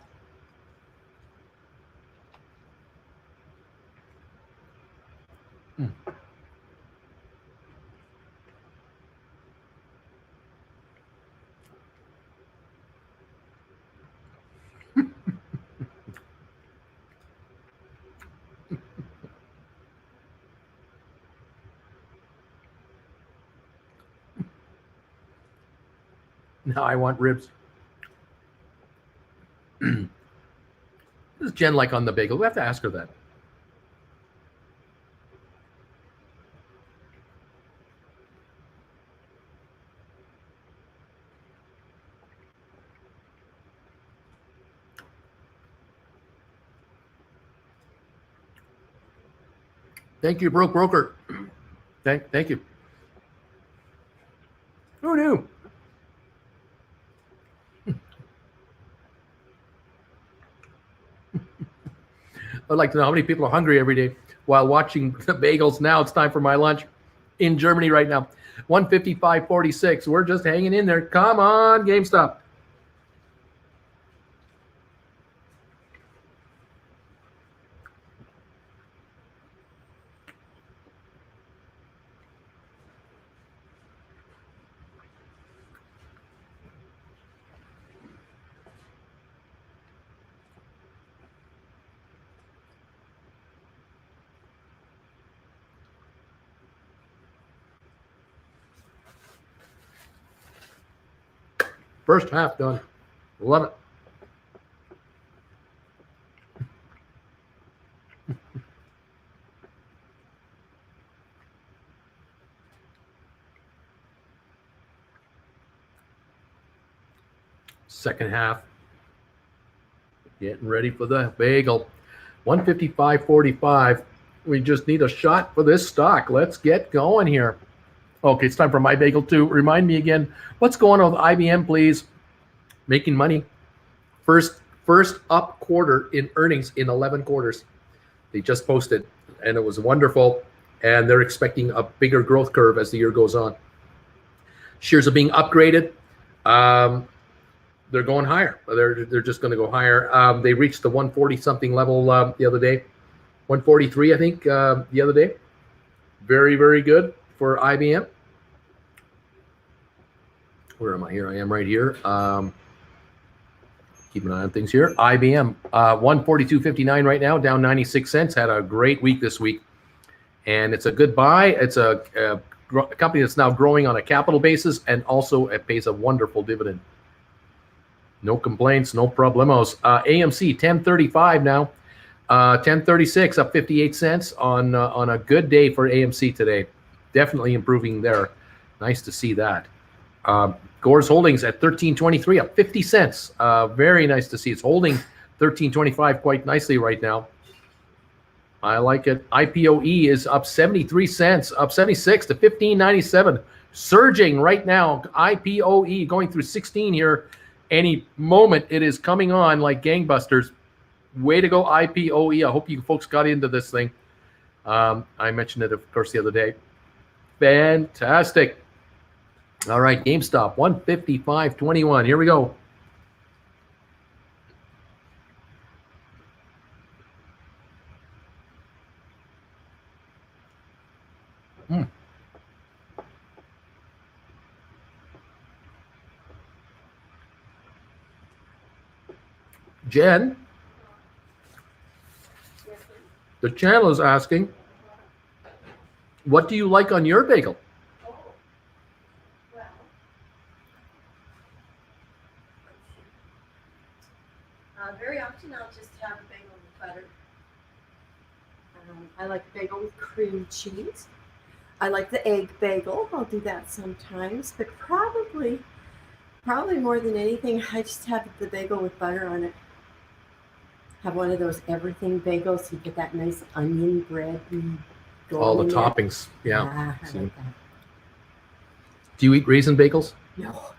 Now I want ribs. What does Jen like on the bagel? We have to ask her that. Thank you, broker. Thank you. Who knew? I'd like to know how many people are hungry every day while watching the bagels. Now it's time for my lunch in Germany right now. 155.46. We're just hanging in there. Come on, GameStop. First half done. Love it. Second half. Getting ready for the bagel. 155.45. We just need a shot for this stock. Let's get going here. Okay, it's time for my bagel too. Remind me again, what's going on with IBM, please? Making money. First up quarter in earnings in 11 quarters. They just posted, and it was wonderful. And they're expecting a bigger growth curve as the year goes on. Shares are being upgraded. They're going higher. They're just going to go higher. They reached the 140 something level the other day, 143 I think the other day. Very, very good for IBM. Where am I? Here I am right here. Keep an eye on things here. IBM 142.59 right now, down 96 cents. Had a great week this week, and it's a good buy. It's a company that's now growing on a capital basis, and also it pays a wonderful dividend. No complaints, no problemos. AMC 1035 now, 1036 up 58 cents on a good day for AMC today. Definitely improving there. Nice to see that. Gore's Holdings at 1323 up 50 cents. Very nice to see. It's holding 1325 quite nicely right now. I like it. IPOE is up 73 cents, up 76 to 1597. Surging right now. IPOE going through 16 here. Any moment it is coming on like gangbusters. Way to go, IPOE. I hope you folks got into this thing. I mentioned it, of course, the other day. Fantastic. All right, GameStop 155.21. Here we go. Jen, the channel is asking, what do you like on your bagel?
Very often I'll just have a bagel with butter. I like a bagel with cream cheese. I like the egg bagel. I'll do that sometimes, but probably more than anything, I just have the bagel with butter on it. Have one of those everything bagels. So you get that nice onion bread.
All the toppings. Yeah.
I like that.
Do you eat raisin bagels?
No.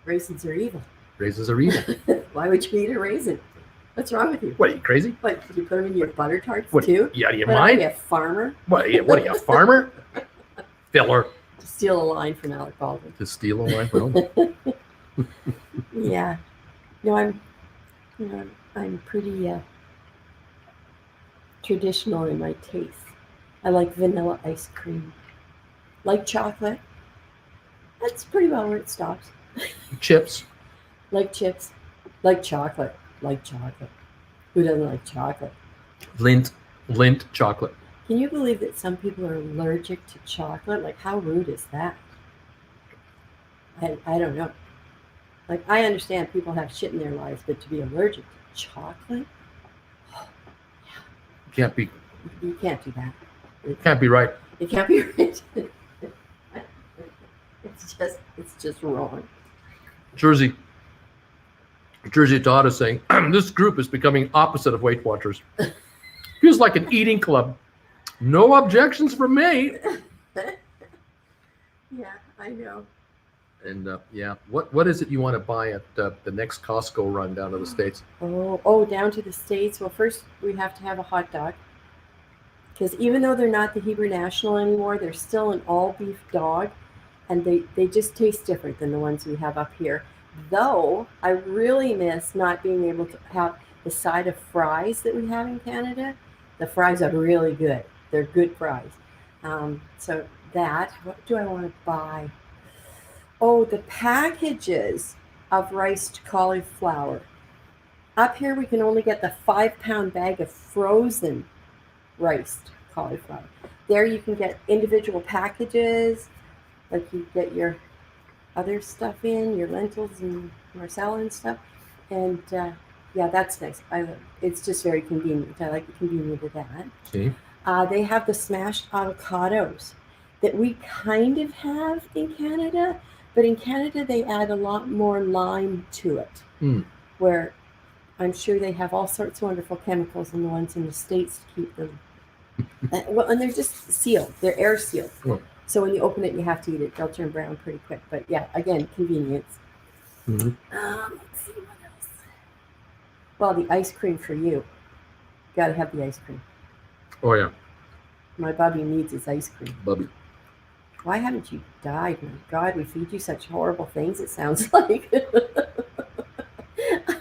Raisins are evil.
Raisins are evil.
Why would you eat a raisin? What's wrong with you?
What, are you crazy?
What, did you put them in your butter tarts
What,
too?
Yeah, do you
What
mind?
Are you a farmer?
What are you, a farmer? Filler.
To steal a line from Alec Baldwin.
To steal a line? Well,
Yeah. No, I'm pretty traditional in my taste. I like vanilla ice cream. Like chocolate. That's pretty well where it stops.
chips.
Like chips. Like chocolate. Like chocolate. Who doesn't like chocolate?
Lint chocolate.
Can you believe that some people are allergic to chocolate? Like, how rude is that? I don't know. Like, I understand people have shit in their lives, but to be allergic to chocolate?
Can't be
You can't do that.
right.
It can't be right. It's just wrong.
Jersey Todd is saying, this group is becoming opposite of Weight Watchers. Feels like an eating club. No objections from me.
Yeah, I know.
And yeah, what is it you want to buy at the next Costco run down to the States?
Oh, down to the States. Well, first we have to have a hot dog. Because even though they're not the Hebrew National anymore, they're still an all-beef dog. And they just taste different than the ones we have up here. Though, I really miss not being able to have the side of fries that we have in Canada. The fries are really good. They're good fries. So that, what do I want to buy? Oh, the packages of riced cauliflower. Up here, we can only get the 5-pound bag of frozen riced cauliflower. There you can get individual packages, like you get your other stuff in, your lentils and marsala and stuff. And yeah, that's nice. It's just very convenient. I like the convenience of that.
See?
They have the smashed avocados that we kind of have in Canada, but in Canada they add a lot more lime to it, where I'm sure they have all sorts of wonderful chemicals in the ones in the States to keep them. And they're just sealed. They're air sealed.
Oh.
So when you open it, you have to eat it. They'll turn brown pretty quick. But yeah, again, convenience.
Mm-hmm.
Let's see what else. Well, the ice cream for you. Got to have the ice cream.
Oh yeah,
My Bobby needs his ice cream.
Bubby.
Why haven't you died? My God, we feed you such horrible things. It sounds like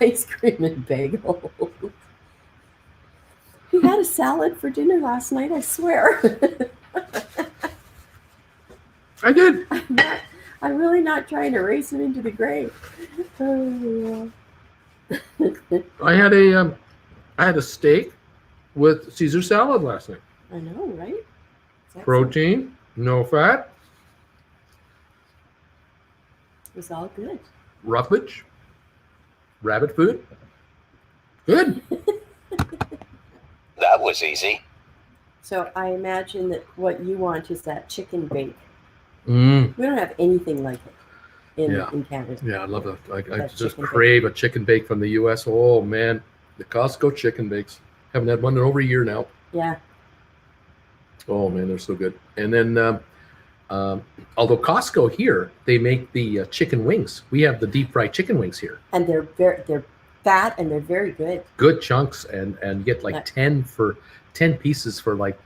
ice cream and bagels. We had a salad for dinner last night, I swear.
I did.
I'm really not trying to race him into the grave. Oh,
I had a steak with Caesar salad last night.
I know, right?
Protein, no fat,
It was all good.
roughage, rabbit food. Good.
That was easy.
So I imagine that what you want is that chicken bake.
Mm.
We don't have anything like it in
Yeah.
Canada.
Yeah, I love that. I
That
just
chicken
crave a chicken bake from the U.S. Oh man, the Costco chicken bakes. Haven't had one in over a year now.
Yeah.
Oh man, they're so good. And then, although Costco here, they make the chicken wings. We have the deep fried chicken wings here.
And they're fat and they're very good.
Good chunks, and you get like
Yeah.
10 pieces for like,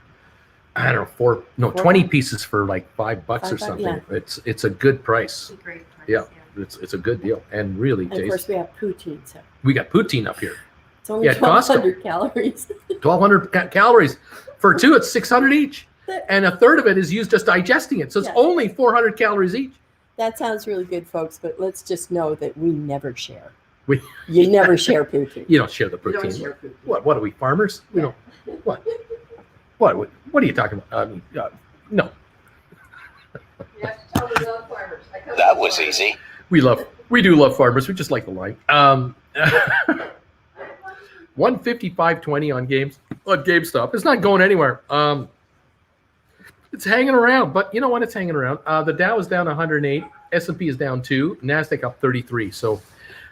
I don't know, 20 pieces for like $5 or
$5,
something.
yeah.
It's a good price.
It's a great price.
Yeah. It's a good deal and really
And of course we have poutine. So
We got poutine up here.
it's only
Yeah, Costco.
1,200 calories.
1,200 calories. For two, it's 600 each. And a third of it is used just digesting it. So it's
Yeah.
only 400 calories each.
That sounds really good, folks, but let's just know that we never share.
We-
You never share poutine.
You don't share the
You don't
protein.
share poutine.
What are we, farmers? We don't. What are you talking about? I mean, no.
You have to tell me love farmers. I come
That
from
was
farmers.
easy.
We do love farmers. We just like the line. 155.20 on GameStop. It's not going anywhere. It's hanging around, but you know what? It's hanging around. The Dow is down 108. S&P is down 2. NASDAQ up 33. So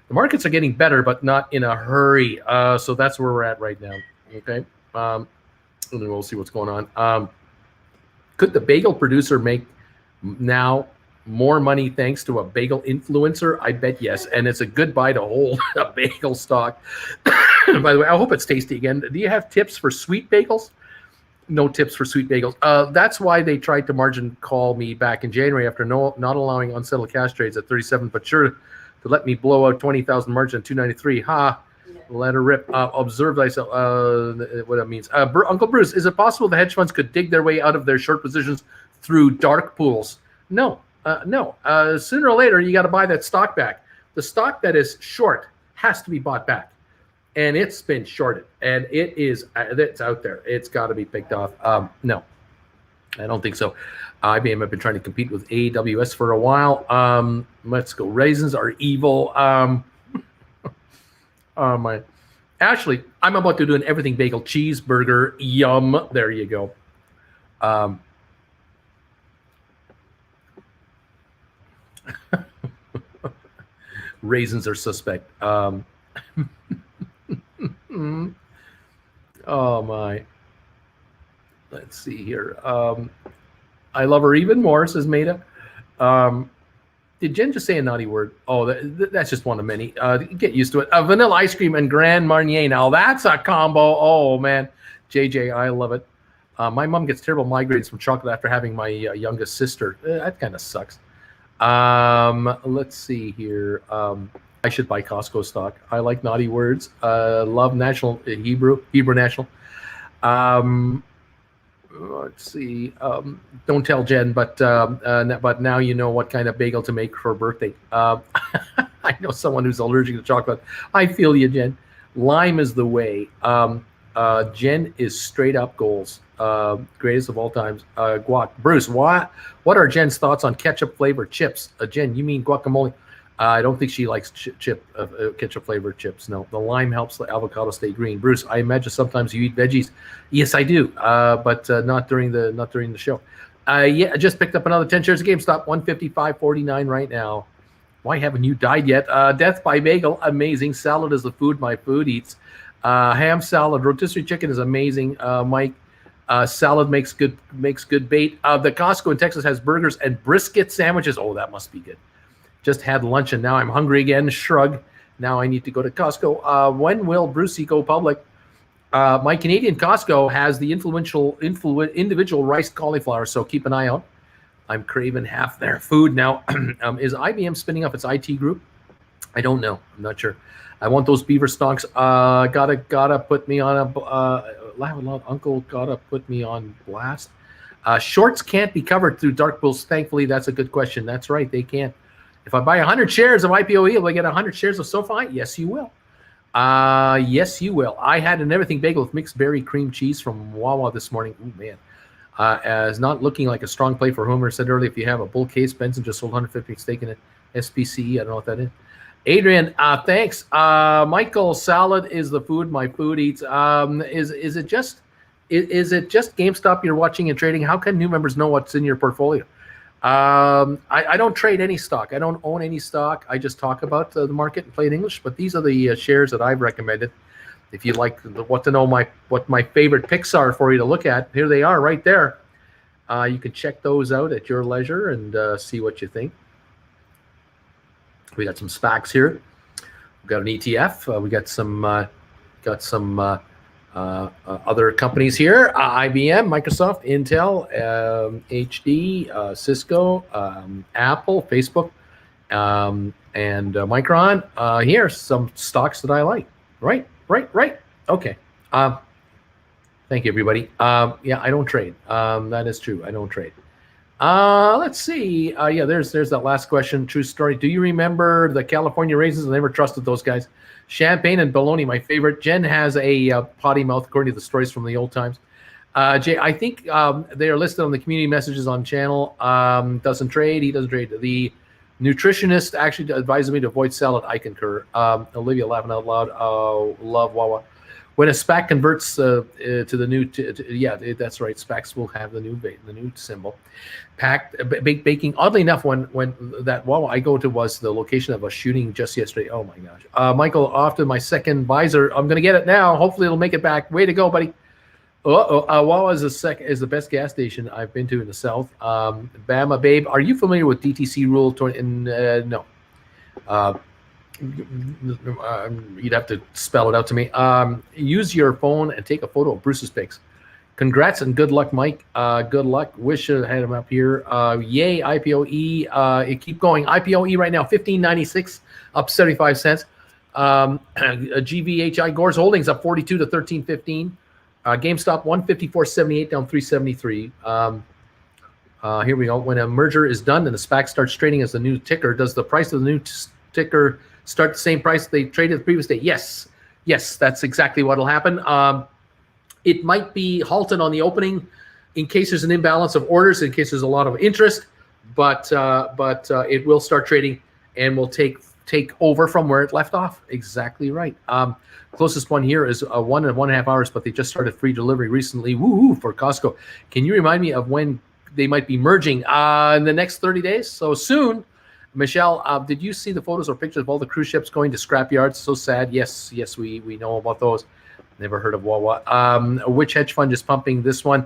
the markets are getting better, but not in a hurry. So that's where we're at right now. Okay. And then we'll see what's going on. Could the bagel producer make now more money thanks to a bagel influencer? I bet yes. And it's a good buy to hold a bagel stock. By the way, I hope it's tasty again. Do you have tips for sweet bagels? No tips for sweet bagels. That's why they tried to margin call me back in January after not allowing unsettled cash trades at 37, but sure to let me blow out 20,000 margin at 293. Ha. Let her rip. Observe thyself. What that means. Uncle Bruce, is it possible the hedge funds could dig their way out of their short positions through dark pools? No. No. Sooner or later, you got to buy that stock back. The stock that is short has to be bought back. And it's been shorted. And it's out there. It's got to be picked off. No. I don't think so. IBM have been trying to compete with AWS for a while. Let's go. Raisins are evil. Oh my, Ashley, I'm about to do an everything bagel cheeseburger. Yum. There you go. Raisins are suspect. Oh my. Let's see here. I love her even more, says Maida. Did Jen just say a naughty word? Oh, that's just one of many. Get used to it. Vanilla ice cream and Grand Marnier. Now that's a combo. Oh man, JJ, I love it. My mom gets terrible migraines from chocolate after having my youngest sister. That kind of sucks. Let's see here. I should buy Costco stock. I like naughty words. Love National Hebrew National. Let's see. Don't tell Jen, but now you know what kind of bagel to make for her birthday. I know someone who's allergic to chocolate. I feel you, Jen. Lime is the way. Jen is straight up goals. Greatest of all times. Guac. Bruce, what are Jen's thoughts on ketchup flavored chips? Jen, you mean guacamole? I don't think she likes ketchup flavored chips. No, the lime helps the avocado stay green. Bruce, I imagine sometimes you eat veggies. Yes, I do, but not during the show. Yeah, I just picked up another 10 shares of GameStop, 155.49 right now. Why haven't you died yet? Death by bagel, amazing. Salad is the food my food eats. Ham salad, rotisserie chicken is amazing. Mike, salad makes good bait. The Costco in Texas has burgers and brisket sandwiches. Oh, that must be good. Just had lunch and now I'm hungry again. Shrug. Now I need to go to Costco. When will Brucey go public? My Canadian Costco has the individual riced cauliflower, so keep an eye out. I'm craving half their food now. Is IBM spinning up its IT group? I don't know. I'm not sure. I want those beaver stocks. Gotta put me on a uncle. Gotta put me on blast. Shorts can't be covered through dark pools. Thankfully, that's a good question. That's right, they can't. If I buy 100 shares of IPOE, will I get 100 shares of SoFi? Yes, you will. Yes, you will. I had an everything bagel with mixed berry cream cheese from Wawa this morning. Ooh, man. As not looking like a strong play for Homer said earlier, if you have a bull case, Benson just sold 150 stake in it. SPCE, I don't know what that is. Adrian, thanks. Michael, salad is the food my food eats. Is it just GameStop you're watching and trading? How can new members know what's in your portfolio? I don't trade any stock. I don't own any stock. I just talk about the market and play in English. But these are the shares that I've recommended. If you'd like what to know what my favorite picks are for you to look at, here they are right there. You can check those out at your leisure and see what you think. We got some SPACs here. We got an ETF. We got some other companies here: IBM, Microsoft, Intel, HD, Cisco, Apple, Facebook, and Micron. Here are some stocks that I like. Right. Okay. Thank you, everybody. Yeah, I don't trade. That is true. I don't trade. Let's see. Yeah, there's that last question. True story. Do you remember the California raisins? I never trusted those guys. Champagne and bologna, my favorite. Jen has a potty mouth, according to the stories from the old times. Jay, I think they are listed on the community messages on channel. Doesn't trade. He doesn't trade. The nutritionist actually advised me to avoid salad. I concur. Olivia laughing out loud. Love Wawa. When a SPAC converts to the new, yeah, that's right. SPACs will have the new symbol. Baking. Oddly enough, when that Wawa I go to was the location of a shooting just yesterday. Oh my gosh. Michael, often my second visor. I'm gonna get it now. Hopefully it'll make it back. Way to go, buddy. Wawa is the best gas station I've been to in the South. Bama Babe, are you familiar with DTC rule? No. You'd have to spell it out to me. Use your phone and take a photo of Bruce's pics. Congrats and good luck, Mike. Good luck. Wish I had him up here. Yay, IPOE. Keep going. IPOE right now, $15.96, up 75 cents. GVHI Gores Holdings up 42 to 13.15. GameStop 154.78 down 373. Here we go. When a merger is done and the SPAC starts trading as the new ticker, does the price of the new ticker start the same price they traded the previous day? Yes, that's exactly what will happen. It might be halted on the opening in case there's an imbalance of orders, in case there's a lot of interest, but it will start trading and will take over from where it left off. Exactly right. Closest one here is 1 and 1.5 hours, but they just started free delivery recently. Woohoo for Costco. Can you remind me of when they might be merging in the next 30 days? So soon. Michelle, did you see the photos or pictures of all the cruise ships going to scrap yards? So sad. Yes, we know about those. Never heard of Wawa. Which hedge fund is pumping this one?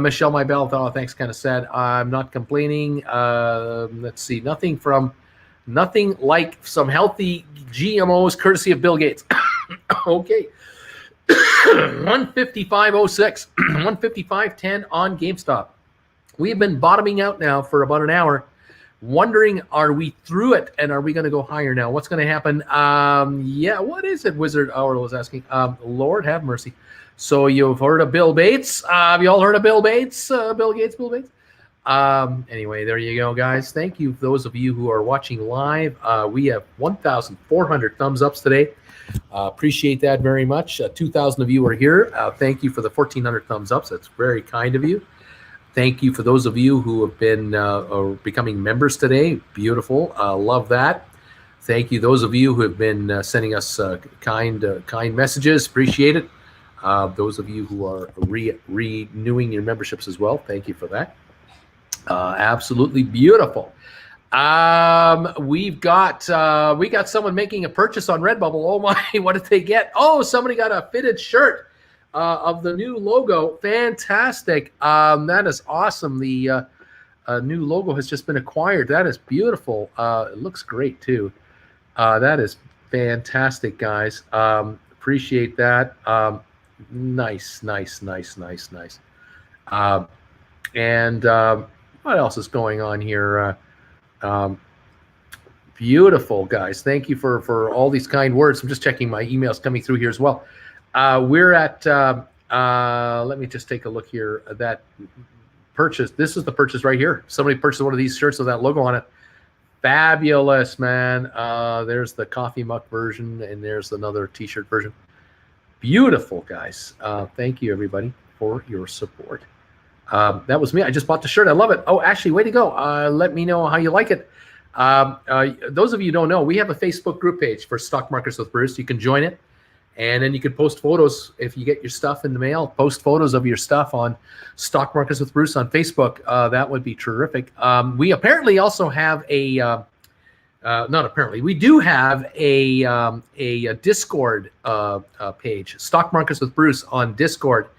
Michelle, my bell. Oh, thanks. Kind of sad. I'm not complaining. Let's see. Nothing like some healthy GMOs courtesy of Bill Gates. Okay. 155.06, 155.10 on GameStop. We have been bottoming out now for about an hour, wondering, are we through it and are we going to go higher now? What's going to happen? Yeah, what is it? Wizard Hour was asking. Lord have mercy. So you've heard of Bill Bates? Have you all heard of Bill Bates? Bill Gates. Anyway, there you go, guys. Thank you, those of you who are watching live. We have 1,400 thumbs ups today. Appreciate that very much. 2,000 of you are here. Thank you for the 1,400 thumbs ups. That's very kind of you. Thank you for those of you who have been becoming members today. Beautiful. Love that. Thank you, those of you who have been sending us kind messages. Appreciate it. Those of you who are renewing your memberships as well. Thank you for that. Absolutely beautiful. We got someone making a purchase on Redbubble. Oh my, what did they get? Oh, somebody got a fitted shirt of the new logo. Fantastic. That is awesome. The new logo has just been acquired. That is beautiful. It looks great too. That is fantastic, guys. Appreciate that. Nice. What else is going on here? Beautiful, guys. Thank you for all these kind words. I'm just checking my emails coming through here as well. We're at, let me just take a look here. That purchase, this is the purchase right here. Somebody purchased one of these shirts with that logo on it. Fabulous, man. There's the coffee mug version, and there's another t-shirt version. Beautiful, guys. Thank you, everybody, for your support. That was me. I just bought the shirt. I love it. Oh, Ashley, way to go. Let me know how you like it. Those of you who don't know, we have a Facebook group page for Stock Markets with Bruce. You can join it, and then you can post photos. If you get your stuff in the mail, post photos of your stuff on Stock Markets with Bruce on Facebook. That would be terrific. We apparently also have a not apparently, we do have a Discord page, Stock Markets with Bruce on Discord,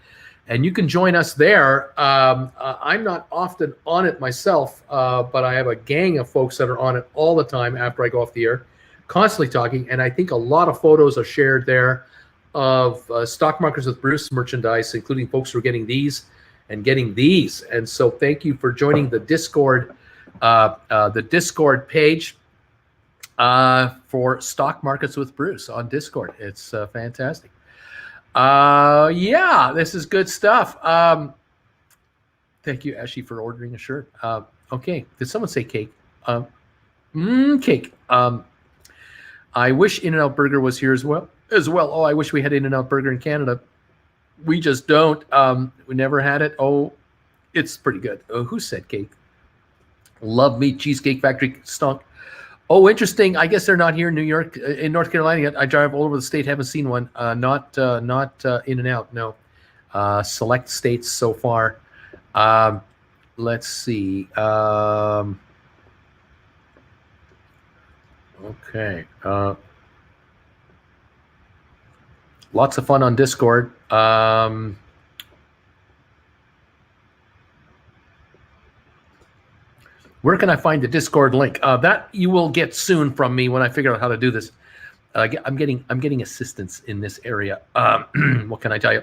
and you can join us there. I'm not often on it myself, but I have a gang of folks that are on it all the time after I go off the air, constantly talking, and I think a lot of photos are shared there of Stock Markets with Bruce merchandise, including folks who are getting these and getting these. And so thank you for joining the Discord page for Stock Markets with Bruce on Discord. It's fantastic. Yeah, this is good stuff. Thank you, Ashley, for ordering a shirt. Okay, did someone say cake? Cake. I wish In-N-Out Burger was here as well. Oh, I wish we had In-N-Out Burger in Canada. We just don't. We never had it. Oh, it's pretty good. Oh, who said cake? Love Meat Cheesecake Factory stunk. Oh, interesting. I guess they're not here in New York, in North Carolina yet. I drive all over the state, haven't seen one. Not In-N-Out, no. Select states so far. Let's see. Okay. Lots of fun on Discord. Where can I find the Discord link? That you will get soon from me when I figure out how to do this. I'm getting assistance in this area. What can I tell you?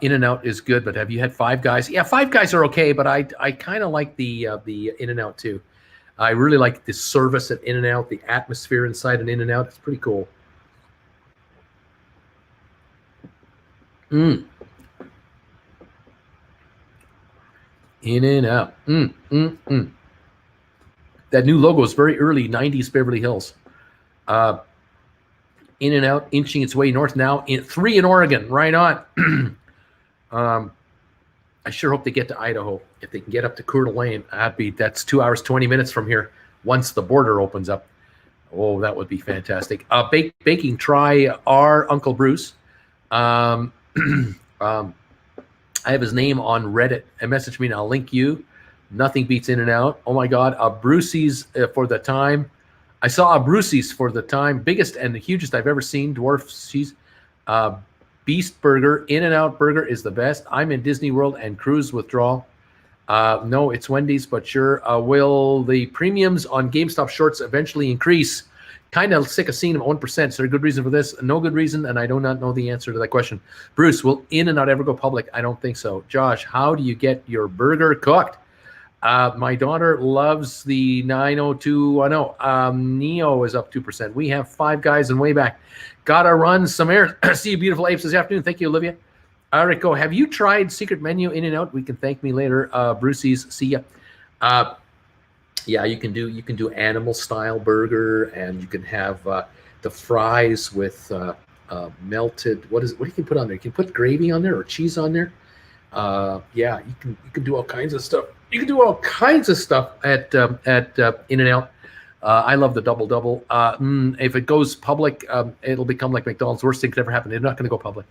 In-N-Out is good, but have you had Five Guys? Yeah, Five Guys are okay, but I kind of like the In-N-Out too. I really like the service at In-N-Out, the atmosphere inside an In-N-Out. It's pretty cool. In-N-Out. That new logo is very early 90s Beverly Hills. In-N-Out inching its way north now. 3 in Oregon. Right on. I sure hope they get to Idaho. If they can get up to Coeur d'Alene, that's 2 hours, 20 minutes from here once the border opens up. Oh, that would be fantastic. Baking, try our Uncle Bruce. I have his name on Reddit. Message me and I'll link you. Nothing beats In-N-Out. Oh my God, a Brucey's for the time. I saw a Brucey's for the time, biggest and the hugest I've ever seen. Dwarf cheese, Beast Burger. In-N-Out Burger is the best. I'm in Disney World and cruise withdrawal. No, it's Wendy's, but sure. Will the premiums on GameStop shorts eventually increase? Kind of sick of seeing them 1%. Is there a good reason for this? No good reason, and I do not know the answer to that question. Bruce, will In-N-Out ever go public? I don't think so. Josh, how do you get your burger cooked? My daughter loves the 90210. Neo is up 2%. We have Five Guys and way back. Gotta run some air. See you, beautiful apes, this afternoon. Thank you, Olivia. Rico, have you tried secret menu In-N-Out? We can thank me later. Brucey's, see ya. Yeah, you can do animal style burger, and you can have the fries with melted. What you can put on there? You can put gravy on there or cheese on there. Yeah, you can do all kinds of stuff. You can do all kinds of stuff at In-N-Out. I love the double. If it goes public, it'll become like McDonald's. Worst thing could ever happen. They're not going to go public.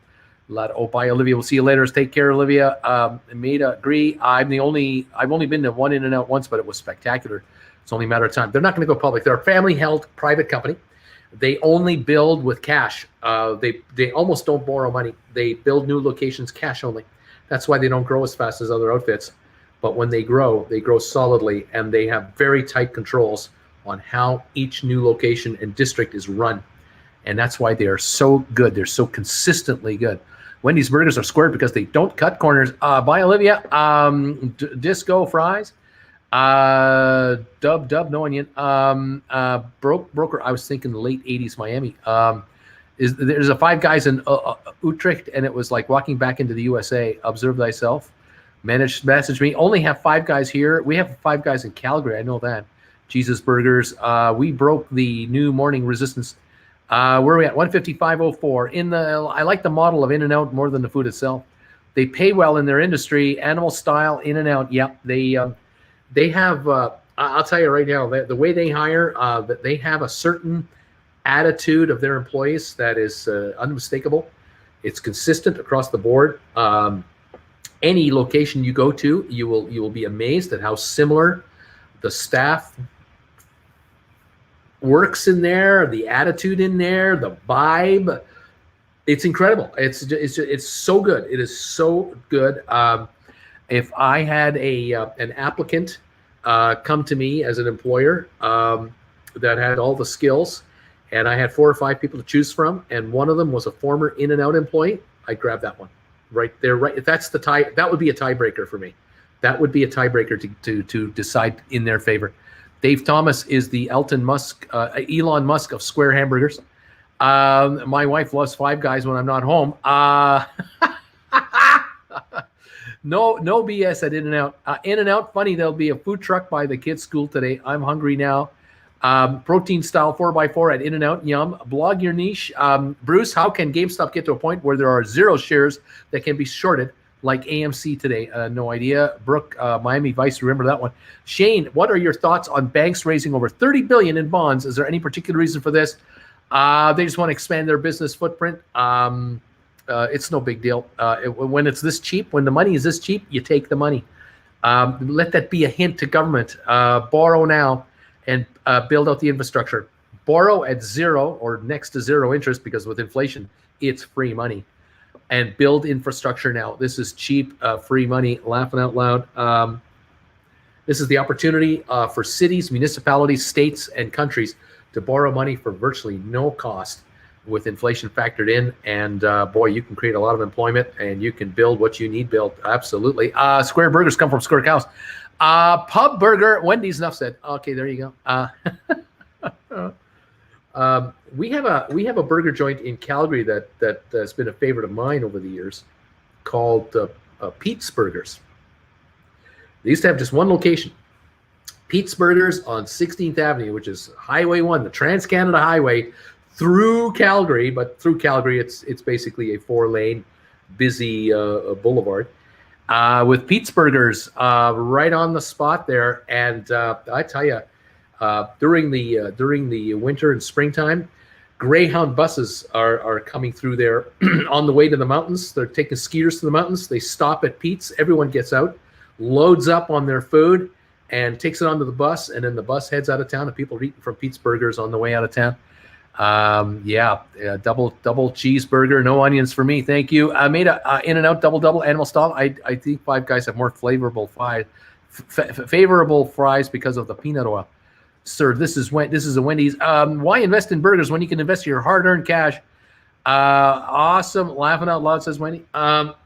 Bye, Olivia. We'll see you later. Take care, Olivia. Made agree. I've only been to one In-N-Out once, but it was spectacular. It's only a matter of time. They're not going to go public. They're a family-held private company. They only build with cash. They almost don't borrow money. They build new locations cash only. That's why they don't grow as fast as other outfits. But when they grow solidly, and they have very tight controls on how each new location and district is run. And that's why they are so good. They're so consistently good. Wendy's burgers are squared because they don't cut corners. Bye, Olivia. Disco fries. Dub, no onion. Broker. I was thinking the late 80s Miami. There's a Five Guys in Utrecht, and it was like walking back into the USA. Observe thyself. Message me. Only have Five Guys here. We have Five Guys in Calgary. I know that. Jesus Burgers. We broke the new morning resistance. Where are we at? 155.04. I like the model of In-N-Out more than the food itself. They pay well in their industry. Animal style In-N-Out. Yep. They have. I'll tell you right now. The way they hire, that they have a certain attitude of their employees that is unmistakable. It's consistent across the board. Any location you go to, you will be amazed at how similar the staff works in there, the attitude in there, the vibe. It's incredible. It's so good. It is so good. If I had an applicant come to me as an employer that had all the skills, and I had 4 or 5 people to choose from, and one of them was a former In-N-Out employee, I'd grab that one right there. Right, that's the tie. That would be a tiebreaker for me. That would be a tiebreaker to decide in their favor. Dave Thomas is the Elon Musk of square hamburgers. My wife loves Five Guys when I'm not home. No BS at In-N-Out. In-N-Out, funny, there'll be a food truck by the kids' school today. I'm hungry now. Protein style 4x4 at In-N-Out. Yum. Blog your niche. Bruce, how can GameStop get to a point where there are 0 shares that can be shorted like AMC today? No idea. Brooke, Miami Vice, remember that one. Shane, what are your thoughts on banks raising over $30 billion in bonds? Is there any particular reason for this? They just want to expand their business footprint. It's no big deal. When it's this cheap, when the money is this cheap, you take the money. Let that be a hint to government. Borrow now and build out the infrastructure. Borrow at 0 or next to 0 interest, because with inflation, it's free money. And build infrastructure now. This is cheap, free money, laughing out loud. This is the opportunity for cities, municipalities, states, and countries to borrow money for virtually no cost with inflation factored in. And boy, you can create a lot of employment, and you can build what you need built. Absolutely. Square burgers come from square cows. Pub burger, Wendy's, enough said. Okay, there you go. We have a burger joint in Calgary that has been a favorite of mine over the years, called Pete's Burgers. They used to have just one location, Pete's Burgers on 16th Avenue, which is Highway 1, the Trans-Canada Highway through Calgary. But through Calgary, it's basically a 4-lane busy boulevard with Pete's Burgers right on the spot there. And I tell you, during the winter and springtime, Greyhound buses are coming through there on the way to the mountains. They're taking skiers to the mountains. They stop at Pete's. Everyone gets out, loads up on their food, and takes it onto the bus. And then the bus heads out of town, and people are eating from Pete's Burgers on the way out of town. Double cheeseburger, no onions for me, thank you. I made a In-N-Out double animal style. I think Five Guys have more favorable fries because of the peanut oil. Sir, this is a Wendy's. Why invest in burgers when you can invest your hard-earned cash? Awesome, laughing out loud, says Wendy. But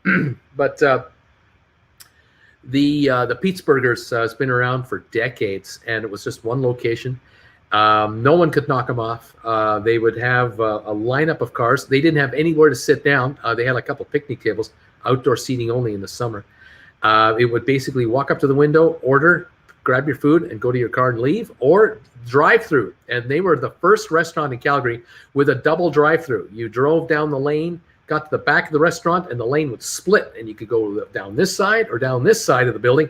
the Pete's Burgers has been around for decades, and it was just one location. No one could knock them off. They would have a lineup of cars. They didn't have anywhere to sit down. They had a couple picnic tables, outdoor seating only in the summer. It would basically walk up to the window, order, grab your food, and go to your car and leave, or drive through. And they were the first restaurant in Calgary with a double drive through. You drove down the lane, got to the back of the restaurant, and the lane would split, and you could go down this side or down this side of the building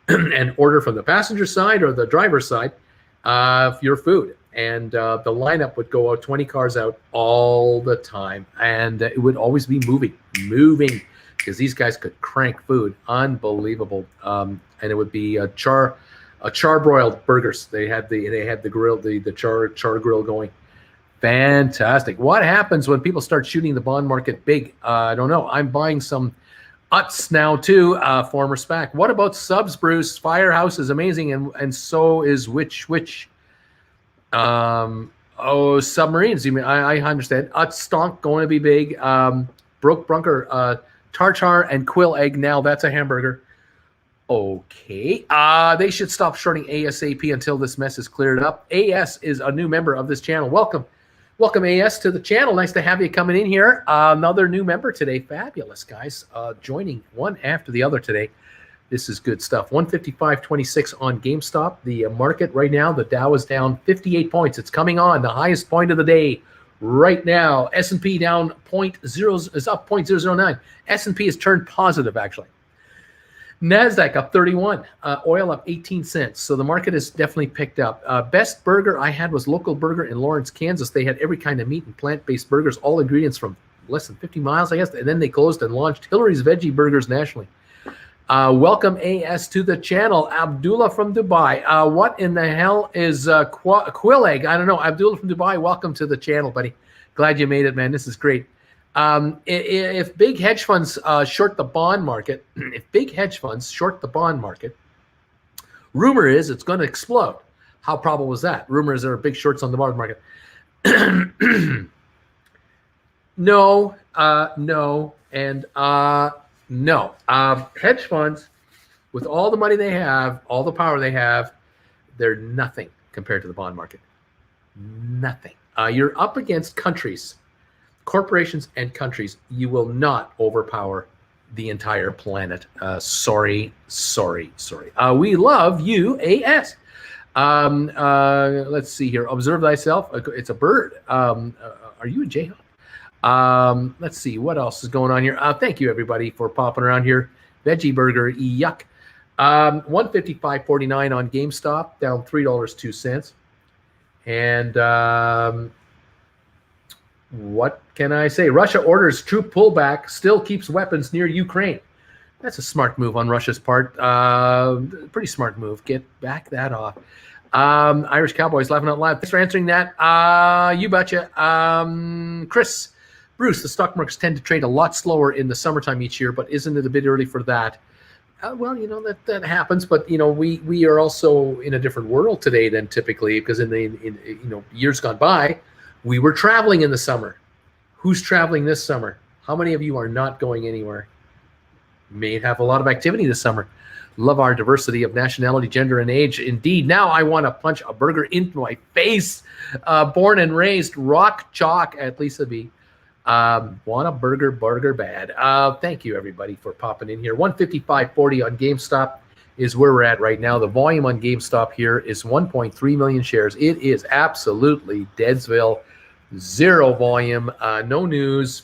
and order from the passenger side or the driver's side your food. And the lineup would go out, 20 cars out all the time, and it would always be moving because these guys could crank food. Unbelievable. And it would be a charbroiled burgers. They had the grill, the char grill going. Fantastic. What happens when people start shooting the bond market big? I don't know. I'm buying some Utz now too, former SPAC. What about subs, Bruce? Firehouse is amazing, and so is which submarines. You mean I understand. Utz stock going to be big. Broke Brunker, tartar and quill egg. Now that's a hamburger. Okay. They should stop shorting ASAP until this mess is cleared up. AS is a new member of this channel. Welcome. Welcome, AS, to the channel. Nice to have you coming in here. Another new member today. Fabulous, guys. Joining one after the other today. This is good stuff. 155.26 on GameStop. The market right now, the Dow is down 58 points. It's coming on, the highest point of the day right now. S&P down is up 0.009. S&P has turned positive, actually. NASDAQ up 31. Oil up 18 cents. So the market has definitely picked up. Best burger I had was Local Burger in Lawrence, Kansas. They had every kind of meat and plant-based burgers, all ingredients from less than 50 miles, I guess. And then they closed and launched Hillary's Veggie Burgers nationally. Welcome, AS, to the channel. Abdullah from Dubai. What in the hell is quill egg? I don't know. Abdullah from Dubai, welcome to the channel, buddy. Glad you made it, man. This is great. If big hedge funds short the bond market, rumor is it's going to explode. How probable is that? Rumor is there are big shorts on the bond market. No, and no. Hedge funds, with all the money they have, all the power they have, they're nothing compared to the bond market. Nothing. You're up against countries, corporations and countries. You will not overpower the entire planet. Sorry. We love you, AS. Let's see here. Observe thyself. It's a bird. Are you a Jayhawk? Let's see what else is going on here. Thank you, everybody, for popping around here. Veggie burger, yuck. 155.49 on GameStop, down $3.02. And what can I say? Russia orders troop pullback, still keeps weapons near Ukraine. That's a smart move on Russia's part. Pretty smart move. Back that off. Irish Cowboys laughing out loud. Thanks for answering that. You betcha. Chris. Bruce, the stock markets tend to trade a lot slower in the summertime each year, but isn't it a bit early for that? Well, that happens, but we are also in a different world today than typically, because in years gone by, we were traveling in the summer. Who's traveling this summer? How many of you are not going anywhere? May have a lot of activity this summer. Love our diversity of nationality, gender, and age. Indeed, now I want to punch a burger into my face. Born and raised rock chalk at Lisa B. Want a burger bad. Thank you, everybody, for popping in here. 155.40 on GameStop is where we're at right now. The volume on GameStop here is 1.3 million shares. It is absolutely Deadsville. Zero volume, no news.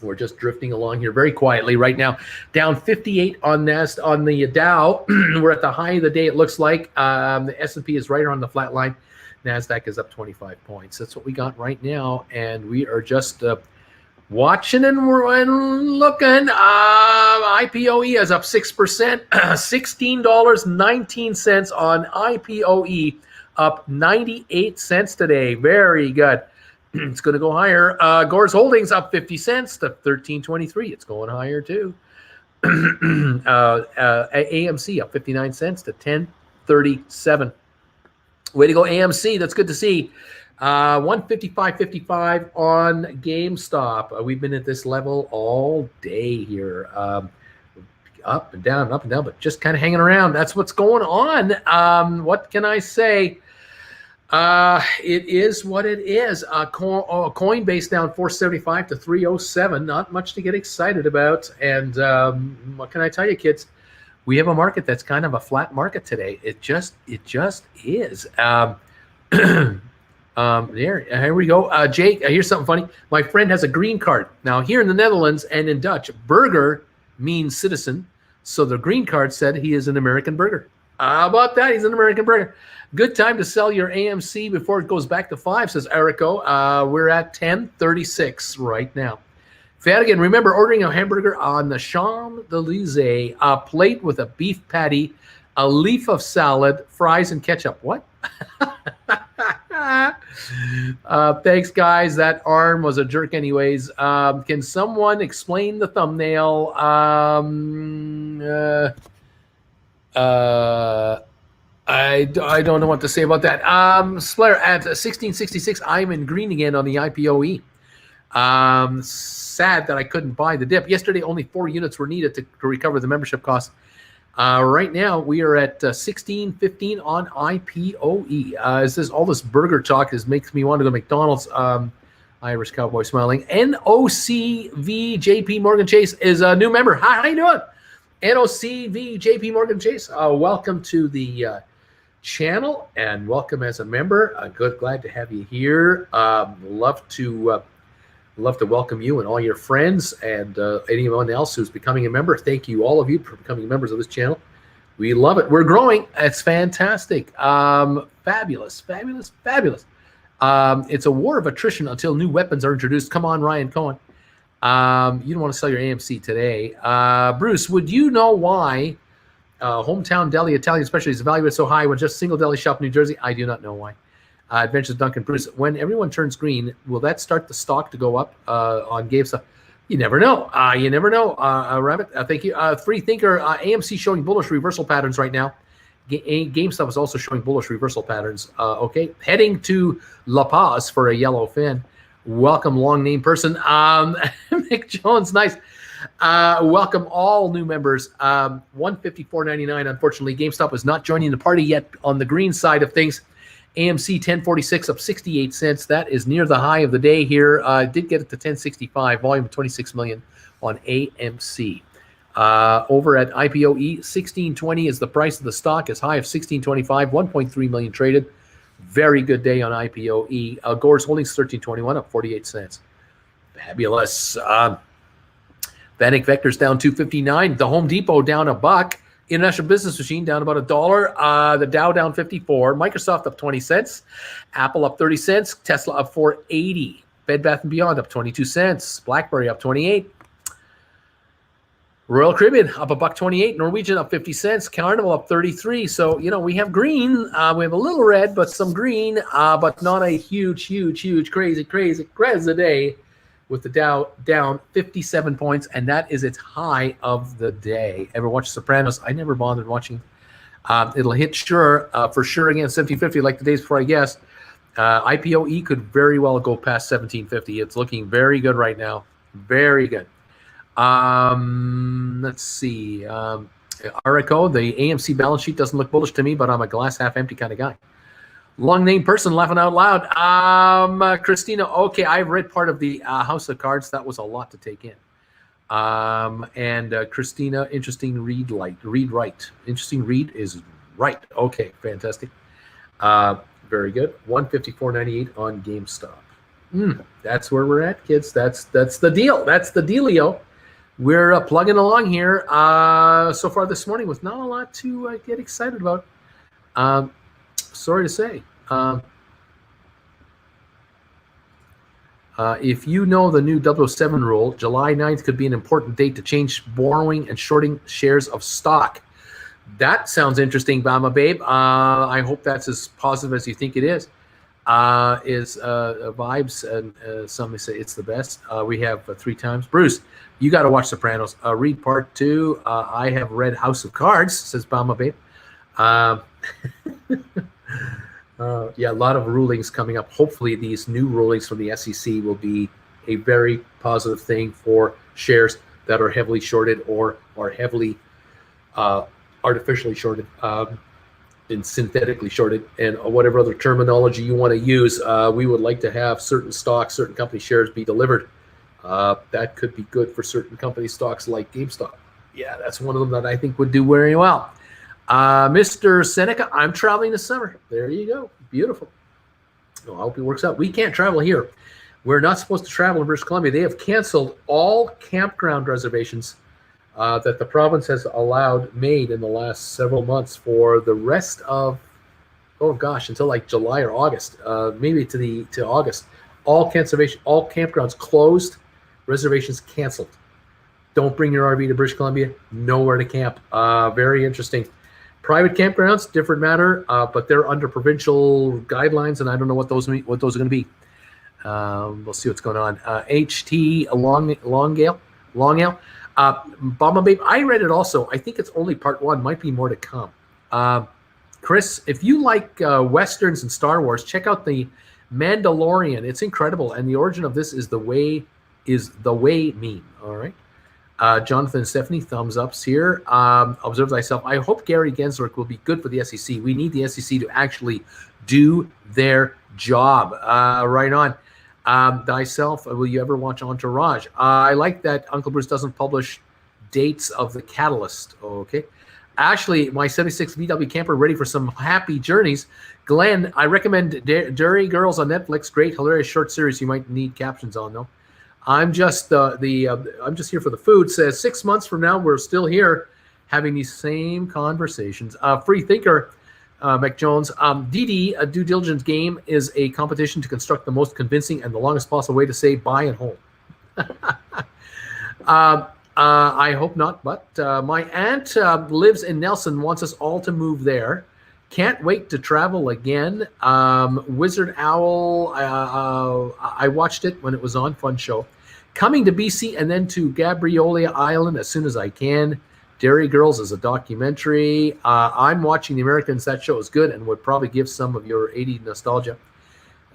We're just drifting along here very quietly right now. Down 58 on the Dow. We're at the high of the day, it looks like. The S&P is right around the flat line. NASDAQ is up 25 points. That's what we got right now. And we are just watching and looking. IPOE is up 6%. $16.19 on IPOE, up 98 cents today. Very good. It's going to go higher. Gore's Holdings up 50 cents to $13.23. It's going higher too. AMC up 59 cents to $10.37. Way to go, AMC. That's good to see. 155.55 on GameStop. We've been at this level all day here. Up and down, but just kind of hanging around. That's what's going on. What can I say? It is what it is. Coinbase down 475 to 307. Not much to get excited about. And what can I tell you, kids? We have a market that's kind of a flat market today. It just is. Here we go. Jake, here's something funny. My friend has a green card. Now, here in the Netherlands and in Dutch, burger means citizen. So the green card said he is an American burger. How about that? He's an American burger. Good time to sell your AMC before it goes back to 5, says Erico. We're at 10.36 right now. Fadigan, remember ordering a hamburger on the Champs-Élysées, a plate with a beef patty, a leaf of salad, fries, and ketchup. What? Thanks, guys. That arm was a jerk anyways. Can someone explain the thumbnail? I don't know what to say about that. Splair, at 1666, I'm in green again on the IPOE. Sad that I couldn't buy the dip. Yesterday, only 4 units were needed to recover the membership cost. Right now, we are at 16.15 on IPOE. Is this all this burger talk makes me want to go to McDonald's? Irish Cowboy smiling. NOCV JP Morgan Chase is a new member. Hi, how you doing? NOCV JP Morgan Chase. Welcome to the channel and welcome as a member. Glad to have you here. Love to welcome you and all your friends and anyone else who's becoming a member. Thank you, all of you, for becoming members of this channel. We love it. We're growing. It's fantastic. Fabulous. It's a war of attrition until new weapons are introduced. Come on, Ryan Cohen. You don't want to sell your AMC today. Bruce, would you know why hometown deli Italian specialty is evaluated so high when just single deli shop in New Jersey? I do not know why. Adventures Duncan Bruce, when everyone turns green, will that start the stock to go up on GameStop? You never know. Rabbit. Thank you. Free Thinker, AMC showing bullish reversal patterns right now. GameStop is also showing bullish reversal patterns. Okay, heading to La Paz for a yellow fin. Welcome, long name person. Mick Jones, nice. Welcome all new members. 154.99. Unfortunately, GameStop is not joining the party yet on the green side of things. AMC 1046 up 68 cents. That is near the high of the day here. Did get it to 1065. Volume of 26 million on AMC. Over at IPOE, 1620 is the price of the stock. As high of 1625. 1.3 million traded. Very good day on IPOE. Gore's Holdings 1321 up 48 cents. Fabulous. Vanek Vector's down 259. The Home Depot down $1. International Business Machine down about $1. The Dow down 54. Microsoft up 20 cents. Apple up 30 cents. Tesla up 480. Bed Bath & Beyond up 22 cents. BlackBerry up 28. Royal Caribbean up $1.28. Norwegian up 50 cents. Carnival up 33. So, we have green. We have a little red, but some green, but not a huge, crazy day. With the Dow down 57 points, and that is its high of the day. Ever watch Sopranos? I never bothered watching. It'll hit for sure again 1750 like the days before, I guess. IPOE could very well go past 1750. It's looking very good right now. Very good. Let's see. Arico, the AMC balance sheet doesn't look bullish to me, but I'm a glass half empty kind of guy. Long name person laughing out loud. Christina, okay, I've read part of the House of Cards. That was a lot to take in. And Christina, interesting read right. Interesting read is right. Okay, fantastic. Very good. 154.98 on GameStop. That's where we're at, kids. That's the deal. That's the dealio. We're plugging along here so far this morning with not a lot to get excited about. Sorry to say. If you know the new 007 rule, July 9th could be an important date to change borrowing and shorting shares of stock. That sounds interesting, Bama Babe. I hope that's as positive as you think it is. Vibes, and some may say it's the best. We have 3 times. Bruce, you got to watch Sopranos. Read part 2. I have read House of Cards, says Bama Babe. Yeah, a lot of rulings coming up. Hopefully these new rulings from the SEC will be a very positive thing for shares that are heavily shorted or are heavily artificially shorted and synthetically shorted, and whatever other terminology you want to use. We would like to have certain stocks, certain company shares be delivered. That could be good for certain company stocks like GameStop. Yeah, that's one of them that I think would do very well. Mr. Seneca, I'm traveling this summer. There you go. Beautiful. Oh, I hope it works out. We can't travel here. We're not supposed to travel in British Columbia. They have canceled all campground reservations that the province has made in the last several months for the rest of, until like July or August, maybe to August. All campgrounds closed, reservations canceled. Don't bring your RV to British Columbia. Nowhere to camp. Very interesting. Private campgrounds, different matter, but they're under provincial guidelines, and I don't know what those are going to be. We'll see what's going on. HT Longale. Bama Babe, I read it also. I think it's only part 1. Might be more to come. Chris, if you like Westerns and Star Wars, check out the Mandalorian. It's incredible, and the origin of this is the way meme. All right. Jonathan and Stephanie, thumbs ups here. Observe thyself. I hope Gary Gensler will be good for the SEC. We need the SEC to actually do their job. Right on. Thyself, will you ever watch Entourage? I like that Uncle Bruce doesn't publish dates of the Catalyst. Okay. Ashley, my 76 VW camper, ready for some happy journeys. Glenn, I recommend Dairy Girls on Netflix. Great, hilarious short series. You might need captions on though. I'm just I'm just here for the food. Says 6 months from now, we're still here having these same conversations. Free thinker, McJones. DD, a due diligence game, is a competition to construct the most convincing and the longest possible way to say buy and hold. I hope not, but my aunt lives in Nelson, wants us all to move there. Can't wait to travel again. Wizard Owl, I watched it when it was on, fun show. Coming to BC and then to Gabriola Island as soon as I can. Dairy Girls is a documentary. I'm watching The Americans. That show is good and would probably give some of your 80s nostalgia.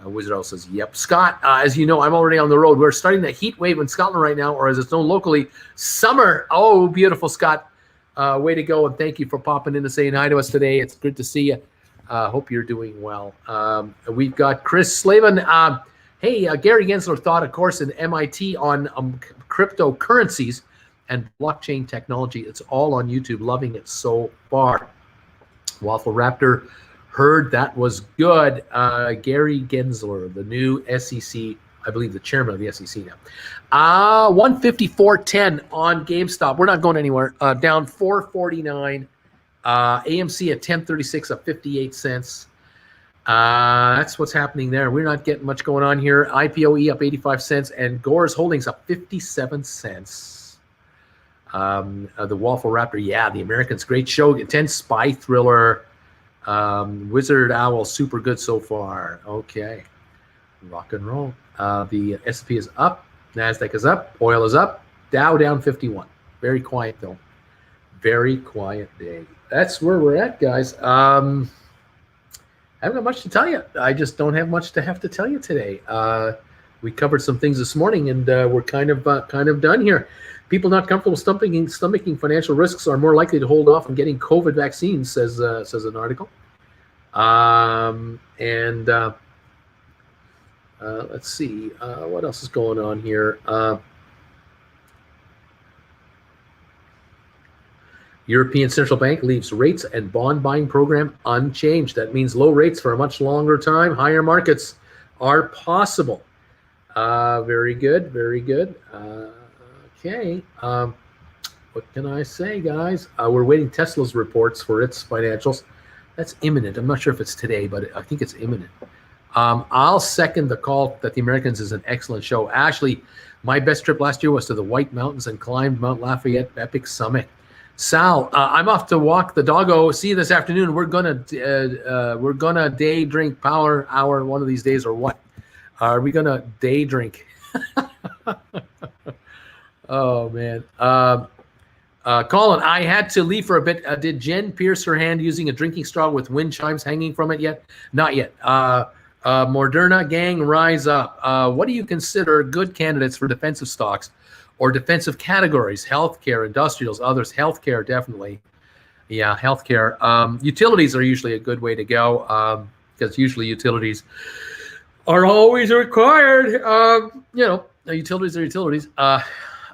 Wizard Owl says, yep. Scott, as you know, I'm already on the road. We're starting the heat wave in Scotland right now, or as it's known locally, summer. Oh, beautiful, Scott. Way to go, and thank you for popping in to saying hi to us today. It's good to see you. Hope you're doing well. We've got Chris Slavin. Hey, Gary Gensler taught a course in MIT on cryptocurrencies and blockchain technology. It's all on YouTube. Loving it so far. Waffle Raptor, heard that was good. Gary Gensler, the new SEC, I believe the chairman of the SEC now. 154.10 on GameStop. We're not going anywhere. Down 449. AMC at 1036 up 58 cents. That's what's happening there. We're not getting much going on here. IPOE up 85 cents and Gore's Holdings up 57 cents. The Waffle Raptor, yeah, The Americans, great show. Intense spy thriller. Wizard Owl, super good so far. Okay. Rock and roll. The S&P is up. NASDAQ is up. Oil is up. Dow down 51. Very quiet, though. Very quiet day. That's where we're at, guys. I haven't got much to tell you. I just don't have much to have to tell you today. We covered some things this morning, and we're kind of done here. People not comfortable stomaching financial risks are more likely to hold off on getting COVID vaccines, says an article. Let's see, what else is going on here? European Central Bank leaves rates and bond buying program unchanged. That means low rates for a much longer time. Higher markets are possible. Very good, very good. Okay. What can I say, guys? We're waiting Tesla's reports for its financials. That's imminent. I'm not sure if it's today, but I think it's imminent. I'll second the call that The Americans is an excellent show. Ashley, my best trip last year was to the White Mountains and climbed Mount Lafayette Epic Summit. Sal, I'm off to walk the doggo. See you this afternoon. We're gonna day drink power hour one of these days, or what? Are we gonna day drink? Oh man. Colin, I had to leave for a bit. Did Jen pierce her hand using a drinking straw with wind chimes hanging from it yet? Not yet. Moderna gang, rise up. What do you consider good candidates for defensive stocks or defensive categories? Healthcare, industrials, others. Healthcare, definitely. Yeah, healthcare. Utilities are usually a good way to go because usually utilities are always required. Utilities are utilities.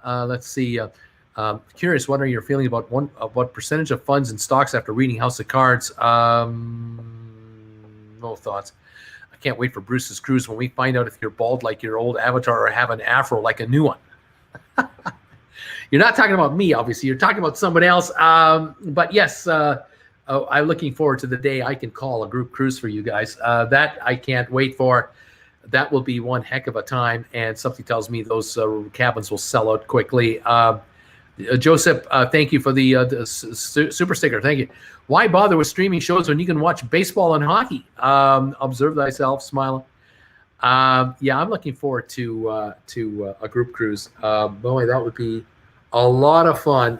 Let's see. Curious, what are your feelings about what percentage of funds and stocks after reading House of Cards? No thoughts. I can't wait for Bruce's cruise when we find out if you're bald like your old avatar or have an afro like a new one. You're not talking about me, obviously. You're talking about someone else. But yes, I'm looking forward to the day I can call a group cruise for you guys. That I can't wait for. That will be one heck of a time, and something tells me those cabins will sell out quickly. Joseph, thank you for the super sticker. Thank you. Why bother with streaming shows when you can watch baseball and hockey? Observe thyself, smiling. Yeah, I'm looking forward to a group cruise. Boy, that would be a lot of fun.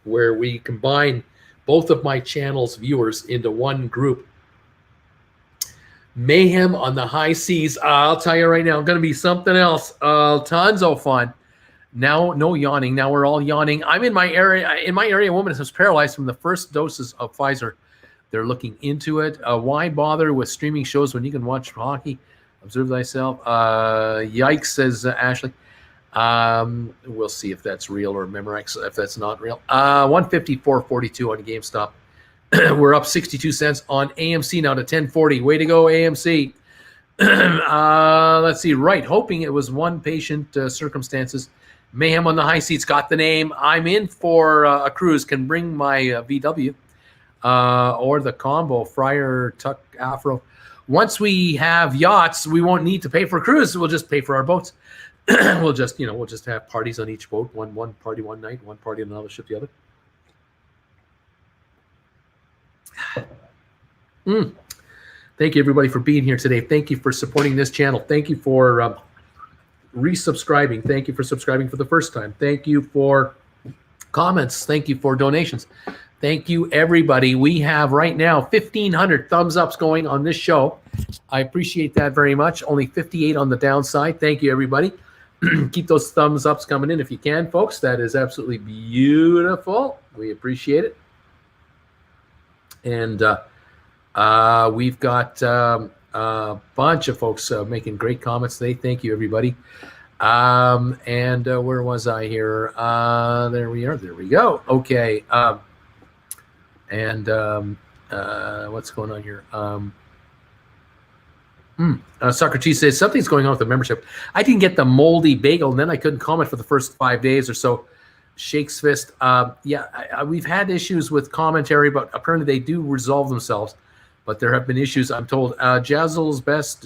Where we combine both of my channel's viewers into one group. Mayhem on the high seas. I'll tell you right now, going to be something else. Tons of fun. Now, no yawning. Now we're all yawning. I'm in my area. In my area, a woman is paralyzed from the first doses of Pfizer. They're looking into it. Why bother with streaming shows when you can watch hockey? Observe thyself. Yikes, says Ashley. We'll see if that's real or Memorex, if that's not real. 154.42 on GameStop. We're up 62 cents on AMC now to 1040. Way to go, AMC. Let's see. Right. Hoping it was one patient circumstances. Mayhem on the high seats got the name. I'm in for a cruise. Can bring my VW or the combo Friar Tuck Afro. Once we have yachts, we won't need to pay for a cruise. We'll just pay for our boats. we'll just have parties on each boat. One party one night, one party on another ship the other. Thank you, everybody, for being here today. Thank you for supporting this channel. Thank you for resubscribing. Thank you for subscribing for the first time. Thank you for comments. Thank you for donations. Thank you, everybody. We have right now 1,500 thumbs ups going on this show. I appreciate that very much. Only 58 on the downside. Thank you, everybody. Keep those thumbs ups coming in if you can, folks. That is absolutely beautiful. We appreciate it. And we've got a bunch of folks making great comments today. Thank you, everybody. And where was I here? There we are. There we go. Okay. What's going on here? Socrates says something's going on with the membership. I didn't get the moldy bagel, and then I couldn't comment for the first 5 days or so. Shakes fist. We've had issues with commentary, but apparently they do resolve themselves. But there have been issues, I'm told. Jazzle's best.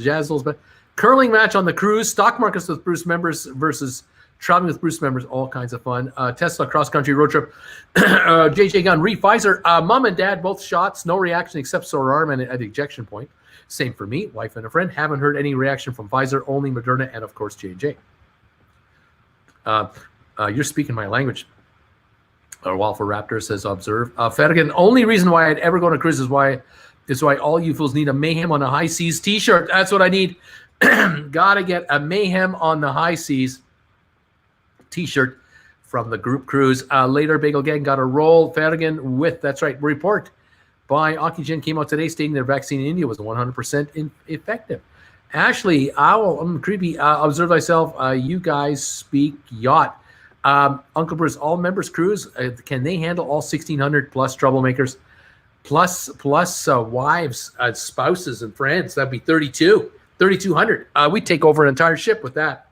Curling match on the cruise. Stock markets with Bruce members versus traveling with Bruce members. All kinds of fun. Tesla cross-country road trip. JJ Gunn. Pfizer. Mom and dad, both shots. No reaction except sore arm and at the ejection point. Same for me. Wife and a friend. Haven't heard any reaction from Pfizer. Only Moderna and, of course, J&J. You're speaking my language. Waffle Raptor says, observe. Fergan, only reason why I'd ever go on a cruise is why all you fools need a Mayhem on the High Seas t-shirt. That's what I need. Gotta get a Mayhem on the High Seas t-shirt from the group cruise. Later, Bagel Gang got a roll. Fergan with, that's right, report by Oxygen came out today stating their vaccine in India was 100% effective. Ashley, Owl, I'm creepy. Observe thyself. You guys speak yacht. Uncle Bruce, all members cruise, can they handle all 1,600 plus troublemakers, plus wives, spouses, and friends? That'd be 3,200. We'd take over an entire ship with that.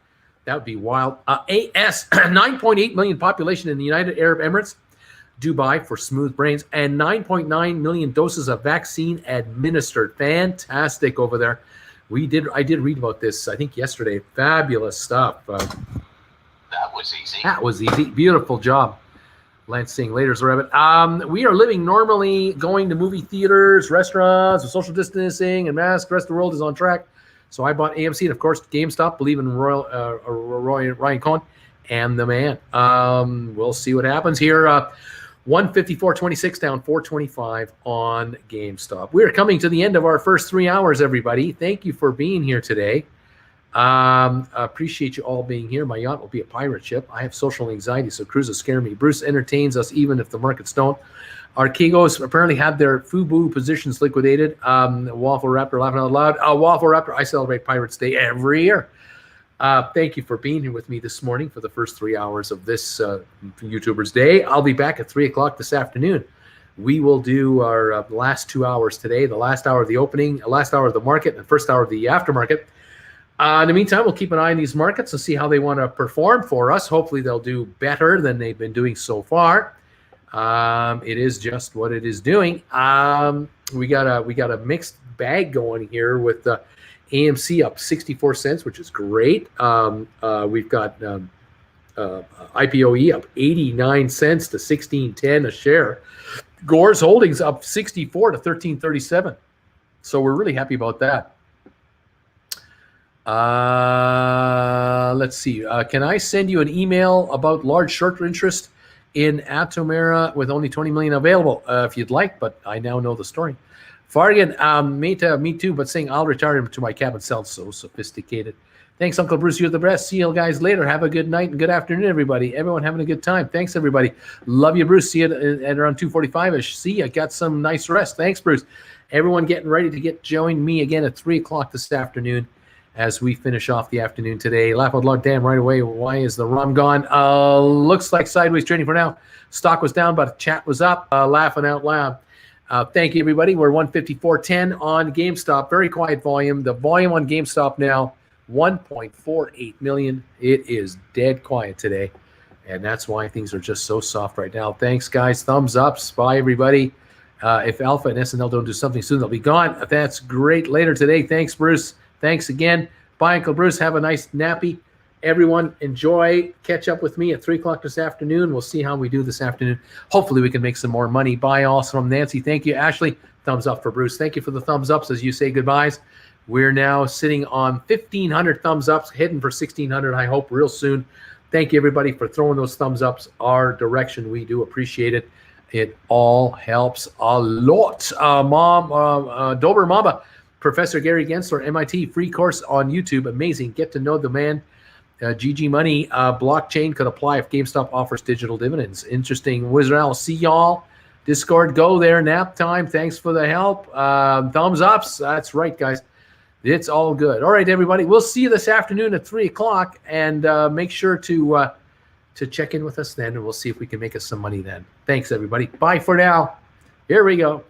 That would be wild. AS, 9.8 million population in the United Arab Emirates, Dubai for smooth brains, and 9.9 million doses of vaccine administered. Fantastic over there. I did read about this, I think yesterday. Fabulous stuff.
That was easy.
That was easy. Beautiful job. Lansing, Later's Rabbit. We are living normally, going to movie theaters, restaurants, with social distancing and masks. The rest of the world is on track. So I bought AMC and, of course, GameStop. Believe in Ryan Cohen and the man. We'll see what happens here. 154.26 down 425 on GameStop. We are coming to the end of our first 3 hours, everybody. Thank you for being here today. Appreciate you all being here. My yacht will be a pirate ship. I have social anxiety, so cruises scare me. Bruce entertains us even if the markets don't. Archegos apparently had their FUBU positions liquidated. Waffle Raptor laughing out loud. Waffle Raptor, I celebrate Pirates Day every year. Thank you for being here with me this morning for the first 3 hours of this YouTuber's Day. I'll be back at 3 o'clock this afternoon. We will do our last 2 hours today, the last hour of the opening, the last hour of the market, and the first hour of the aftermarket. In the meantime, we'll keep an eye on these markets and see how they want to perform for us. Hopefully, they'll do better than they've been doing so far. It is just what it is doing. We got a mixed bag going here with AMC up 64 cents, which is great. We've got IPOE up 89 cents to 16.10 a share. Gore's Holdings up 64 to 13.37. So we're really happy about that. Let's see. Can I send you an email about large short interest in Atomera with only 20 million available? If you'd like, but I now know the story. Fargan, me too, but saying I'll retire to my cabin sounds so sophisticated. Thanks, Uncle Bruce. You're the best. See you guys later. Have a good night and good afternoon, everybody. Everyone having a good time. Thanks, everybody. Love you, Bruce. See you at around 2:45-ish. See, I got some nice rest. Thanks, Bruce. Everyone getting ready to join me again at 3 o'clock this afternoon as we finish off the afternoon today. Laugh out loud, damn right away. Why is the rum gone? Looks like sideways trading for now. Stock was down, but chat was up. Laughing out loud. Thank you, everybody. We're 154.10 on GameStop. Very quiet volume. The volume on GameStop now, 1.48 million. It is dead quiet today, and that's why things are just so soft right now. Thanks, guys. Thumbs ups. Bye, everybody. If Alpha and SNL don't do something soon, they'll be gone. That's great. Later today. Thanks, Bruce. Thanks again. Bye, Uncle Bruce. Have a nice nappy. Everyone, enjoy. Catch up with me at 3 o'clock this afternoon. We'll see how we do this afternoon. Hopefully, we can make some more money. Bye, all. From Nancy. Thank you, Ashley. Thumbs up for Bruce. Thank you for the thumbs ups as you say goodbyes. We're now sitting on 1,500 thumbs ups, heading for 1,600, I hope, real soon. Thank you, everybody, for throwing those thumbs ups our direction. We do appreciate it. It all helps a lot. Dober Mamba, Professor Gary Gensler, MIT, free course on YouTube. Amazing. Get to know the man. GG Money, blockchain could apply if GameStop offers digital dividends. Interesting. Wizard, see y'all. Discord, go there. Nap time. Thanks for the help. Thumbs ups. That's right, guys. It's all good. All right, everybody. We'll see you this afternoon at 3 o'clock, and make sure to check in with us then, and we'll see if we can make us some money then. Thanks, everybody. Bye for now. Here we go.